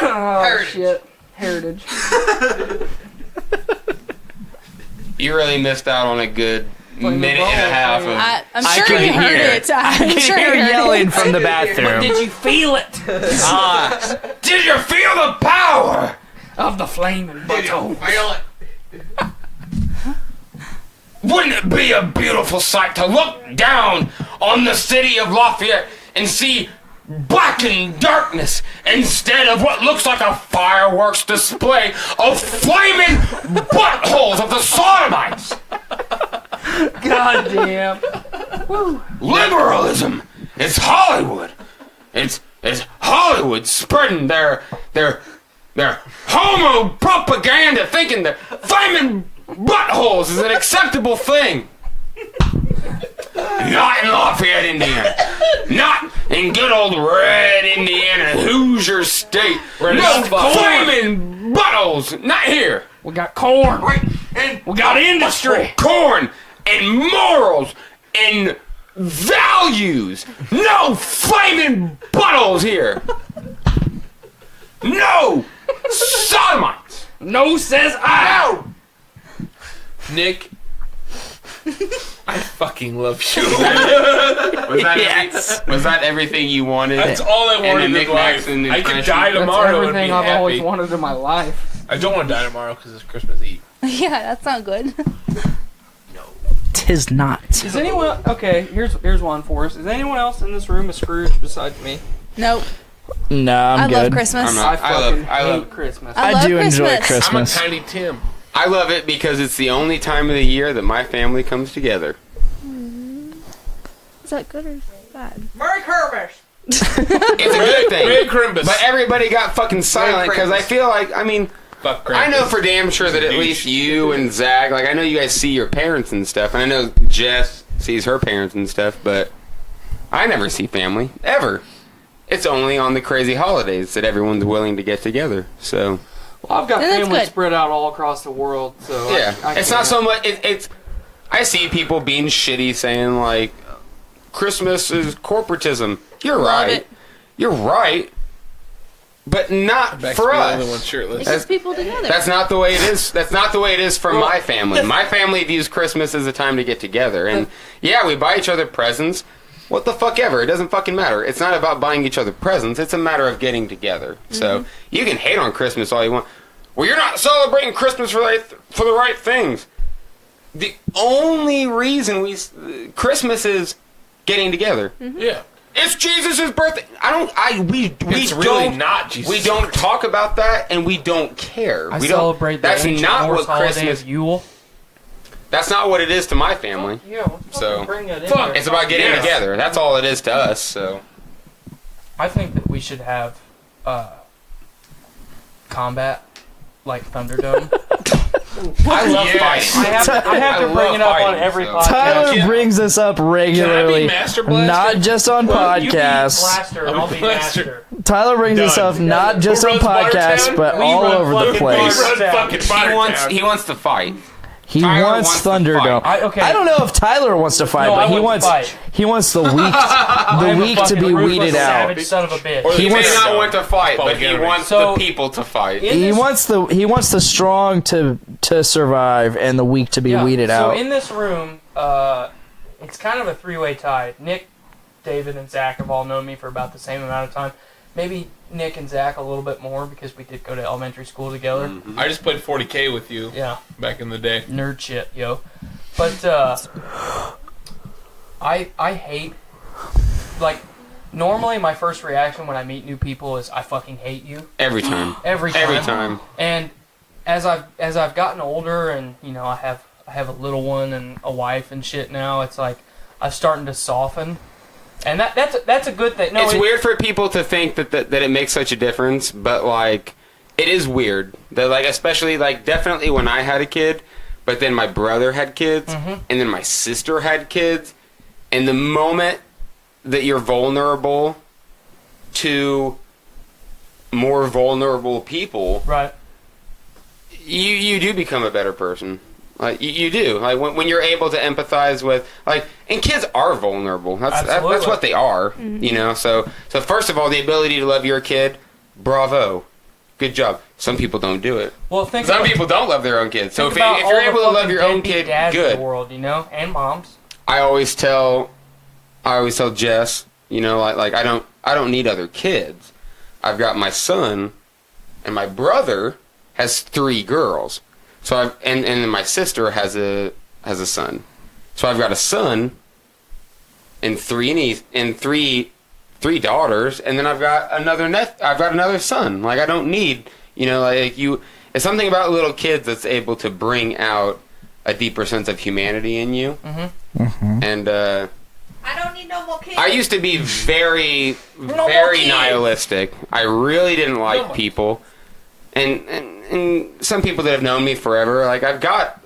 D: Oh, shit. Heritage.
F: You really missed out on a good minute and a half of...
H: I'm sure he heard it. I'm sure he heard
E: yelling
H: it.
E: from the bathroom.
D: Did you feel it?
F: Did you feel the power
D: Of the flaming butthole.
F: Wouldn't it be a beautiful sight to look down on the city of Lafayette and see blackened darkness instead of what looks like a fireworks display of flaming buttholes of the sodomites?
D: God damn.
F: Liberalism. It's Hollywood. It's Hollywood spreading their homo propaganda, thinking that flaming buttholes is an acceptable thing. Not in Lafayette, Indiana. Not in good old red Indiana, Hoosier State. No flaming buttholes. Not here.
D: We got corn. We got industry.
F: Corn and morals and values. No flaming buttholes here. No sodomites.
D: No, says I.
F: No.
B: Nick, I fucking love you.
F: Was that everything you wanted?
B: That's all I wanted in life. I could die tomorrow and be
D: everything I've
B: happy.
D: always wanted in my life.
B: I don't want to die tomorrow because it's Christmas Eve.
H: Yeah, that's not good.
E: Tis not.
D: Is anyone... Okay, here's one for us. Is anyone else in this room a Scrooge besides me?
H: Nope.
E: No, I'm
H: I
E: good.
H: love Christmas.
F: I'm not.
D: I love Christmas.
H: I love
E: do enjoy
H: Christmas.
B: I'm a
E: Christmas.
B: tiny Tim.
F: I love it because it's the only time of the year that my family comes together.
H: that good or bad?
I: Merry Christmas.
F: It's a good thing.
B: Merry Christmas.
F: But everybody got fucking silent because I feel like, I mean,
B: Fuck
F: I know
B: Krampus.
F: for damn sure that at least you and Zach, like, I know you guys see your parents and stuff, and I know Jess sees her parents and stuff, but I never see family, ever. It's only on the crazy holidays that everyone's willing to get together, so...
D: Well, I've got
H: That's
D: family
H: good.
D: spread out all across the world, so
F: Yeah,
D: I
F: it's not so much. It's. I see people being shitty, saying like, "Christmas is corporatism." You're
H: Love
F: right.
H: it.
F: You're right, but not
B: Back
F: for
B: to the other
F: us.
B: one shirtless.
H: It gets people together.
F: That's not the way it is. That's not the way it is for my family. My family views Christmas as a time to get together, and yeah, we buy each other presents. What the fuck ever? It doesn't fucking matter. It's not about buying each other presents. It's a matter of getting together. So you can hate on Christmas all you want. Well, you're not celebrating Christmas for the right things. The only reason Christmas is getting together.
B: Yeah.
F: It's Jesus' birthday. We
B: It's really
F: don't
B: not Jesus.
F: We don't talk about that, and we don't care.
D: I
F: we
D: celebrate
F: don't. That's
D: the ancient
F: not
D: Norse
F: what
D: holiday
F: Christmas.
D: of Yule.
F: That's not what it is to my family.
D: Yeah, let's
F: So,
D: fucking bring that in
B: fuck,
D: there.
F: It's about getting
B: Yeah.
F: together. That's all it is to us. So
D: I think that we should have combat like Thunderdome.
F: I love
B: Yes.
F: fighting.
D: I have to
F: I
D: bring
F: love
D: it up on
F: fighting,
D: every
F: so.
D: podcast.
E: Tyler
B: Yeah.
E: brings this up
B: Can I
E: regularly,
B: be Master Blaster?
E: not just on
D: Well, you be
E: podcasts.
D: Blaster, and I'll be
B: Blaster.
D: Master.
E: Tyler brings this
B: Done.
E: up not just
B: Who
E: on
B: runs
E: podcasts,
B: Bartown?
E: but
D: We
E: all
D: run
E: over the
D: fucking
E: place.
B: Run
D: Bartown.
B: fucking Bartown.
F: He wants to fight.
E: He
F: Tyler
E: wants
F: wants to
E: Thunderdome.
F: fight.
D: Okay.
E: I don't know if Tyler wants to fight,
D: No, I
E: but he
D: want
E: wants
D: to fight.
E: he wants the weak
D: I'm a
E: to
D: fucking
E: be
D: ruthless
E: weeded out.
D: savage son of a bitch.
B: Or
F: He
B: the
F: may
B: Fair
F: not
B: Zone.
F: want to fight, but he
B: Public
F: wants
D: So-
F: the people to fight.
D: In
E: He
D: this-
E: wants the strong to survive and the weak to be
D: Yeah,
E: weeded
D: so
E: out.
D: in this room, it's kind of a three-way tie. Nick, David, and Zach have all known me for about the same amount of time. Maybe Nick and Zach a little bit more because we did go to elementary school together.
B: I just played 40K with you
D: Yeah,
B: back in the day.
D: nerd shit, yo. But I hate, like, normally my first reaction when I meet new people is I fucking hate you
F: Every time.
D: every time.
F: Every time.
D: And as I've gotten older, and you know, I have a little one and a wife and shit now, it's like I'm starting to soften, and that's a good thing. No,
F: It's weird for people to think that it makes such a difference, but like it is weird. That like especially like definitely when I had a kid, but then my brother had kids, and then my sister had kids, and the moment that you're vulnerable to more vulnerable people,
D: Right.
F: you do become a better person. Like you do. Like when you're able to empathize with and kids are vulnerable. That's
D: Absolutely.
F: what they are. You know. So first of all, the ability to love your kid, bravo, good job. Some people don't do it.
D: Well, think
F: Some
D: about,
F: people don't love their own kids. So
D: think
F: if
D: about
F: you're
D: all
F: able
D: the
F: to love
D: fucking
F: your own
D: deadbeat
F: kid,
D: dads in
F: good.
D: the world, you know, and moms.
F: I always tell Jess, you know, like I don't need other kids. I've got my son, and my brother has 3 girls. So and then my sister has a son. So I've got a son and 3 daughters, and then I've got another son. Like I don't need, you know, like you. It's something about little kids that's able to bring out a deeper sense of humanity in you. And
I: I don't need no more kids.
F: I used to be very
D: more kids.
F: nihilistic. I really didn't like people, and some people that have known me forever, like I've got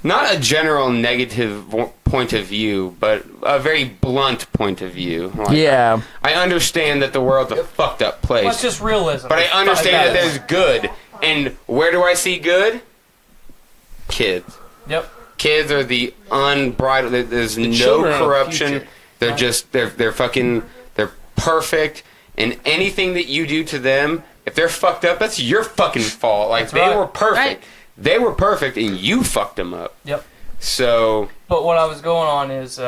F: not a general negative point of view, but a very blunt point of view. Like,
E: Yeah.
F: I understand that the world's a fucked up place,
D: Well, it's just realism.
F: but I understand that there's good. And where do I see good? Kids.
D: Yep.
F: Kids are the unbridled. There's no
B: children are the
F: corruption.
B: future.
F: They're just they're fucking they're perfect. And anything that you do to them, if they're fucked up, that's your fucking fault. Like
D: That's
F: they
D: right.
F: were perfect.
H: Right.
F: They were perfect, and you fucked them up.
D: Yep.
F: So
D: But what I was going on is,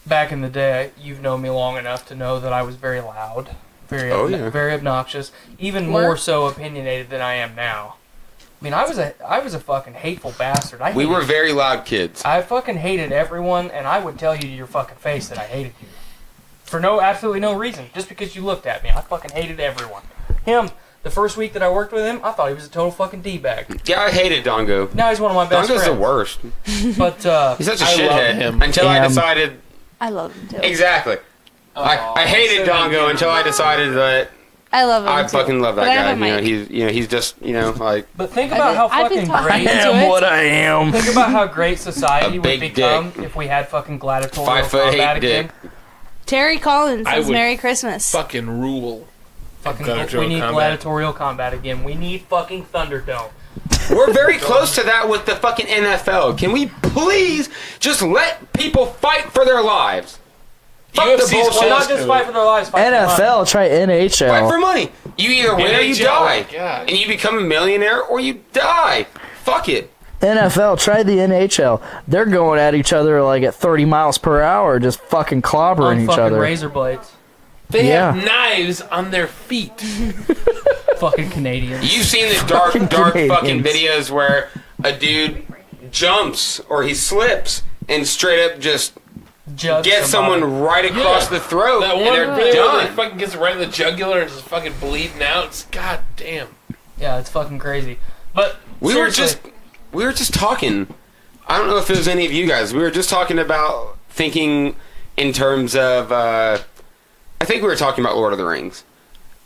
D: back in the day, you've known me long enough to know that I was very loud, very obnoxious, even more so opinionated than I am now. I mean, I was a fucking hateful bastard.
F: we were very loud kids.
D: I fucking hated everyone, and I would tell you to your fucking face that I hated you. For absolutely no reason. Just because you looked at me. I fucking hated everyone. Him, The first week that I worked with him, I thought he was a total fucking D-bag.
F: Yeah, I hated Dongo.
D: Now he's one of my best
F: Dongo's
D: friends.
F: the worst.
D: But
F: He's such a
B: I love
F: shithead.
B: him.
F: Until I decided...
H: I love him too.
F: Exactly. I hated Dongo until I decided that
H: I love him
F: I
H: too.
F: fucking love that
H: But I
F: guy.
H: have a mic.
F: He's just, like...
D: But think about how
H: I've been
D: fucking
H: talking
D: great.
H: to it.
E: I am.
D: Think about how great society
F: A
D: would
F: big
D: become
F: dick.
D: if we had fucking gladiatorial
F: 5'8"
D: combat
F: dick.
D: again.
H: Terry Collins
B: I
H: says
B: would
H: Merry Christmas.
B: Fucking rule.
D: Fucking,
B: Gladiatorial
D: we need
B: combat.
D: gladiatorial combat again. We need fucking Thunderdome.
F: We're very close to that with the fucking NFL. Can we please just let people fight for their lives? Fuck the
B: UFC's
F: bullshit.
D: Well, not just fight for their lives, fight for money.
E: NFL, try
F: Fight
E: NHL.
F: for money. You either win or you
B: NHL,
F: die.
B: God.
F: And you become a millionaire or you die. Fuck it.
E: NFL, try the NHL. They're going at each other like at 30 miles per hour, just fucking clobbering
D: On
E: each
D: fucking
E: other.
D: razor blades.
B: They
E: Yeah.
B: have knives on their feet.
D: Fucking Canadians.
F: You've seen the dark fucking
E: Canadians.
F: videos where a dude jumps or he slips and straight up just
D: Judge
F: gets
D: somebody.
F: someone right across the throat
B: That
F: and
B: one
F: they're
B: video where
F: done.
B: they fucking gets right in the jugular and just fucking bleeding out. It's goddamn.
D: Yeah, it's fucking crazy. But
F: We
D: seriously,
F: were just talking. I don't know if it was any of you guys. We were just talking about thinking in terms of. I think we were talking about Lord of the Rings,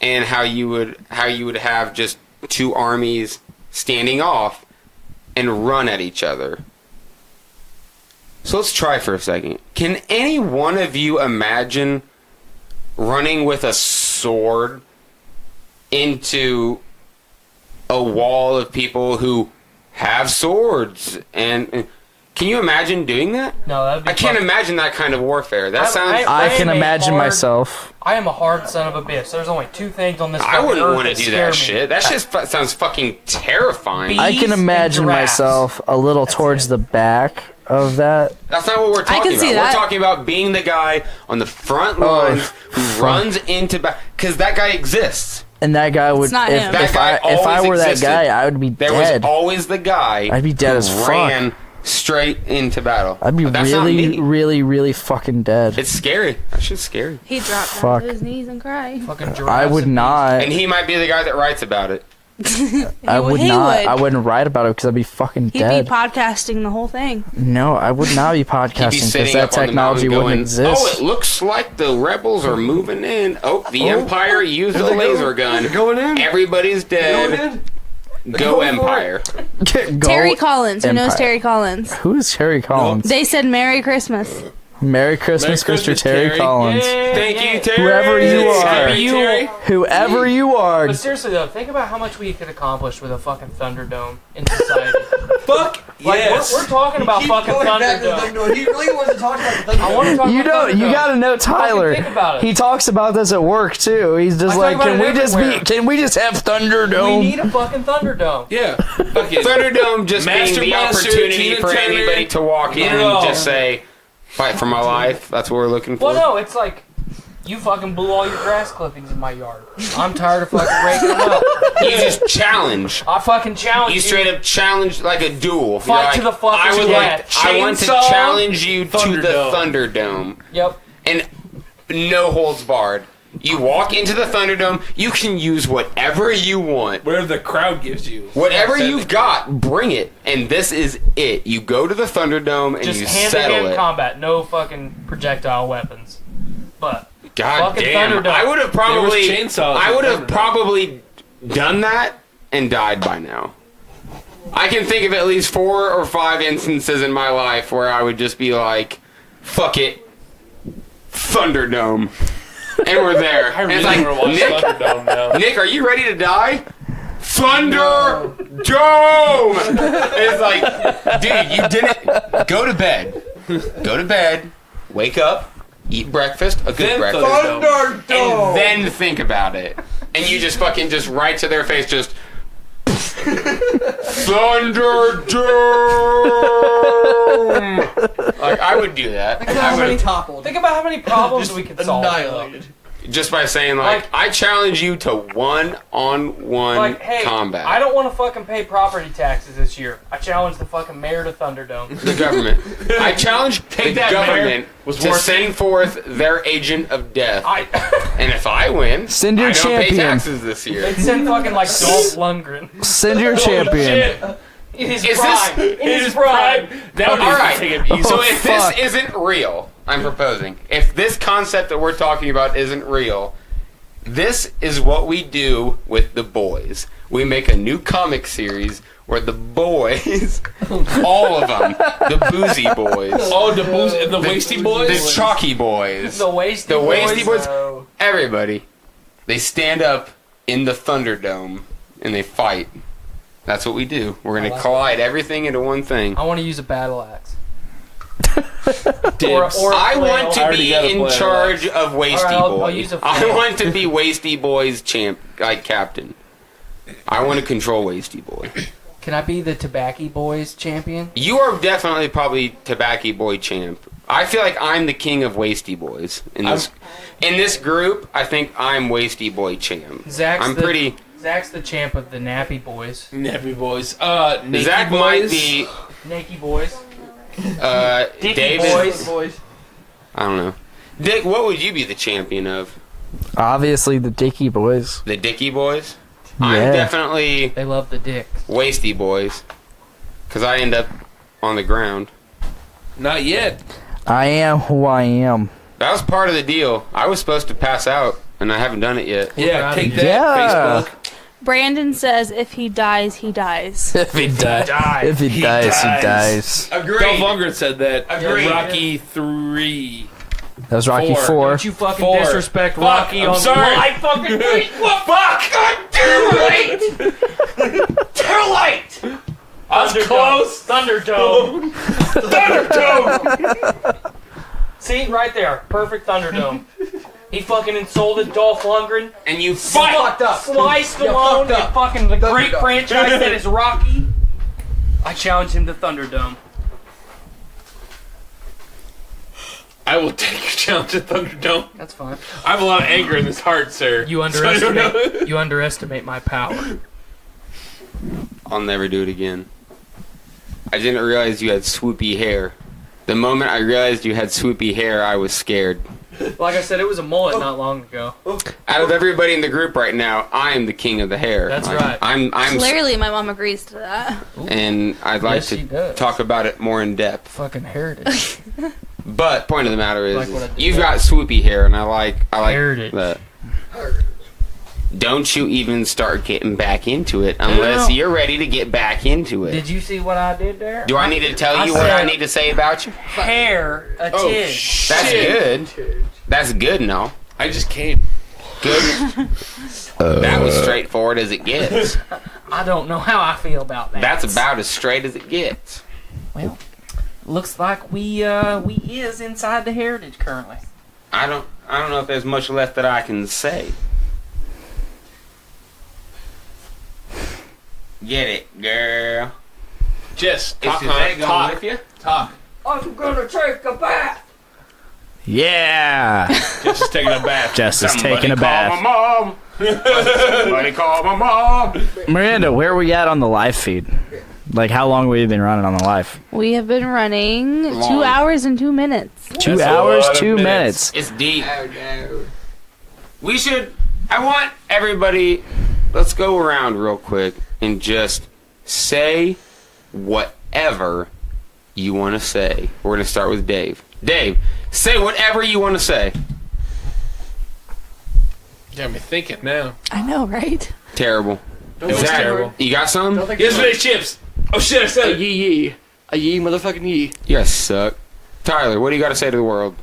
F: and how you would have just two armies standing off and run at each other. So let's try for a second. Can any one of you imagine running with a sword into a wall of people who have swords? And can you imagine doing that?
D: no, that'd be
F: I can't
D: fucking-
F: imagine that kind of warfare. That sounds.
E: I can
D: am a
E: imagine
D: hard-
E: myself.
D: I am a hard son of a bitch. There's only two things on this
F: I
D: fucking
F: wouldn't
D: earth
F: want to
D: that
F: do
D: scare
F: that
D: me.
F: shit. That shit sounds fucking terrifying.
E: I can
D: Bees and
E: imagine
D: giraffes.
E: myself a little towards the back of that.
F: That's not what we're talking
H: can
F: about.
H: see
F: We're
H: that.
F: talking about being the guy on the front
E: Oh,
F: lines who runs into back because that guy exists.
E: And that guy would,
H: not him.
F: That guy
E: if I
F: always
E: were that
F: existed.
E: guy, I would be
F: There
E: dead.
F: was always the guy.
E: I'd be dead
F: who
E: as fuck.
F: ran straight into battle.
E: I'd be
F: But that's not
E: really,
F: me.
E: really, really fucking dead.
F: It's scary. That shit's scary.
H: He dropped down
E: Fuck.
H: to his knees and cried.
D: Fucking
E: I
D: giraffes
E: would
D: and
E: not.
F: And he might be the guy that writes about it.
E: I would
H: he
E: not.
H: would.
E: I wouldn't write about it because I'd be fucking
H: He'd
E: dead.
H: be podcasting the whole thing.
E: No, I would not be
F: He'd be
E: podcasting because
F: sitting
E: that
F: up on the
E: technology
F: mountain
E: wouldn't
F: going,
E: exist.
F: Oh, it looks like the rebels are moving in. Oh, the Empire used a laser gun.
G: Going in.
F: Everybody's dead. Go Empire.
E: Go
H: Terry Collins. Who knows
E: Empire.
H: Terry Collins?
E: Who's Terry Collins?
H: They said Merry Christmas.
E: Merry Christmas,
B: Merry Christmas,
E: Mr. Terry
B: Terry.
E: Collins.
F: Thank you, Terry.
E: Whoever you are.
B: Happy Terry.
E: Whoever you are.
D: But seriously though, think about how much we could accomplish with a fucking Thunderdome in society.
B: Fuck
D: Like
B: yes.
D: we're talking about
G: Keep
D: fucking
G: going back to the
D: Thunderdome.
G: Thunderdome. He really wants to talk about the Thunderdome.
D: I want to talk
E: You
D: about
E: don't. You
D: Thunderdome.
E: gotta know Tyler.
D: Think about it.
E: He talks about this at work too. He's just
D: I
E: like,
D: talk about
E: can we
D: it
E: just
D: everywhere.
E: be? Can we just have
D: We
E: Thunderdome?
D: need a fucking Thunderdome.
B: Yeah. Fuck it.
F: Thunderdome just being
B: Master
F: the
B: Blaster,
F: opportunity
B: Tina
F: for
B: Turner.
F: anybody to walk in
B: Get it
F: and
B: all.
F: just say, fight for my life. That's what we're looking for.
D: Well, no, it's like you fucking blew all your grass clippings in my yard. I'm tired of fucking raking them up.
F: You just challenge.
D: I fucking challenge
F: You straight up challenge like a duel.
D: Fight
F: You're
D: to the fucking
F: I would
D: death.
F: I want to
B: Chainsaw
F: challenge you to the
B: Thunderdome.
F: Thunderdome.
D: Yep.
F: And no holds barred. You walk into the Thunderdome, you can use whatever you want.
B: Whatever the crowd gives you.
F: Whatever
B: Send
F: you've
B: it.
F: got, bring it. And this is it. You go to the Thunderdome and
D: Just
F: you
D: hand-to-hand
F: settle it.
D: combat, no fucking projectile weapons. But
F: God
D: fucking
F: damn.
D: Thunderdome.
F: I would have probably
B: There was chainsaws
F: I
B: in
F: would have
B: Thunderdome.
F: probably done that and died by now. I can think of at least 4 or 5 instances in my life where I would just be like, fuck it. Thunderdome. And we're there.
B: I
F: And
B: really
F: it's like,
B: want to watch
F: Nick,
B: Thunderdome now.
F: Nick, are you ready to die? Thunderdome! It's like, dude, you didn't go to bed. Go to bed, wake up, eat breakfast, a good
B: Then
F: breakfast,
B: Thunderdome.
F: and then think about it. And you just fucking just right to their face, just Thunderdome. Like I would do that.
G: Look at how many toppled.
D: think about how many problems we could solve.
G: Annihilated.
F: just by saying, like, I challenge you to one-on-one
D: Like, hey,
F: combat.
D: I don't want to fucking pay property taxes this year. I challenge the fucking mayor to Thunderdome.
F: The government. I challenge the
B: that,
F: government
B: was
F: to
B: worth
F: send forth their agent of death.
D: I
F: And if I win,
E: Send your
F: I don't pay
E: champion.
F: taxes this year.
D: they'd send fucking like Dolph Lundgren.
E: Send your champion.
D: In his
F: Is
D: prime.
F: this-
D: In his prime.
B: That would
F: All right.
B: take it easy.
F: So
E: Oh,
F: if
E: fuck.
F: this isn't real, I'm proposing. If this concept that we're talking about isn't real, this is what we do with the boys. We make a new comic series where the boys, all of them, the boozy boys,
B: Oh, the Wasty Boys?
F: the chalky boys,
D: The Wasty
F: the Wasty Boys,
D: No.
F: everybody, they stand up in the Thunderdome and they fight. That's what we do. We're going to collide everything into one thing.
D: I want to use a battle axe.
B: Dibs.
D: Or a
F: I
D: flail.
F: want to
B: already
F: be
B: got a
F: in
B: flail.
F: charge of Wasty
D: Alright, I'll
F: Boys.
D: use a
F: I
D: flail.
F: want to be Wasty Boys captain. I want to control Wasty Boy.
D: Can I be the Tobacco Boys champion?
F: You are definitely probably Tobacco Boy champ. I feel like I'm the king of Wasty Boys in this group. I think I'm Wasty Boy champ.
D: Zach's the champ of the Nappy Boys.
B: Nappy Boys. Naked
F: Zach
B: Boys.
F: might be
D: Naked Boys. Dicky
F: David.
D: Boys.
F: I don't know. Dick, what would you be the champion of?
E: Obviously, the Dicky Boys.
F: The Dicky Boys?
E: Yeah.
F: I'm definitely
D: They love the dick.
F: Wasty Boys. Because I end up on the ground.
B: Not yet.
E: I am who I am.
F: That was part of the deal. I was supposed to pass out, and I haven't done it yet.
B: Yeah, take that,
E: Yeah.
B: Facebook.
H: Brandon says if he dies, he dies.
E: If he dies, if he dies, he dies.
F: Agreed.
B: Dolph Lundgren said that.
F: Agreed.
B: Rocky 3.
E: That was Rocky
B: 4.
E: 4.
D: Don't you fucking
B: 4.
D: disrespect
B: Fuck,
D: Rocky
B: I'm
D: on
B: sorry.
D: live fucking
F: Fuck! Too late! Too late!
B: I was close.
D: Thunderdome.
B: Thunderdome.
D: See, right there. Perfect Thunderdome. He fucking insulted Dolph Lundgren.
F: And you
G: fucked up.
D: Sliced
G: You
D: alone
G: fucked
D: in
G: up.
D: fucking the great
G: Thunderdome.
D: franchise that is Rocky. I challenge him to Thunderdome.
B: I will take your challenge at Thunderdome.
D: That's fine.
B: I have a lot of anger in this heart, sir.
D: You
B: So I don't know.
D: underestimate my power.
F: I'll never do it again. I didn't realize you had swoopy hair. The moment I realized you had swoopy hair, I was scared.
D: Like I said, it was a mullet not long ago.
F: Out of everybody in the group right now, I am the king of the hair.
D: That's right.
F: I'm
H: Clearly, my mom agrees to that.
F: and I'd like
D: Yes, she
F: to
D: does.
F: talk about it more in depth.
D: Fucking heritage.
F: But point of the matter is,
D: Like what I did
F: you've
D: there.
F: got swoopy hair, and I like
D: Heritage.
F: that. Don't you even start getting back into it unless
D: No.
F: you're ready to get back into it.
D: Did you see what I did there?
F: Do I need to tell you
D: I
F: what I
D: said-
F: need to say about you?
D: Hair a
B: Oh,
D: tid.
F: That's good. That's good, no.
B: I just came.
F: Good. That was straightforward as it gets.
D: I don't know how I feel about that.
F: That's about as straight as it gets.
D: Well, looks like we is inside the heritage currently.
F: I don't know if there's much left that I can say. Get it, girl.
B: Just
F: Is
B: talk,
F: Suzanne going
B: talk,
F: with you?
B: talk.
D: I'm gonna take a bath.
E: Yeah.
B: Just is taking a bath.
E: Jess is
F: Somebody
E: taking a
F: call
E: bath.
F: my mom. Somebody call my mom.
E: Miranda, where are we at on the live feed? Like, how long have we been running on the live?
H: We have been running
F: Long.
H: 2 hours and 2 minutes.
E: 2
B: That's a
E: hours,
B: lot of
E: 2
B: minutes.
E: minutes.
F: It's deep. We should. I want everybody. Let's go around real quick and just say whatever you want to say. We're gonna start with Dave. Dave, say whatever you want to say.
B: Got me thinking now.
H: I know, right?
F: Terrible.
B: It was
F: Zach,
B: terrible.
F: you got some?
B: Yesterday's chips. Oh shit! I said
G: A
B: it.
G: yee, motherfucking yee.
F: You guys suck. Tyler, what do you got to say to the world?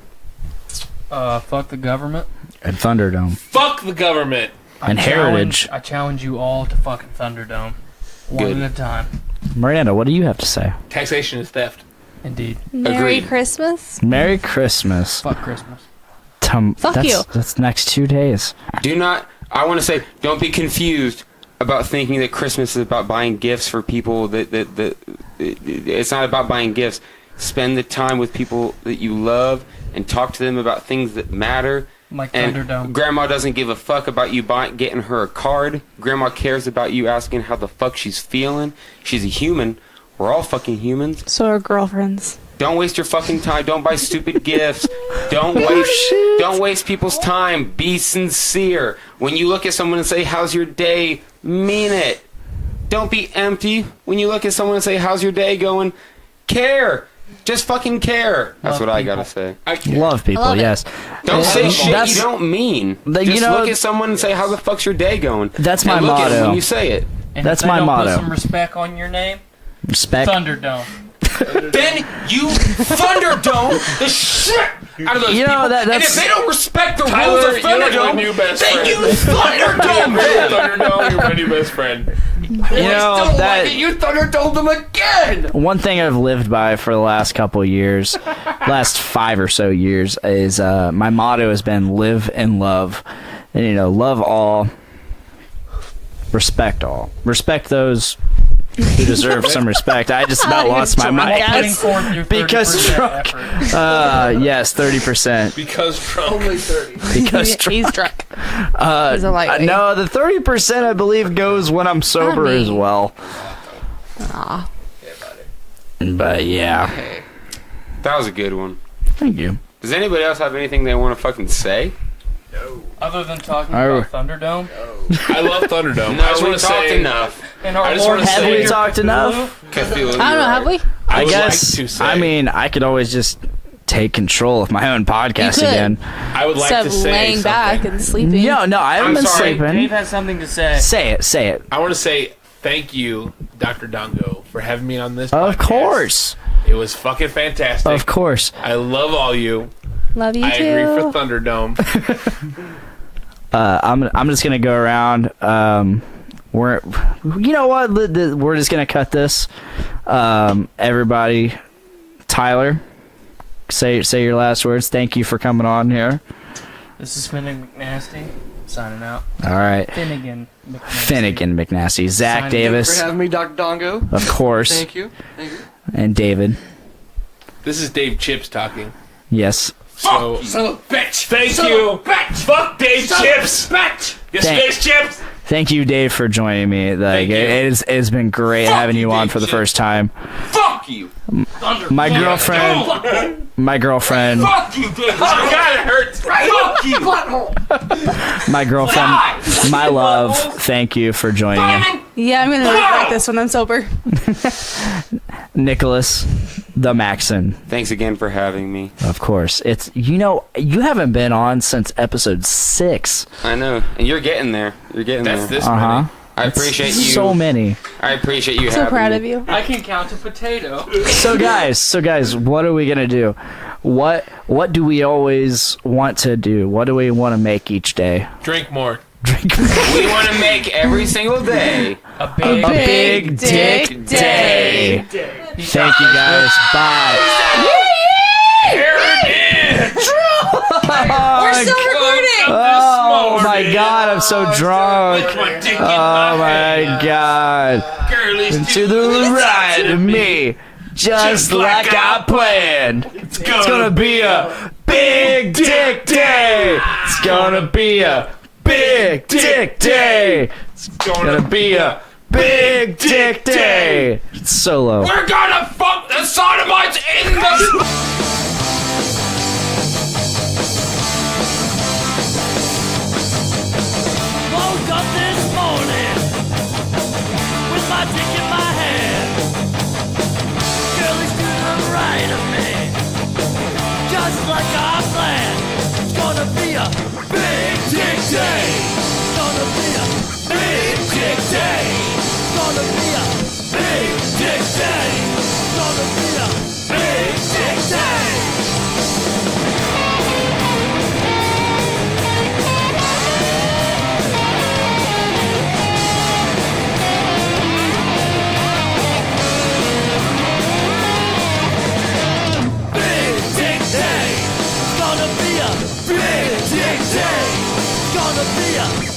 D: Fuck the government.
E: And Thunderdome.
B: Fuck the government.
E: And heritage.
D: I challenge you all to fucking Thunderdome. One
F: Good.
D: at a time.
E: Miranda, what do you have to say?
B: Taxation is theft.
D: Indeed.
H: Merry
F: Agreed.
H: Christmas.
E: Merry Christmas.
D: Fuck Christmas.
H: Fuck you.
E: That's next 2 days.
F: Do not. I want to say, don't be confused about thinking that Christmas is about buying gifts for people. It's not about buying gifts. Spend the time with people that you love and talk to them about things that matter.
D: Like
F: And
D: Thunderdome.
F: Grandma doesn't give a fuck about you getting her a card. Grandma cares about you asking how the fuck she's feeling. She's a human. We're all fucking humans.
H: So are girlfriends.
F: Don't waste your fucking time. Don't buy stupid gifts. Don't waste people's time. Be sincere. When you look at someone and say, "How's your day?" mean it. Don't be empty. When you look at someone and say, "How's your day going?" care. Just fucking care. That's what I gotta say.
E: Love people, yes.
F: Don't say shit
E: That's-
F: you don't mean.
E: you
F: Just
E: know-
F: look at someone and say, "How the fuck's your day going?"
E: That's my
F: and look at it
E: motto.
F: when you say it.
D: And
E: That's
D: if they
E: my
D: don't
E: motto.
D: Put some respect on your name.
E: Respect.
D: Thunderdome.
F: Then you Thunderdome the shit out of those
E: You know,
F: people.
E: that's-
F: and if they don't respect the
B: Tyler,
F: rules of
B: you're like my
F: Thunderdome,
B: new best
F: then
B: friend.
F: you Thunderdome them.
B: Thunderdome, you're my new best friend.
E: You know,
F: Don't
E: that
F: like it, you Thunderdome them again.
E: one thing I've lived by for the last couple of years, last 5 or so years, is my motto has been live and love. And, you know, love all, respect all. Respect those who deserve some respect. I just about lost my mind.
D: Putting forth your
E: Because
D: 30%
E: drunk.
D: effort.
E: Yes, 30%.
B: Because Trump.
G: Only 30.
E: Because
H: He's drunk. He's a lightweight.
E: no, the 30% I believe goes when I'm sober as well.
H: Aw.
E: But yeah,
F: That was a good one.
E: thank you.
F: Does anybody else have anything they want to fucking say?
D: Other than talking
E: I-
D: about Thunderdome.
B: I love Thunderdome. I
F: No,
B: just
F: we
B: want to
F: talked
B: say
F: enough.
D: And our
B: I just
D: Lord
B: wanna
D: and
B: say-
E: Have we
D: Savior
E: talked
D: Cthulhu.
E: enough?
F: Cthulhu,
H: I don't know, have we?
B: I
E: I
B: would
E: guess.
B: like to say.
E: I mean, I could always just take control of my own podcast
H: You could.
E: again.
B: I would like
H: Instead
B: to
H: of
B: say
H: laying
B: something.
H: back and sleeping.
E: No, I haven't
F: I'm
E: been
F: sorry,
E: sleeping.
D: Dave has something to say.
E: Say it, say it.
B: I want to say thank you, Dr. Dongo, for having me on this
E: Of
B: podcast.
E: course,
B: It was fucking fantastic.
E: of course.
B: I love all you.
H: Love you
B: I
H: too.
B: agree for Thunderdome.
E: I'm just gonna go around. We're, you know what? We're just gonna cut this. Everybody, Tyler, say your last words. Thank you for coming on here.
D: This is Finnegan McNasty signing out.
E: All right,
D: Finnegan McNasty.
E: Finnegan McNasty, Zach
D: Signing.
E: Davis,
G: Thanks for having me, Dr. Dongo.
E: of course,
G: Thank you. Thank you.
E: and David.
B: This is Dave Chips talking.
E: Yes.
B: So,
G: Son of a bitch.
B: thank you. Fuck Dave Chips.
G: Bitch.
B: Yes,
E: Thank-
B: Dave Chips.
E: Thank you, Dave, for joining me. Like,
B: Thank you.
E: it's been great having you on for the first time.
F: Fuck you.
E: My girlfriend,
F: Fuck you, David.
B: Oh, God, it hurts.
F: Fuck you.
E: my girlfriend, my love. Thank you for joining me,
H: Yeah, I'm gonna regret this when I'm sober.
E: Nicholas, the Maxon.
F: Thanks again for having me.
E: Of course, it's you haven't been on since episode 6.
F: I know, and you're getting there. You're getting
B: That's
F: there.
B: this
E: Uh huh.
B: many.
F: I appreciate you.
E: So many.
F: I appreciate you
H: So
F: having
H: proud
F: me.
H: of you.
D: I can count a potato.
E: So guys, what are we gonna do? What do we always want to do? What do we want to make each day?
B: Drink more.
E: Drink.
F: We want to make every single day.
D: A big,
E: A big dick day. Thank you guys. Bye.
H: We're still recording!
E: Oh my god, I'm so drunk. Oh my god. To the right of me, just like I planned. It's gonna be a big dick day. It's gonna be a big dick day. It's gonna be a big dick day. It's solo.
F: We're gonna fuck the sodomites in the.
A: Woke up this morning with my dick in my hand. Girlie's to the right of me, just like I planned. It's gonna be a big dick day. It's gonna be a big dick day. It's gonna be a big dick day. It's gonna be a big dick day. Big dick day. It's gonna be a big dick day. It's gonna be a